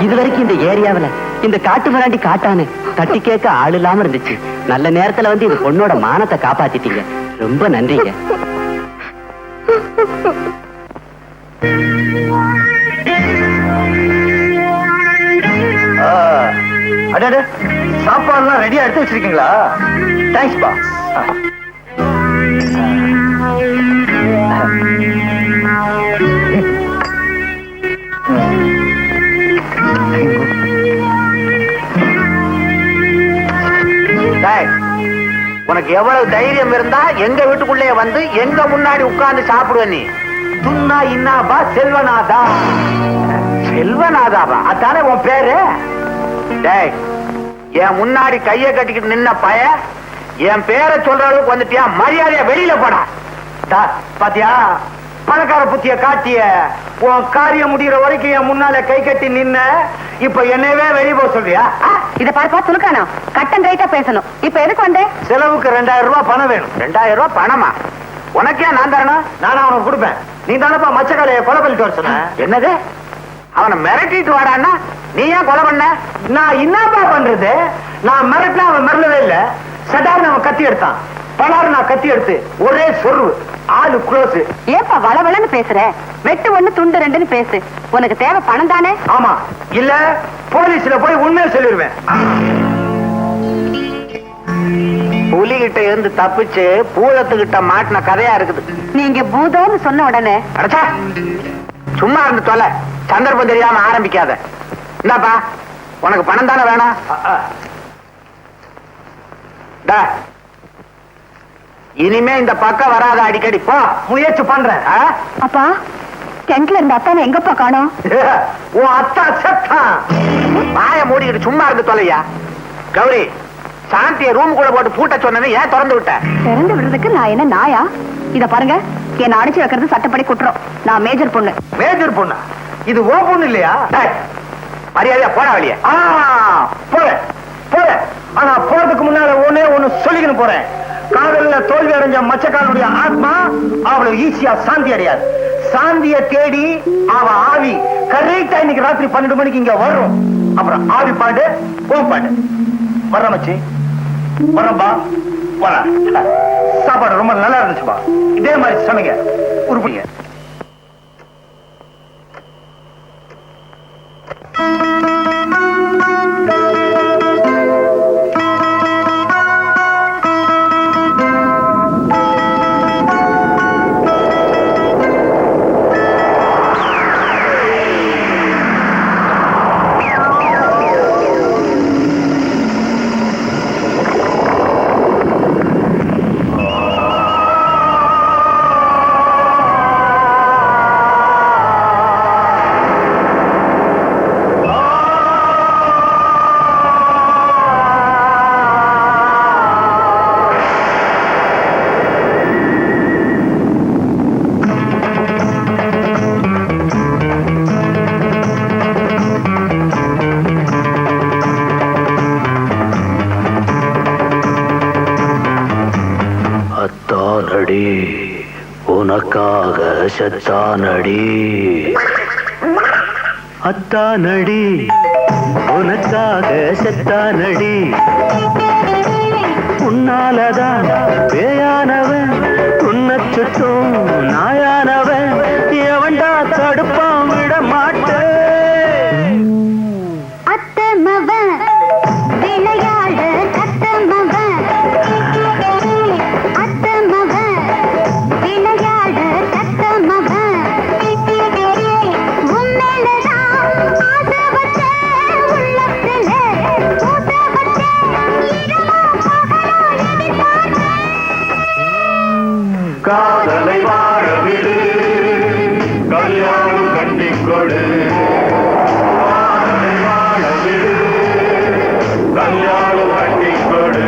இதுவரைக்கும் இந்த ஏரியாவில இந்த காட்டு மிராண்டி காட்டானு தட்டி கேட்க ஆள் இல்லாம இருந்துச்சு. நல்ல நேரத்துல வந்து இது பொண்ணோட மானத்தை காப்பாத்திட்டீங்க. ரொம்ப நன்றிங்க. அடடே, சாப்பாடுலாம் ரெடியா எடுத்து வச்சிருக்கீங்களா? தேங்க்ஸ் பா. உனக்கு எவ்வளவு தைரியம் இருந்தா எங்க வீட்டுக்குள்ளே வந்து எங்க முன்னாடி உட்கார்ந்து சாப்பிடுவ நீ? துன்னா இன்னாபா செல்வநாதா. செல்வநாதாவா? அதானே உன் பேரு? டேய், என் முன்னாடி கைய கட்டிக்கிட்டு நின்ன பய என் பேரை சொல்ற அளவுக்கு வந்துட்டியா? மரியாதையா வெளியில போடா. பாத்தியா, பணக்கார புத்திய காட்டிய. உன் காரியம் முடிகிற வரைக்கும் என் முன்னால கை கட்டி நின்ன, இப்ப என்னவே வெளியே போக சொல்றியா? இத பார்ப்பா துணுக்கானோ, கட்டன் ரைட்டா பேசணும். இப்ப எதுக்கு வந்தே? செலவுக்கு 2000 ரூபாய் பணம் வேணும். 2000 ரூபாய் பணமா? உனக்கே நான் தரணும்? நானும் அவனுக்கு கொடுப்பேன். நீ தானப்பா மச்சக்காலைய கொலை பண்ணிட்டு வர சொன்ன. என்னது? அவனை மிரட்டிட்டு வாடான்னா நீ ஏன் கொலை பண்ண? நான் என்னப்பா பண்றது? நான் மிரட்டினா அவன் மிரளவே இல்ல. சடார்னு அவன் கத்தி எடுத்தான். பலாறு நான் கத்தி எடுத்து ஒரே சொருவு. ஆளு க்ளோஸ். ஏப்பா வளவளன்னு பேசுற? வெட்டு ஒண்ணு துண்டு ரெண்டுன்னு பேசு. உனக்கு தேவை பணம் தானே? ஆமா, இல்ல போலீஸ்ல போய் உண்மையை சொல்லிடுவேன். புலிகிட்ட இருந்து தப்பிச்சு பூதத்துக்கிட்ட மாட்டின கதையா இருக்குது. நீங்க பூதம்னு சொன்ன உடனே அடச்சா, சும்மா இருந்து தொலை. சந்தர்ப்பம் தெரியாம ஆரம்பிக்காத. இந்தாப்பா, உனக்கு பணம் தானே வேணாம்? இனிமே இந்த பக்கம் வராத, அடிக்கடி போ. முயற்சி பண்றேன். அப்பா, டென்ட்ல இருந்த அத்தானை எங்கப்பா காணோம்? உன் அத்தா செத்தான். வாய மூடிக்கிட்டு சும்மா இருந்து தொலையா. கௌரி, சாந்திய ரூம் கூட போட்டு பூட்ட சொன்னது ஏன் திறந்து விட்ட? திறந்து விடுறதுக்கு நான் என்ன நாயா? இத பாருங்க, என்ன அடிச்சு வைக்கிறது சட்டப்படி குற்றம். நான் மேஜர் பொண்ணு. மேஜர் பொண்ணா? இது ஓ பொண்ணு இல்லையா? மரியாதையா போடா வெளியே. போறேன் போறேன். ஆனா போறதுக்கு முன்னால ஒண்ணு சொல்லிக்கணும் போறேன். காதல்ல தோல்வி அடைஞ்ச மச்சக்காரனுடைய ஆத்மா அவ்வளவு ஈஸியா சாந்தி அடையாது. சாந்திய தேடி அவ ஆவி கரெக்டா இன்னைக்கு ராத்திரி 12 மணிக்கு இங்க வரும். அப்புறம் ஆவி பாடு, ஓ பாடு. வர மச்சி, வரம்பா, வர. சாப்பாடு ரொம்ப நல்லா இருந்துச்சுப்பா. இதே மாதிரி சமைங்க, உருப்பிங்க. அத்தானடி உனக்காக செத்தானடி, அத்தானடி உனக்காக செத்தானடி. உன்னாலதான் பேயானவன் உன்னை சுற்றும் நாயானவன் எவன்டா தடுப்பான் விட மாட்டேன். அத்தமவன் விளையாடு கத்தமவன், அத்தமவன் விளையாடு கத்தமவன். உன்மேலதான் ஆசை வச்ச உள்ளத்துல பூச வச்ச இரவா பகலா எதிர்பார்த்தேன். காதலை வாழ விடு, கல்யாணம் கண்டிக்கொடு. காதலை வாழ விடு, கல்யாணம் கண்டிக்கொடு.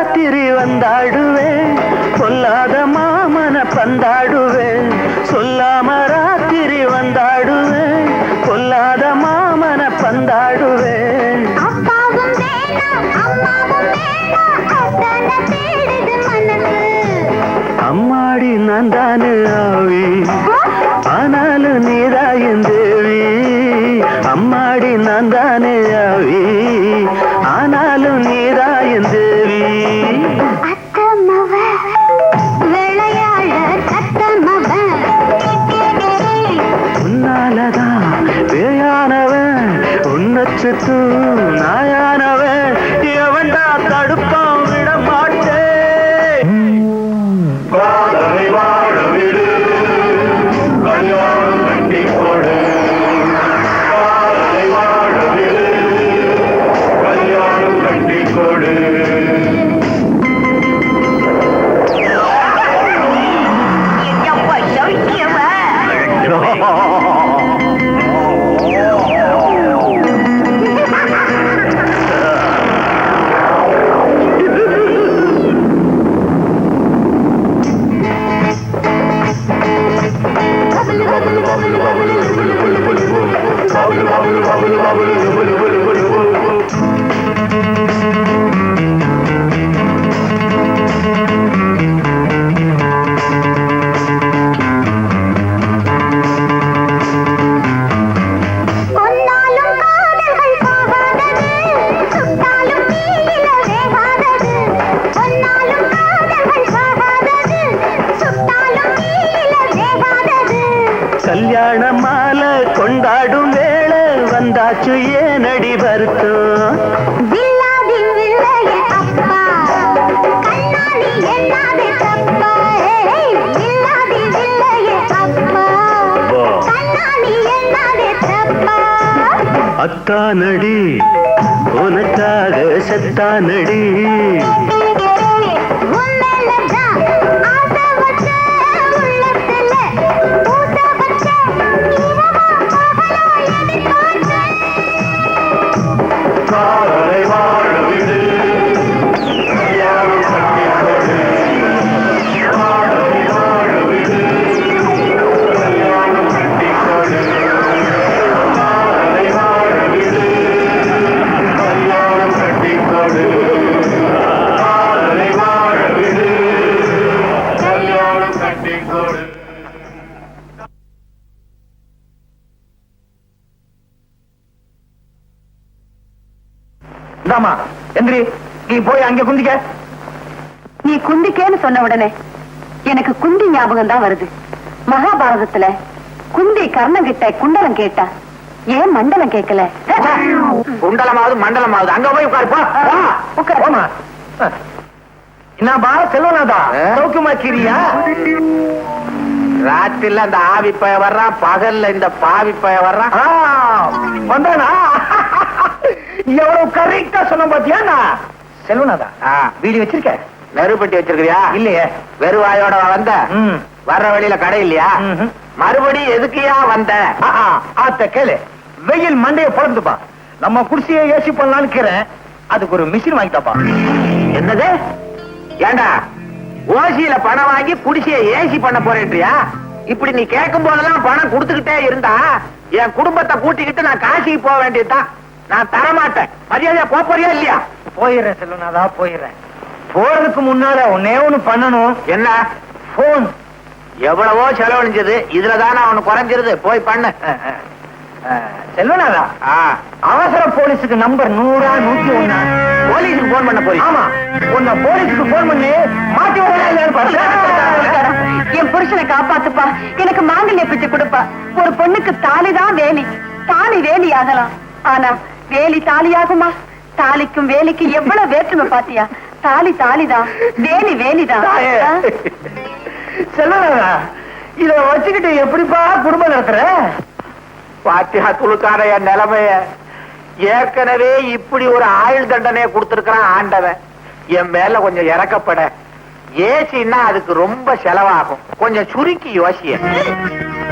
ராத்திரி வந்தாடுவேன் சொல்லாத மாமன பந்தாடுவேன் சொல்லாம ராத்திரி வந்தாடுவேன் சொல்லாத மாமன பந்தாடுவேன் அப்பாவும் வேணாம் அம்மாவும் வேணாம் அத்தனை தேடுது மனசு அம்மாடி நான் தானே ஆவி ஆனாலும் நீதாயின் தேவி அம்மாடி நான் தானே ஆவி ஆனாலும் நீதாயின் தேவி அத்தமவ விளையாட அத்தமவ உன்னாலதான் பேயானவன் உன்னை சுத்து நாயானவன் எவன்டா தடுப்பான் விட மாட்டேன் காதலை வாழ விடு கல்யாணம் கட்டி போடு காதலை வாழ விடு கல்யாணம் கட்டி கொடு கொன்னாலும் காதல்கள் போகாதது சுட்டாலும் தீயில வேகாதது கொன்னாலும் காதல்கள் போகாதது சுட்டாலும் தீயில வேகாதது கல்யாண மாலை கொண்டாடும் வேளை வந்தாச்சு ஏனடி வருத்தம் வில்லாதி வில்லைய அப்பா கண்ணாடி எண்ணாதே தப்பா வில்லாதி வில்லைய அப்பா கண்ணாடி எண்ணாதே தப்பா அத்தானடி உனக்காக செத்தானடி உன்மேலதான் ஆசை வச்ச உள்ளத்துல பூச வச்ச இரவா பகலா எதை பார்த்த காதலை வாழ விடு கல்யாணம் கட்டி கொடு காதலை வாழ விடு கல்யாணம் கட்டி கொடு காதலை வாழ விடு கல்யாணம் கட்டி கொடு காதலை வாழ விடு கல்யாணம் கட்டி கொடு இந்தாமா எந்திரி நீ போய் அங்க குந்திக்க நீ குந்திக்கேன்னு சொன்ன உடனே எனக்கு குந்தி ஞாபகம் தான் வருது. மகாபாரதத்துல குந்தி கர்ணன் கிட்ட குண்டலம் கேட்டா ஏன் மண்டலம் கேட்கல? குண்டலமாவது மண்டலமாவது அங்க போய் உட்காரு போ. உட்காரு. போமா என்னப்பா செல்வனாதா சௌக்கியமா கிரியா ராத்திரில அந்த ஆவி பய வர்றான், பகல்ல இந்த பாவி பய வர்றான். வந்தானா எவ்வளவு கரெக்டா சொன்ன பாத்தியா செல்வனாதா வீடு வச்சிருக்க நெருப்பட்டி வச்சிருக்கிறியா? இல்லையே வெறுவாயோட வந்த வர்ற வழியில கடை இல்லையா? மறுபடியும் எதுக்குயா வந்த? ஆத்த கேளு வெயில் மண்டைய பொழந்துப்பா நம்ம குடிசையை ஏசி பண்ணலான்னு இருக்கிறேன் அதுக்கு ஒரு மிஷின் வாங்கிட்டாப்பா என்னது? ஏண்டா ஓசியில பணம் வாங்கி குடிசைய ஏசி பண்ண போறேன்றியா? இப்படி நீ கேட்கும் போதெல்லாம் பணம் கொடுத்துக்கிட்டே இருந்தா என் குடும்பத்தை கூட்டிக்கிட்டு நான் காசிக்கு போக வேண்டியதுதான். நான் தரமாட்டேன். மரியாதையா போறியா இல்லையா? போயிடுறேன் செல்வனாதா போயிடுறேன். போறதுக்கு முன்னால ஒன்னே ஒண்ணு பண்ணணும். என்ன? போன் எவ்வளவோ செலவழிஞ்சது, இதுலதானே அவனு குறைஞ்சிருது. போய் பண்ணு. செல்வனாதா அவசர போலீஸுக்கு நம்பர் 100 101 போலீஸுக்கு போன் பண்ண போய். ஆமா உன்னை போலீஸுக்கு போன் பண்ணி மாட்டி என் புருஷனை காப்பாத்துப்பா, எனக்கு மாங்கல்ய பிச்சை கொடுப்பா. ஒரு பொண்ணுக்கு தாலிதான் வேலி, தாலி வேலி ஆகலாம். ஆனா வேலி தாலி ஆகுமா? தாலிக்கும் வேலிக்கு எவ்வளவு வேற்றுமை பாத்தியா? தாலி தாலிதான், வேலி வேலிதான். செல்வனாதா இத வச்சுக்கிட்டு எப்படிப்பா குடும்பம் நடத்துற? பாத்தியா துளுக்கான என் நிலைமைய. ஏற்கனவே இப்படி ஒரு ஆயுள் தண்டனையை கொடுத்திருக்கிறான் ஆண்டவன். என் மேல கொஞ்சம் இறக்கப்பட. ஏசின்னா அதுக்கு ரொம்ப செலவாகும். கொஞ்சம் சுருக்கி யோசிய.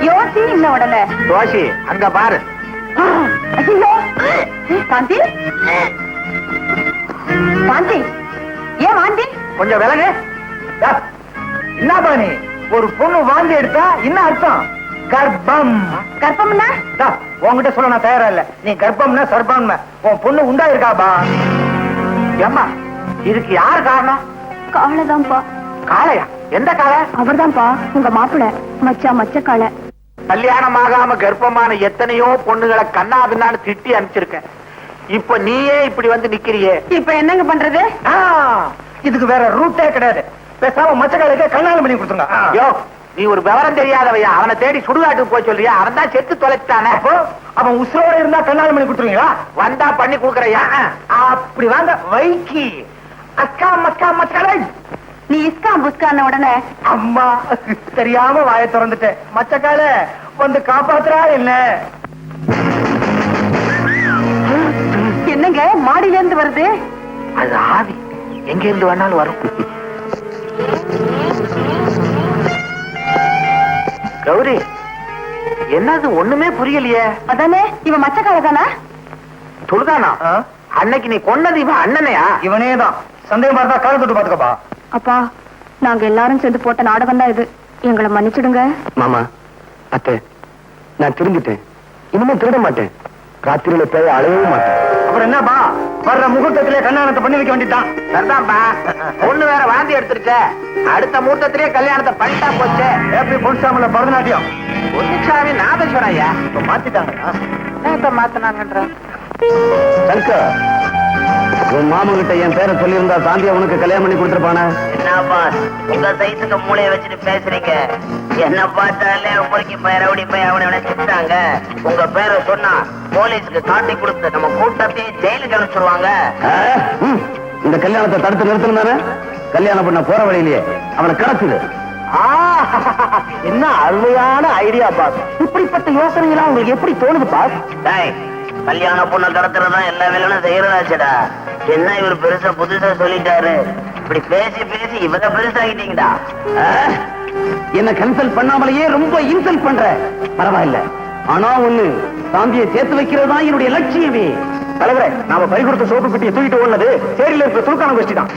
யோசி இல்ல உடனே யோசி. அங்க பாரு. ஐயோ காந்தி, காந்தி ஏன் வாந்தி? கொஞ்சம் விலகு. என்ன பாணி, ஒரு பொண்ணு வாந்தி எடுத்தா என்ன அர்த்தம்? கர்ப்பம். கர்ப்பம்னா? உன்கிட்ட சொல்ல நான் தயாரா இல்ல. நீ கர்ப்பம்னா சர்ப்பம். உன் பொண்ணு உண்டா இருக்காபா? ஏம்மா, இதுக்கு யார் காரணம்? காளைதான்ப்பா. காளையா? எந்த காளை? அவர்தான்ப்பா உங்க மாப்பிள்ள மச்ச காளை. கல்யாணம் ஆகாம கர்ப்பமான எத்தனையோ பொண்ணுகளை கண்ணா பின்னான்னு திட்டி அனுப்பிச்சிருக்கேன். இப்ப நீயே இப்படி வந்து நிக்கிறியே. இப்ப என்னங்க பண்றது? இதுக்கு வேற ரூட்டே கிடையாது. பேசாம மச்சக்காலுக்கு கல்யாணம் பண்ணி கொடுத்துங்க. யோ, நீ ஒரு விவரம் தெரியாதவையா? அவனை தேடி சுடுகாட்டுக்கு போய் சொல்றியா? அவன் தான் செத்து தொலைச்சிட்டானே. அவன் உசுரோட இருந்தா கல்யாணம் பண்ணி கொடுத்துருவீங்களா? வந்தா பண்ணி கொடுக்கறையா? அப்படி வாங்க வைக்கி. அக்கா மக்கா மச்சக்காலை. நீ இஸ்கா புஸ்கான உடனே அம்மா தெரியாம வாயை திறந்துட்டேன். மச்சக்கால வந்து காப்பாத்துறா என்ன? என்னங்க மாடியில இருந்து வருது? அது ஆவி, எங்க இருந்து வேணாலும் வரும். கௌரி, என்னது ஒண்ணுமே புரியலையே. அதானே இவன் மச்சக்கால தானா? சொல்லுதானா? அன்னைக்கு நீ கொன்னது இவன் அண்ணனையா? இவனேதான். சந்தேகமா இருந்தா கால தொட்டு பாத்துக்கப்பா. அப்பா, நாங்க எல்லாரும் சேர்ந்து போட்ட நாடகம் தான் இது. எங்களை மன்னிச்சிடுங்க. மாமா, அத்தை, நான் திரும்பிட்டேன். இனிமே திருட மாட்டேன். ராத்திரியில பேய அழகவும் மாட்டேன். அப்புறம் என்னப்பா, வர்ற முகூர்த்தத்திலே கல்யாணத்தை பண்ணி வைக்க வேண்டியதான். சரிதான்பா. பொண்ணு வேற வாந்தி எடுத்துருச்ச. அடுத்த முகூர்த்தத்திலே கல்யாணத்தை பண்ணிட்டா போச்சு. ஏபி பொன்சாமில பரதநாட்டியம். பொன்னுசாமி நாதேஸ்வரையா இப்ப மாத்திட்டாங்க. இப்ப மாத்தினாங்கன்ற. சங்கர், உன் மாமு கிட்ட என் பேரை சொல்லியிருந்தா சாந்தியா உனக்கு கல்யாணம் பண்ணி கொடுத்துருப்பானே. என்னப்பா உங்க சைஸுக்கு மூளைய வச்சுட்டு பேசுறீங்க? என்ன பார்த்தாலே உங்களுக்கு ரவுடி போய் அவனை திட்டாங்க. உங்க பேரை சொன்னா போலீஸுக்கு காட்டி கொடுத்து நம்ம கூட்டத்தையே ஜெயிலுக்கு அனுப்பிச்சிருவாங்க. இந்த கல்யாணத்தை தடுத்து நிறுத்தணும். கல்யாணம் பண்ண போற வழியிலேயே அவனை கடத்துது. என்ன அருமையான ஐடியா பாஸ். இப்படிப்பட்ட யோசனை எல்லாம் உங்களுக்கு எப்படி தோணுது பாஸ்? கல்யாண பொண்ணை கடத்துறதா எல்லா வேலையும் செய்யறதாச்சடா. என்ன இவர் பெருசா புதுசா சொல்லிட்டாரு. இப்படி பேசி பேசி இவங்க பெருசாகிட்டீங்கடா. என்ன கன்சல்ட் பண்ணாமலேயே ரொம்ப இன்சல்ட் பண்ற. பரவாயில்ல, ஆனா ஒண்ணு, சாந்தியை சேர்த்து வைக்கிறதா என்னுடைய லட்சியமே. தலைவரே, நாம பறி கொடுத்த சோப்பு பெட்டியை தூக்கிட்டு ஓடுனது சேரியில இருக்கிற சுருக்கான கோஷ்டி தான்.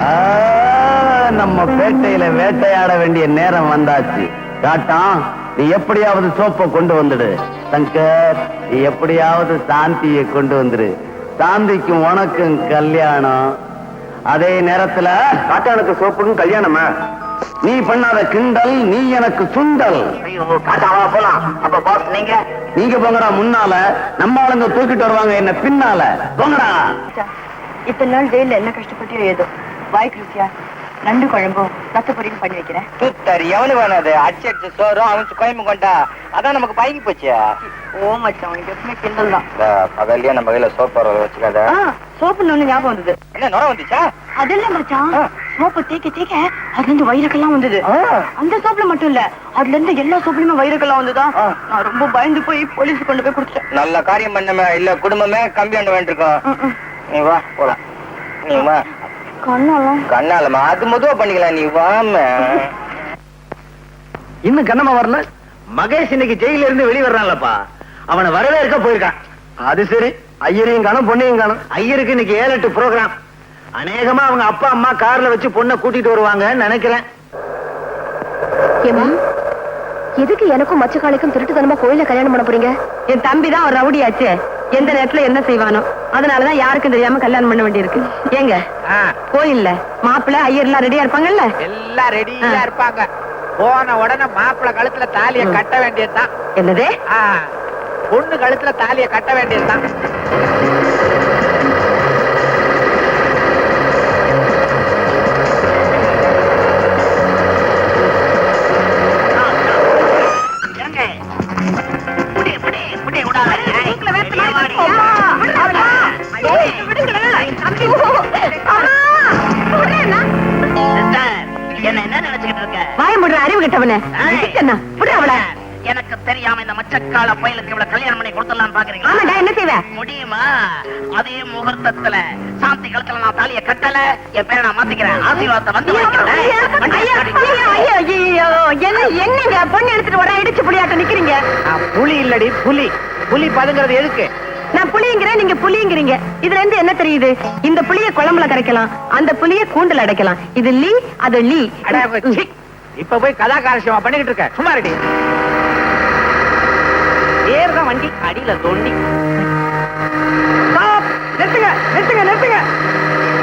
நம்ம பேட்டையில வேட்டையாட வேண்டிய நேரம் வந்தாச்சு. காட்டான், நீ எப்படியாவது சோப்பை கொண்டு வந்துடு. சங்கர், நீ எப்படியாவது சாந்தியை கொண்டு வந்துரு. சாந்திக்கும் உனக்கும் கல்யாணம். அதே நேரத்துல காட்டானுக்கு சோப்புக்கும் கல்யாணமா? நீ பண்ணாத கிண்டல், நீ எனக்கு சுண்டல். ஐயோ, காட்டாவா போலாம். அப்ப பாஸ் நீங்க போங்கடா முன்னால, நம்ம ஆளுங்க தூக்கிட்டு வருவாங்க என்ன பின்னால. போங்கடா. இத்தனை நாள் ஜெயில என்ன கஷ்டப்பட்டியோ ஏதோ. வாய்க்கு ருசியா நண்டு குழம்பும் ரத்த பொரியும் பண்ணி வைக்கிறேன். சுத்தர் எவனு வேணாது. அடிச்சு சோறும் அவன் குழம்பு கொண்டா. அதான் நமக்கு பழகி போச்சு. ஓ மச்சான், உனக்கு எப்பவுமே கிண்டல் தான். பகல்லையே நம்ம கையில சோப்பு வச்சுக்காத. சோப்புன்னு ஒண்ணு ஞாபகம் வந்தது. என்ன நுர வந்துச்சா? அது இல்ல மச்சான், சோப்பு தேய்க்க தேய்க்க அதுல இருந்து வைரக்கெல்லாம் வந்தது. அந்த சோப்புல மட்டும் இல்ல, அதுல இருந்து எல்லா சோப்புலயுமே வைரக்கெல்லாம் வந்ததா. நான் ரொம்ப பயந்து போய் போலீஸ் கொண்டு போய் கொடுத்துட்டேன். நல்ல காரியம் பண்ணமே. இல்ல குடும்பமே கம்ப்ளைண்ட் வேண்டிருக்கோம். நீ வா போலாம். நீ வா. கண்ணாலமா அது முதவா பண்ணிக்கலாம். நீ வாம. இன்னும் கண்ணமா வரல. மகேஷ் இன்னைக்கு ஜெயில இருந்து வெளியே வர்றான்லப்பா. அவனை வரவேற்க போயிருக்கான். அது சரி, ஐயரையும் காணும் பொண்ணையும் காணும். ஐயருக்கு இன்னைக்கு 7-8 ப்ரோக்ராம். அநேகமா அவங்க அப்பா அம்மா கார்ல வச்சு பொண்ணை கூட்டிட்டு வருவாங்கன்னு நினைக்கிறேன். எதுக்கு எனக்கும் மச்சக்காளிக்கும் திருட்டுத்தனமா கோயில கல்யாணம் பண்ண போறீங்க? என் தம்பி தான் ஒரு ரவுடியாச்சே. எந்த நேரத்துல என்ன செய்வானோ, அதனாலதான் யாருக்கும் தெரியாம கல்யாணம் பண்ண வேண்டியிருக்கு. ஏங்க, கோயில்ல மாப்பிள்ள ஐயர் எல்லாம் ரெடியா இருப்பாங்கல்ல? எல்லாம் ரெடியா இருப்பாங்க. போன உடனே மாப்பிள்ள கழுத்துல தாலிய கட்ட வேண்டியதுதான். என்னது? பொண்ணு கழுத்துல தாலிய கட்ட வேண்டியதுதான். என்ன நினைச்சுக்கிட்டு இருக்க? வாயமுடுற அறிவு கிட்டவன. எனக்கு தெரியாம இந்த மச்சக்கால பயலுக்கு இவ்வளவு கல்யாணம் பண்ணி கொடுத்துடலாம் பாக்குறீங்களா? என்ன செய்வேன்? முடியுமா? அதே முகூர்த்தத்துல சாந்தி கழுத்துல நான் தாலிய கட்டல, என் பேரை நான் மாத்திக்கிறேன். ஆசீர்வாதத்தை வந்து என்னங்க பொண்ணு எடுத்துட்டு வர இடிச்சு புளியாட்ட நிக்கிறீங்க? புலி இல்லடி புலி. புலி பதுங்கிறது எதுக்கு? நான் புளிங்கிறேன், நீங்க புளிங்கிறீங்க. இதுல இருந்து என்ன தெரியுது? இந்த புளிய குழம்புல கரைக்கலாம், அந்த புளிய கூண்டுல அடைக்கலாம். இது லீ, அது லீ. இப்ப போய் கதாகாரசியமா பண்ணிக்கிட்டு இருக்க, சும்மா ரெடி. ஏறுதான் வண்டி, அடியில தோண்டி. நிறுத்துங்க நிறுத்துங்க நிறுத்துங்க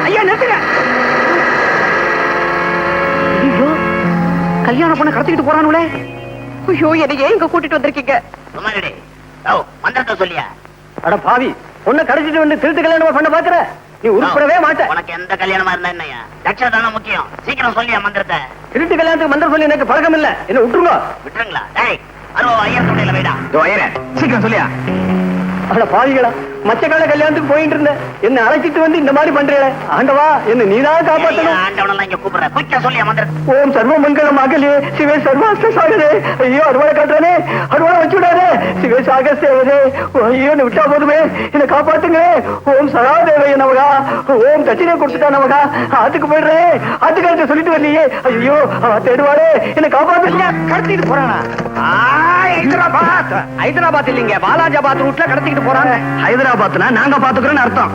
ஐயா, நிறுத்துங்க. ஐயோ, கல்யாண பொண்ணை கடத்திக்கிட்டு போறானுங்களே. ஐயோ, என்னை ஏன் இங்க கூட்டிட்டு வந்திருக்கீங்க? சும்மாடி மந்திரத்தை சொல்லியா? அட பாவி, பொண்ணை கடத்திட்டு வந்து திருட்டு கல்யாணம் பண்ண பாக்குற? நீ உருப்படவே மாட்ட. உனக்கு எந்த கல்யாணமா இருந்தா என்னையா? லட்சம் தானே முக்கியம். சீக்கிரம் சொல்லியா மந்திரத்தை. திருட்டு கல்யாணத்துக்கு மந்திரம் சொல்லி எனக்கு பழக்கம் இல்ல, என்ன விட்டுருங்க. விட்டுருங்களா? டேய், அருவா ஐயர் தொண்டையில வைடா. சீக்கிரம் சொல்லியா? அட பாவிகளா, மச்சக்கால கல்யாணத்துக்கு போயிட்டு இருந்தேன், என்ன அழைச்சிட்டு வந்து இந்த மாதிரி பண்றீங்களே. ஆண்டவா, என்ன நீதான் காப்பாற்றணும். ஆண்டவனெல்லாம் இங்க கூப்பிடுற. குயிக்கா சொல்லியா மந்திரத்தை. ஓம் சர்வ மங்களம் அகலே சிவே சர்வாஸ்த சாகரே. ஐயோ, அறுவாடை காட்டுறானே, அறுவாடை வச்சு விடாதே. சிவே சாகஸ்தேவரே, ஐயோ, என்ன விட்டா போதுமே, என்ன காப்பாத்துங்க. ஓம் சராதேவைய நமகா, ஓம் தட்சிணை கொடுத்துட்டா நமகா. ஆத்துக்கு போயிடுறேன், ஆத்துக்காரத்தை சொல்லிட்டு வரலையே. ஐயோ, தேடுவாரே, என்ன காப்பாத்துங்க. கடத்திட்டு போறானா? ஹைதராபாத் இல்லீங்க, பாலாஜாபாத் ரூட்ல கடத்திக்கிட்டு போறாங்க. ஹைதராபாத்னா நாங்க பாத்துக்கிறோம்னு அர்த்தம்.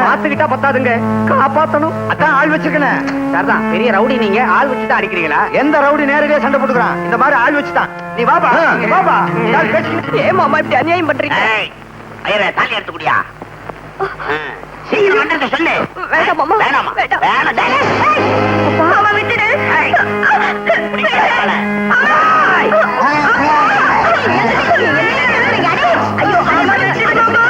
பாத்துக்கிட்டா பத்தாதுங்க, காப்பாத்தணும். அதான் ஆள் வச்சுக்கணும். சரிதான், பெரிய ரவுடி நீங்க, ஆள் வச்சுதான் அடிக்கிறீங்களா? எந்த ரவுடி நேரடியா சண்டை போட்டுக்கிறான்? இந்த மாதிரி ஆள் வச்சுதான். நீ வாபா வாபா. ஏன் மாமா இப்படி அநியாயம் பண்றீங்க? ஏய், ஐயரே, தாலி எடுத்து குடியா. சீக்கிரம் மந்திரத்தை சொல்லு. வேண்டாம் மாமா, வேணாமா? வேண்டாம். வேணாம், டேய். மாமா விட்டுடு. ஏய், குடிக்காத. ஐயோ, மாமா விட்டுடு மாமா.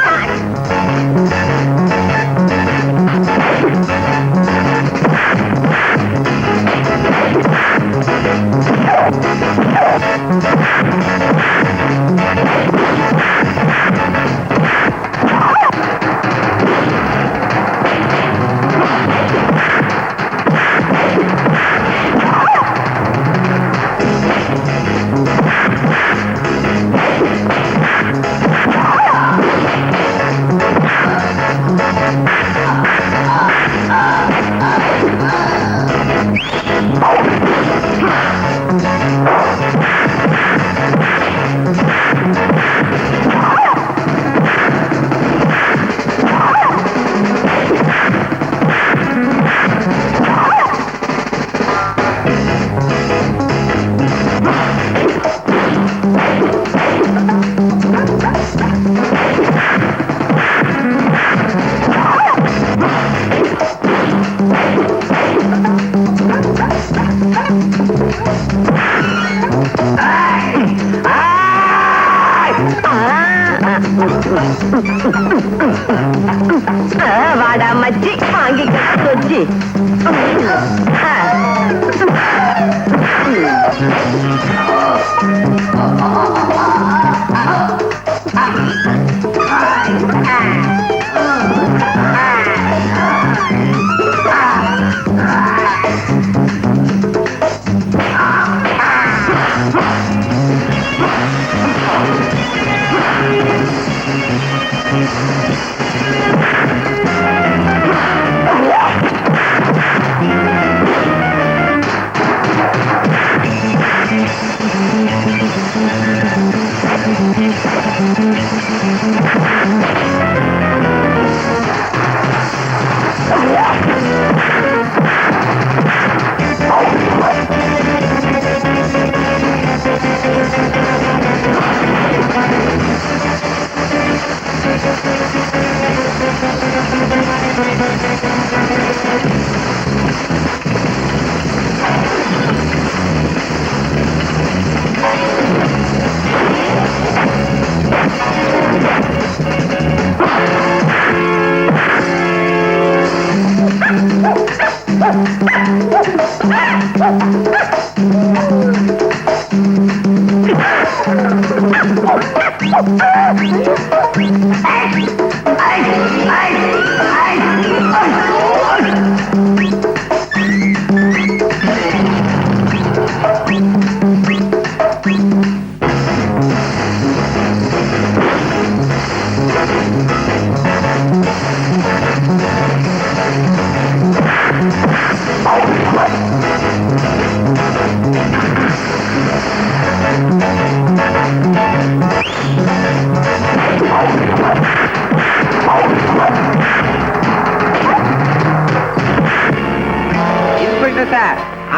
வாடா மச்சி, வாங்கிக்க சொச்சி.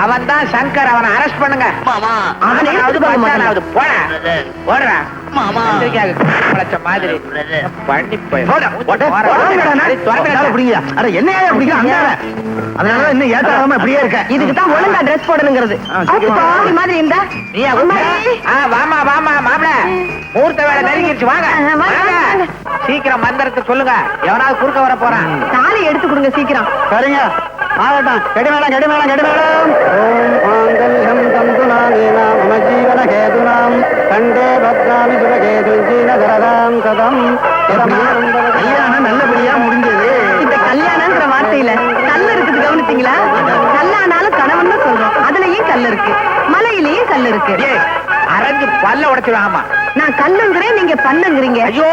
அவன் தான் சங்கர், அவனை அரெஸ்ட் பண்ணுங்க. மாமா அவனாவது பச்சானாவது போட போடுறா மாமா பழச்ச மாதிரி பிரதர் பண்ணி போய் என்னையா அதனால இன்னும் ஏத்தாம இப்படியே இருக்க. இதுக்கு தான் ஒழுங்கா ட்ரெஸ் போடணுங்கிறது. பாவி மாதிரி இருந்தா வாமா வாமா மாப்பிள, முகூர்த்த வேலை நெருங்கிருச்சு. வாங்க வாங்க. சீக்கிரம் மந்திரத்தை சொல்லுங்க, எவனாவது குறுக்க வர போறான். தாலி எடுத்து கொடுங்க சீக்கிரம். சரிங்க, ஆகட்டும். கெடுமேளம் கெடுமேளம் கெடுமேளம். மாங்கல்யம் தந்துநாதேனா மம ஜீவன கேதுனாம் கண்டே பத்ராமி சுபகேதுஞ்சீன தரதாம் கதம். கல்யாணம் நல்லபடியா முடிஞ்சது. இந்த கல்யாணம்ங்கிற வார்த்தையில கல் இருக்குது, கவனிச்சீங்களா? கல்லானாலும் கணவன் சொல்றோம், அதுலயும் கல் இருக்கு, மலையிலயும் கல் இருக்கு. அரைஞ்சு பல்ல உடைச்சிடும். ஆமா, நான் கல்லுங்கிறேன், நீங்க பண்ணுங்கிறீங்க. ஐயோ